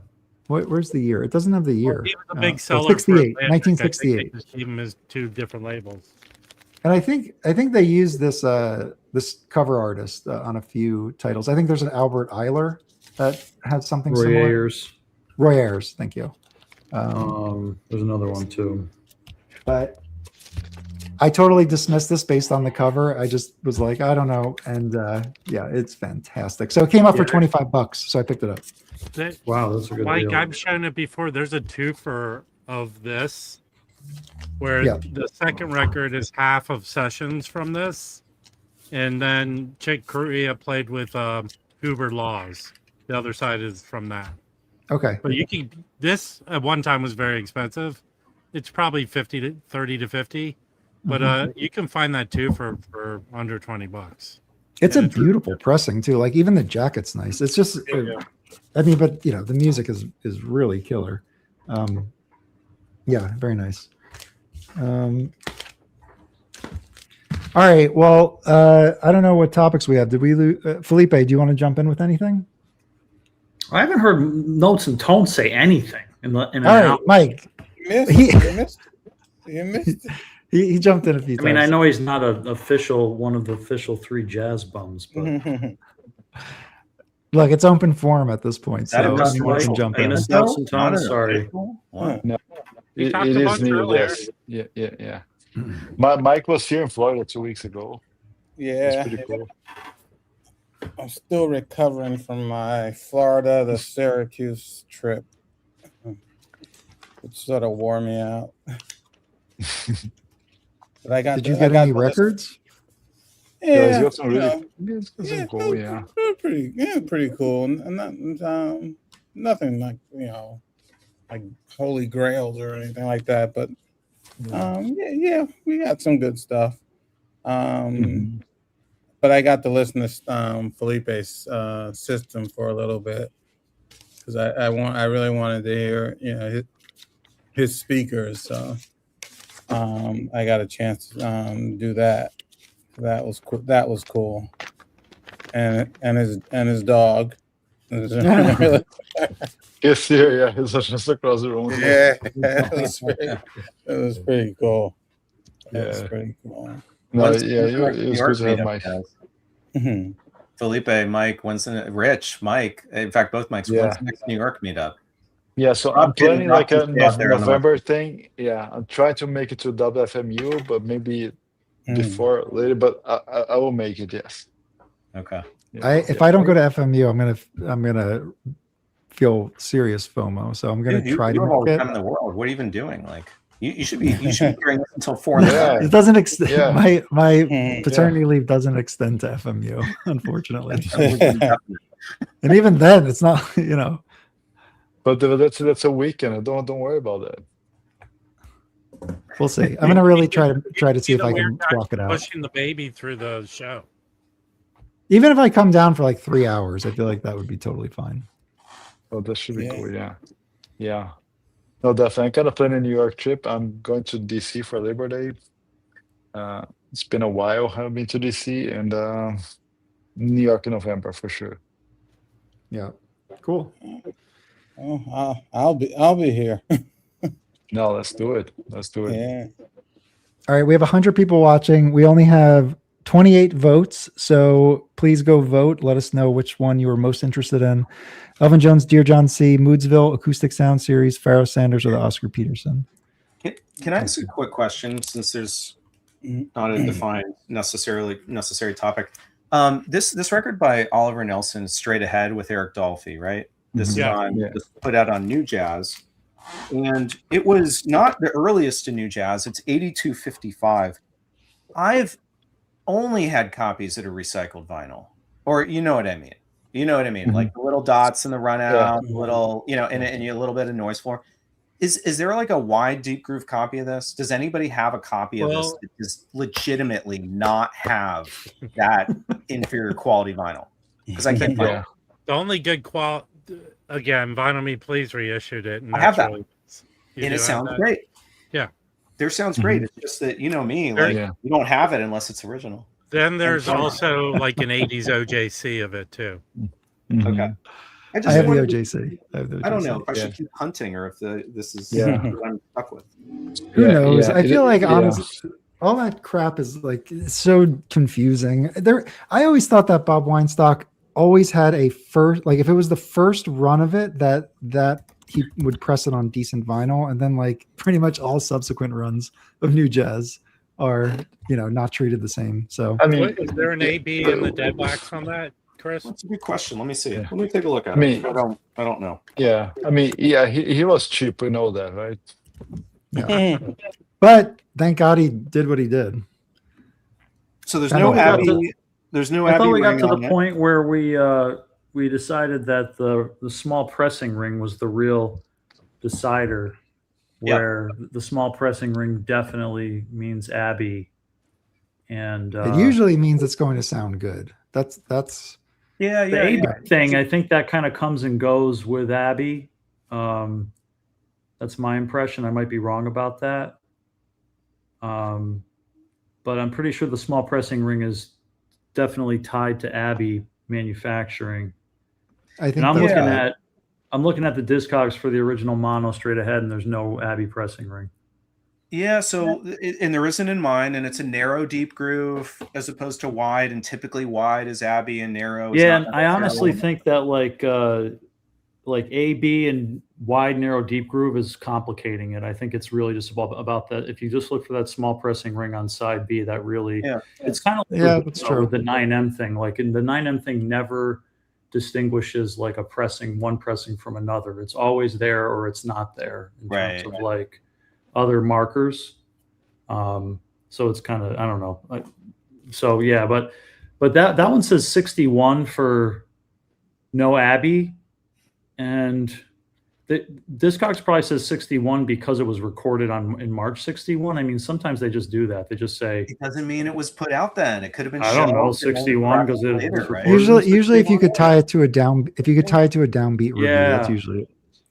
Where's the year? It doesn't have the year. He was a big So seller. 68, for Atlantic. 1968. I think they just gave him his two different labels. And I think they used this this cover artist on a few titles. I think there's an Albert Eiler that has something Roy similar. Ayers. Roy Ayers, thank you. There's another one too. But I totally dismissed this based on the cover. I just was like, I don't know, and yeah, it's fantastic. So it came up for $25, so I picked it up. Wow, that's a good Mike, deal. I've shown it before. There's a twofer of this, where Yeah. the second record is half of sessions from this, and then Chick Corea played with Huber Laws. The other side is from that. Okay. But you can. This at one time was very expensive. It's probably 30 to 50, but you can find that too for under $20. It's a beautiful pressing too. Like even the jacket's nice. It's just, I mean, but you know, the music is really killer. Yeah, very nice. All right. Well, I don't know what topics we have. Did we lose? Felipe, do you want to jump in with anything? I haven't heard Notes and Tones say anything in an All right, hour. Mike. You missed it. He jumped in a few I times. mean, I know he's not one of the official 3 jazz bums, but Look, it's open forum at this point, That so was anyone can Michael. jump in. famous Notes and Tones. Sorry. What? We It talked is about it new, earlier. yes. Yeah. Mike was here in Florida 2 weeks ago. Yeah, It's pretty cool. I'm still recovering from my Florida to Syracuse trip. which sort of wore me out. But I got. Did you get any records? Yeah, he's Yeah, got some really, you know, some cool, yeah. pretty cool. And not, nothing like like holy grails or anything like that. But we got some good stuff. But I got to listen to Felipe's system for a little bit because I really wanted to hear his speakers. So I got a chance to do that. That was cool. That was cool. And his dog. Yes, yeah, he's just across the room. Yeah, it was pretty cool. That was Yeah. pretty cool. No, When's yeah, the it New was York good to have meetup, Mike. guys? Mhm. Felipe, Mike, Rich, Mike. In fact, both Mikes. Yeah. When's the next New York meetup? Yeah, so Rob I'm can- planning Rob like can a stay out there on the November thing. Yeah, I'm trying to make it to WFMU, but maybe before later. But I will make it. Yes. Okay. Yeah, If I don't go to FMU, I'm gonna feel serious FOMO. So I'm gonna You try to have all make the time it. in the world. What are you even doing? Like you should be hearing this until 4 in the Yeah. morning. It doesn't extend. Yeah. My paternity leave doesn't extend to FMU, unfortunately. And even then, it's not. But that's a weekend. Don't worry about that. We'll see. I'm gonna really try to see if I can block it out. Pushing the baby through the show. Even if I come down for like 3 hours, I feel like that would be totally fine. Oh, that should be Yeah. cool. Yeah, yeah. No, definitely. I got to plan a New York trip. I'm going to DC for Labor Day. It's been a while. I haven't been to DC, and New York in November for sure. Yeah. Cool. Oh, I'll be here. No, let's do it. Let's do it. Yeah. All right. We have 100 people watching. We only have 28 votes. So please go vote. Let us know which one you were most interested in. Elvin Jones, Dear John C., Moodsville, Acoustic Sound Series, Pharaoh Sanders, or the Oscar Peterson. Can I ask a quick question since there's not a defined necessary topic? This record by Oliver Nelson, Straight Ahead with Eric Dolphy, right? This is this is put out on New Jazz. And it was not the earliest in New Jazz. It's 8255. I've only had copies that are recycled vinyl. Or you know what I mean. You know what I mean? Like the little dots in the run out, little, and a little bit of noise floor. Is there like a wide deep groove copy of this? Does anybody have a copy of this that does legitimately not have that inferior quality vinyl? Because I can't find it. The only good quality, again, Vinyl Me Please reissued it. And I have that. really, And it sounds great. Yeah. There sounds great. It's just that, me, like you don't have it unless it's original. Then there's also like an 80s OJC of it too. Okay. I have the OJC. I don't know if I should keep hunting or if this is what I'm stuck with. Who knows? I feel like honestly, all that crap is like so confusing. I always thought that Bob Weinstock always had a first, like if it was the first run of it, that he would press it on decent vinyl, and then like pretty much all subsequent runs of New Jazz are not treated the same. So I mean, is there an AB in the dead wax on that, Chris? That's a good question. Let me see. Let me take a look at it. I don't know. Yeah, I mean, he was cheap. We know that, right? Yeah. But thank God he did what he did. So there's no Abbey. There's no Abbey. I thought we got to the ring point where we decided that the small pressing ring was the real decider, where the small pressing ring definitely means Abbey, and it usually means it's going to sound good. That's the AB thing. I think that kind of comes and goes with Abbey. That's my impression. I might be wrong about that, but I'm pretty sure the small pressing ring is definitely tied to Abbey manufacturing. I think. And I'm looking at the Discogs for the original mono Straight Ahead, and there's no Abbey pressing ring. Yeah, so and there isn't in mine, and it's a narrow deep groove as opposed to wide, and typically wide is Abbey and narrow is and I honestly think that like AB and wide narrow deep groove is complicating it. I think it's really just about that. If you just look for that small pressing ring on side B, that really it's kind of that's true. with the 9M thing. Like in the 9M thing never distinguishes like one pressing from another. It's always there or it's not there in terms of like other markers. So it's kind of, I don't know. So yeah, but that one says 61 for No Abbey, and Discogs probably says 61 because it was recorded in March 61. I mean, sometimes they just do that. They just say It doesn't mean it was put out then. It could have been. I don't know, shelved and then 61 because it later, was right? recorded. Usually if you could tie it to a downbeat review, that's Yeah. usually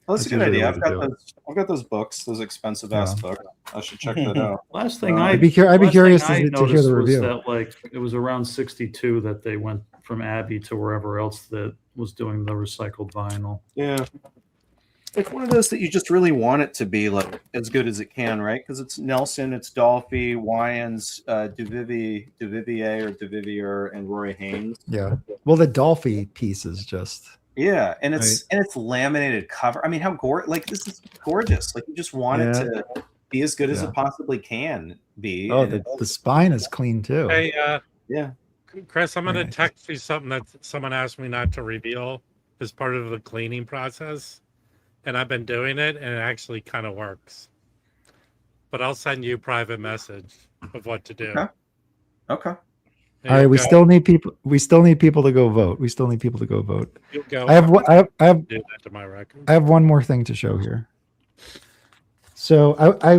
Well, that's a That's good usually idea. the way to do I've got those books, those expensive ass books. I should check that out. Last thing I'd be curious to hear noticed the was review. that like it was around 62 that they went from Abbey to wherever else that was doing the recycled vinyl. Yeah. It's one of those that you just really want it to be like as good as it can, right? Because it's Nelson, it's Dolphy, Wyans, Duvivier, and Roy Haynes. Yeah. Well, the Dolphy piece is just Yeah, and it's laminated cover. I mean, like this is gorgeous. Like you just want it to be as good as it possibly can be. Oh, the spine is clean too. Hey, yeah, Chris, I'm going to Nice. text you something that someone asked me not to reveal as part of the cleaning process. And I've been doing it, and it actually kind of works. But I'll send you a private message of what to do. Okay. And All right, you'll we go- still need people. We still need people to go vote. You'll go. I have Do that to my record. I have one more thing to show here. So I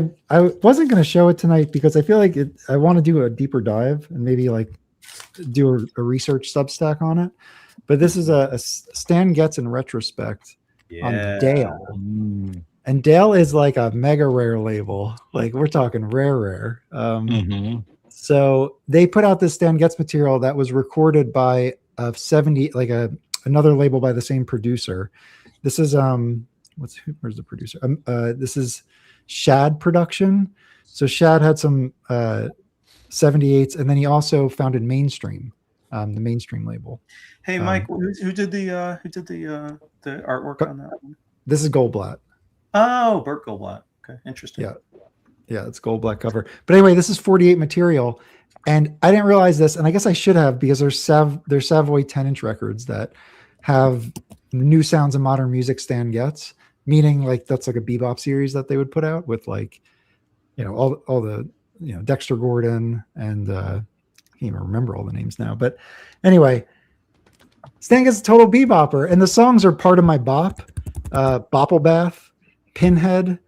wasn't going to show it tonight because I feel like I want to do a deeper dive and maybe like do a research Substack on it. But this is a Stan Getz in retrospect on Dale. And Dale is like a mega rare label. Like we're talking rare. So they put out this Stan Getz material that was recorded by another label by the same producer. This is where's the producer? This is Shad Production. So Shad had some 78s, and then he also founded Mainstream, the Mainstream label. Hey, Mike, who did the artwork on that one? This is Goldblatt. Oh, Burt Goldblatt. Okay, interesting. Yeah, it's Goldblatt cover. But anyway, this is 48 material, and I didn't realize this, and I guess I should have because there's Savoy 10-inch records that have new sounds of modern music Stan Getz, meaning like that's like a bebop series that they would put out with like, all the Dexter Gordon and I can't even remember all the names now. But anyway, Stan Getz is a total bebopper, and the songs are part of my bop, Bopple Bath, Pinhead.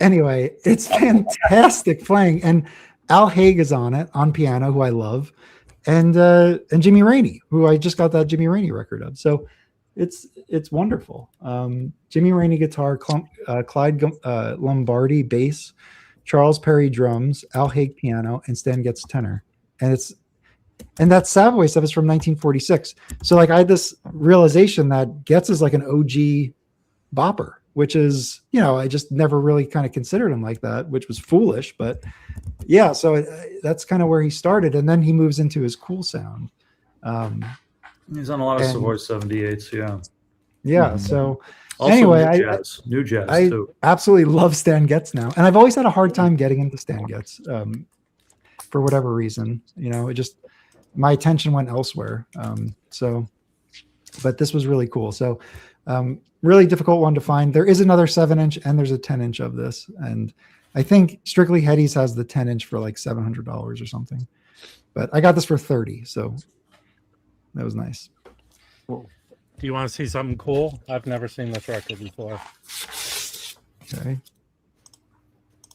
Anyway, it's fantastic playing, and Al Haig is on it on piano, who I love, and Jimmy Rainey, who I just got that Jimmy Rainey record of. So it's wonderful. Jimmy Rainey guitar, Clyde Lombardi bass, Charles Perry drums, Al Haig piano, and Stan Getz tenor, and that Savoy stuff is from 1946. So like I had this realization that Getz is like an OG bopper, which is, I just never really kind of considered him like that, which was foolish, but yeah, so that's kind of where he started. And then he moves into his cool sound. He's on a lot of Savoy 78s, yeah. Yeah. So Also anyway, new jazz I too. absolutely love Stan Getz now. And I've always had a hard time getting into Stan Getz for whatever reason. It just, my attention went elsewhere. But this was really cool. So really difficult one to find. There is another 7-inch and there's a 10-inch of this. And I think Strictly Headies has the 10-inch for like $700 or something. But I got this for $30. So that was nice. Cool. Do you want to see something cool? I've never seen this record before. Okay.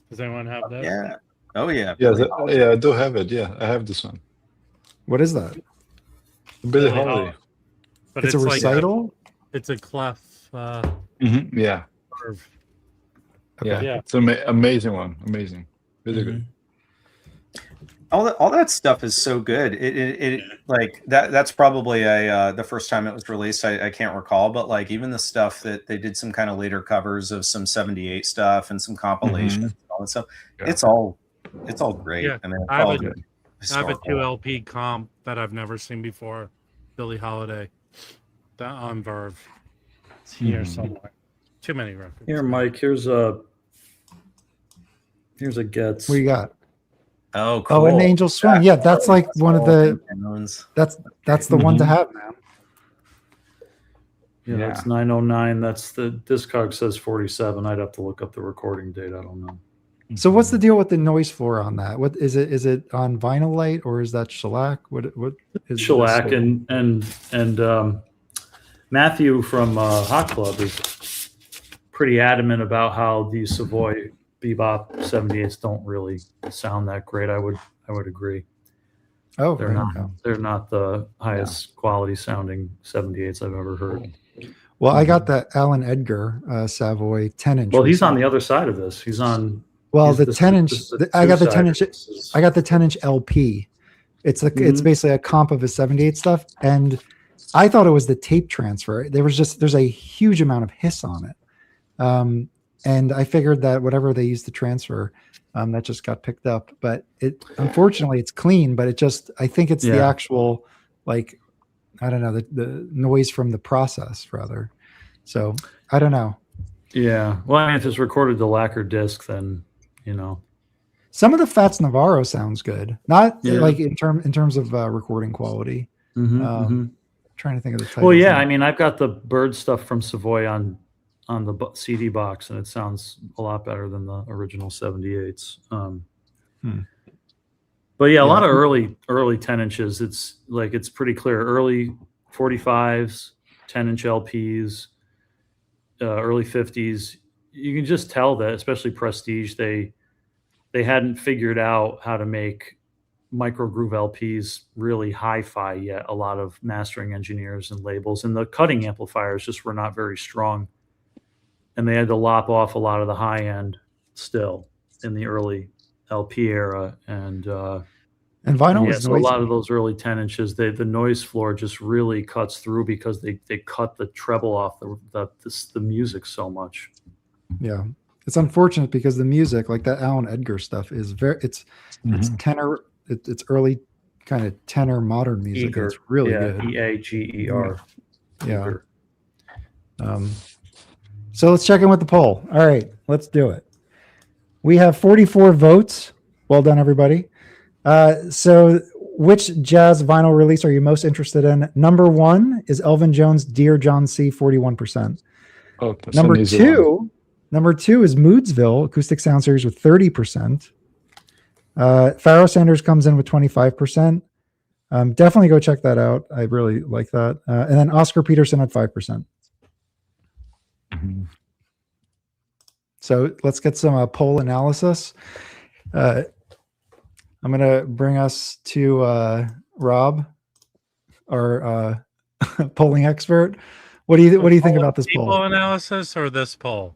Does anyone have this? Yeah. Oh yeah. Yeah, I do have it. Yeah, I have this one. What is that? Billie Billie Holiday. Holiday. But It's a like recital? it's a clef Yeah. curve. Okay. Yeah. It's an amazing one. Amazing. Really good. All that stuff is so good. It like that's probably the first time it was released. I can't recall, but like even the stuff that they did some kind of later covers of some 78 stuff and some compilations and all that stuff. Yeah. It's all great. Yeah. I mean, it's I have all a- good. I have a Historical. 2 LP comp that I've never seen before. Billie Holiday. The on Verve. It's here somewhere. Too many records. Here, Mike, here's a Getz. What you got? Oh, cool. Oh, an Angel Swing. Yeah, that's like one of the Ones. that's the one to have, man. Yeah, that's 909. That's the Discog says 47. I'd have to look up the recording date. I don't know. So what's the deal with the noise floor on that? What is it? Is it on vinyl light or is that shellac? What is Shellac this? and Matthew from Hot Club is pretty adamant about how these Savoy Bebop 78s don't really sound that great. I would agree. Oh, They're not the highest quality sounding 78s I've ever heard. Well, I got the Alan Edgar Savoy 10-inch. Well, he's on the other side of this. He's on. Well, he's the 10-inch. I got the 10-inch. two-sided. I got the 10-inch LP. It's it's basically a comp of his 78 stuff, and I thought it was the tape transfer. There's a huge amount of hiss on it, and I figured that whatever they used to transfer, that just got picked up. But unfortunately it's clean. But I think it's the actual, like, I don't know, the noise from the process rather. So I don't know. Yeah. Well, I mean, if it's recorded to lacquer disc, then Some of the Fats Navarro sounds good. Not like in terms of recording quality. Trying to think of the title. Well, yeah. I mean, I've got the Bird stuff from Savoy on the CD box, and it sounds a lot better than the original 78s. But yeah, a lot of early 10 inches. It's pretty clear. Early 45s, 10-inch LPs, early 50s. You can just tell that, especially Prestige, they hadn't figured out how to make micro groove LPs really hi-fi yet. A lot of mastering engineers and labels, and the cutting amplifiers just were not very strong, and they had to lop off a lot of the high end still in the early LP era, and vinyl was so noisy. a lot of those early 10 inches, the noise floor just really cuts through because they cut the treble off the music so much. Yeah, it's unfortunate because the music, like that Alan Edgar stuff, is it's tenor. It's early kind of tenor modern music. Eager. It's really good. EAGER. Yeah. So let's check in with the poll. All right, let's do it. We have 44 votes. Well done, everybody. So which jazz vinyl release are you most interested in? Number 1 is Elvin Jones' Dear John C, 41%. Oh, Number 2 is Moodsville Acoustic Sound Series with 30%. Pharoah Sanders comes in with 25%. Definitely go check that out. I really like that. And then Oscar Peterson at 5%. So let's get some poll analysis. I'm going to bring us to Rob, our polling expert. What do you think about this poll? Poll analysis or this poll?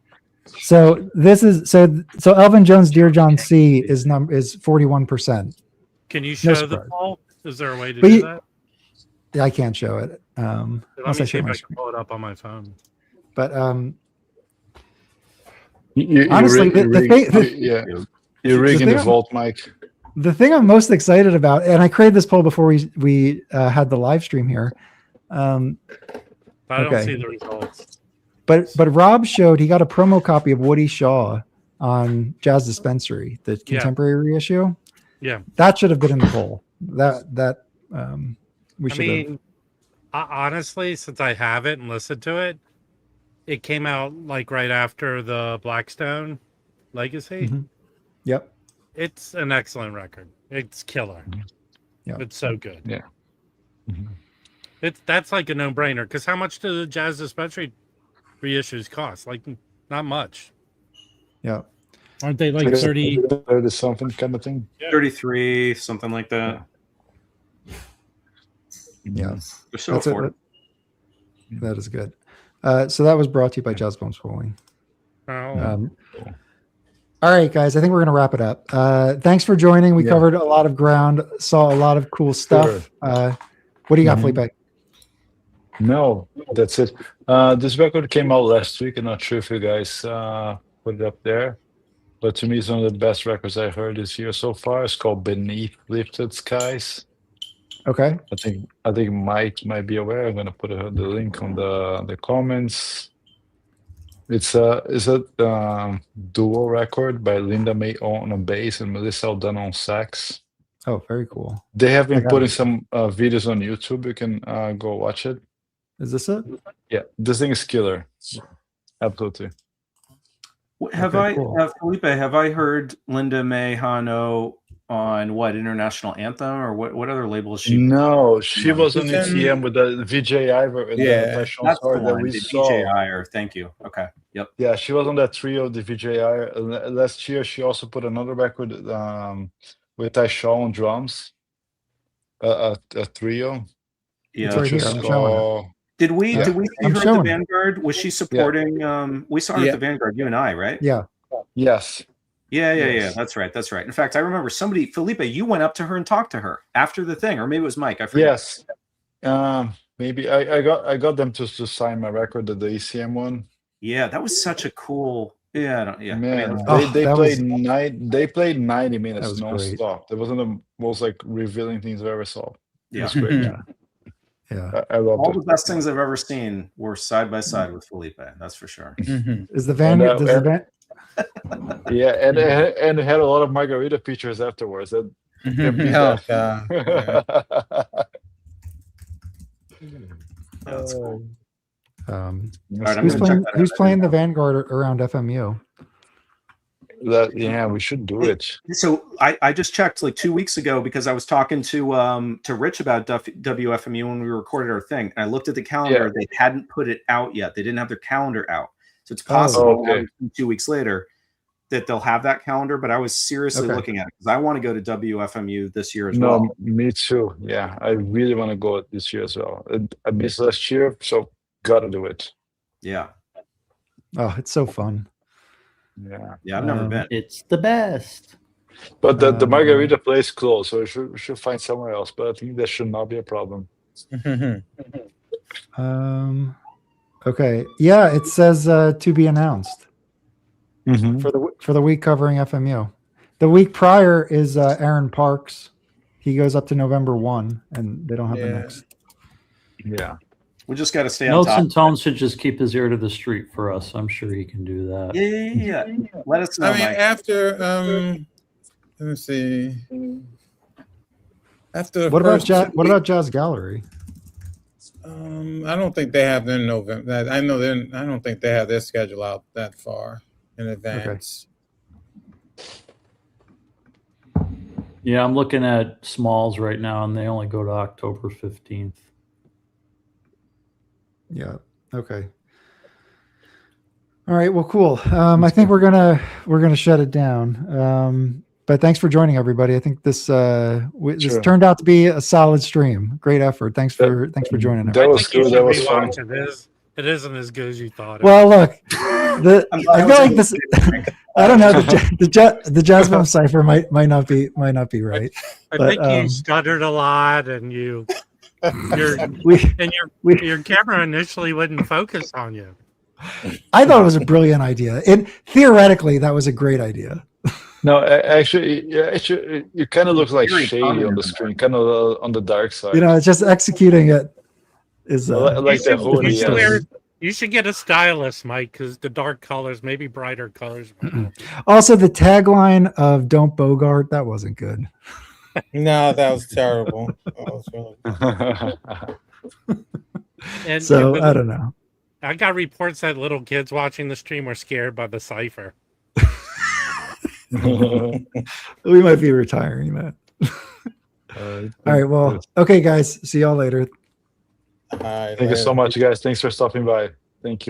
So this is so Elvin Jones' Dear John C is 41%. Can you show the surprise. poll? Is there a way to do that? Yeah, I can't show it. Let unless me I see share if my I screen. can pull it up on my phone. But You're rigging the vault, Mike. The thing I'm most excited about, and I created this poll before we had the live stream here. I don't Okay. see the results. But Rob showed he got a promo copy of Woody Shaw on Jazz Dispensary, the contemporary reissue. Yeah, that should have been in the poll. We should. I mean, honestly, since I have it and listened to it, it came out like right after the Blackstone Legacy. Yep, it's an excellent record. It's killer. Yeah, it's so good. Yeah, that's like a no-brainer. Because how much do the Jazz Dispensary reissues cost? Like not much. Yeah, aren't they like 30 something kind of thing? 33, something like that. Yeah, they're so affordable. That is good. So that was brought to you by Jazz Bombs Polling. All right, guys, I think we're going to wrap it up. Thanks for joining. We covered a lot of ground, saw a lot of cool stuff. What do you got, Felipe? No, that's it. This record came out last week. I'm not sure if you guys put it up there, but to me, it's one of the best records I heard this year so far. It's called Beneath Lifted Skies. Okay. I think Mike might be aware. I'm going to put the link on the comments. It's a duo record by Linda May on bass and Melissa Aldana on sax. Oh, very cool. They have been putting some videos on YouTube. You can go watch it. Is this it? Yeah, this thing is killer. Absolutely. Have Okay, I, cool. Felipe? Have I heard Linda May Hano on what International Anthem or what other label is she? No, she on? was on She's in- ECM with the VJ Ivor and Yeah, the Tyshawn That's the Sword that one. we The saw. DJI, or thank you. Okay. Yep. Yeah, she was on that trio, the VJI. Last year, she also put another record with Tyshawn on drums, a trio. It's Yeah. right here. I'm showing it. Did we Yeah. see I'm her at the showing it. Vanguard? Was she supporting? We saw her Yeah. at the Vanguard. You and I, right? Yeah. Yes. Yeah. Yes. That's right. That's right. In fact, I remember somebody, Felipe, you went up to her and talked to her after the thing, or maybe it was Mike. I forget. Yes. Maybe I got them to sign my record, the ECM one. Yeah, that was such a cool. Yeah. Man, Oh, they that played was- they played 90 minutes that was great. non-stop. That was one of the most like revealing things I've ever saw. Yeah. It's great. Yeah. Yeah. I love All it. the best things I've ever seen were side by side with Felipe. That's for sure. Is the Vanguard? Does the Van? Yeah, and it had a lot of margarita pictures afterwards. That Oh, God. Yeah. That's cool. Um, All right, I'm who's gonna playing? check that out. Who's playing the Vanguard around FMU? Yeah, we should do it. So I just checked like 2 weeks ago because I was talking to Rich about WFMU when we recorded our thing, and I looked at the calendar. They hadn't put it out yet. They didn't have their calendar out, so it's possible okay. 2 weeks later that they'll have that calendar. But I was seriously Okay. looking at it because I want to go to WFMU this year as well. No, me too. Yeah, I really want to go this year as well. I missed last year, so gotta do it. Yeah, Oh, it's so fun. I've never been. It's the best. But the margarita place closed, so we should find somewhere else. But I think that should not be a problem. Okay. Yeah, it says to be announced Mm-hmm. for the week covering FMU. The week prior is Aaron Parks. He goes up to November 1, and they don't have the next. Yeah. We just got to stay on Notes top. and Tones should just keep his ear to the street for us. I'm sure he can do that. Yeah. Let us know, I mean, Mike. after let me see. After the What about first What about Jazz Gallery? I don't think they have their November. I know they're. I don't think they have their schedule out that far in advance. Yeah, I'm looking at Smalls right now, and they only go to October 15th. Yeah. Okay. All right. Well, cool. I think we're gonna shut it down. But thanks for joining, everybody. I think this this turned out to be a solid stream. Great effort. Thanks for joining. That was You good. should That was fun. rewatch it. It isn't as good as you thought. Well, look, I feel like this. I don't know. The Jasmine cipher might not be right. I but, think you stuttered a lot, and your camera initially wouldn't focus on you. I thought it was a brilliant idea, and theoretically, that was a great idea. No, actually, it kind of looks like shady on the screen, kind of on the dark side. You know, it's just executing it is like the hoodie. You should get a stylist, Mike, because the dark colors, maybe brighter colors. Also, the tagline of "Don't Bogart" that wasn't good. No, that was terrible. That was really And So I don't know. I got reports that little kids watching the stream were scared by the cipher. We might be retiring that. All right. Well, okay, guys. See y'all later. All right, Thank you so much, guys. Thanks for stopping by. Thank you.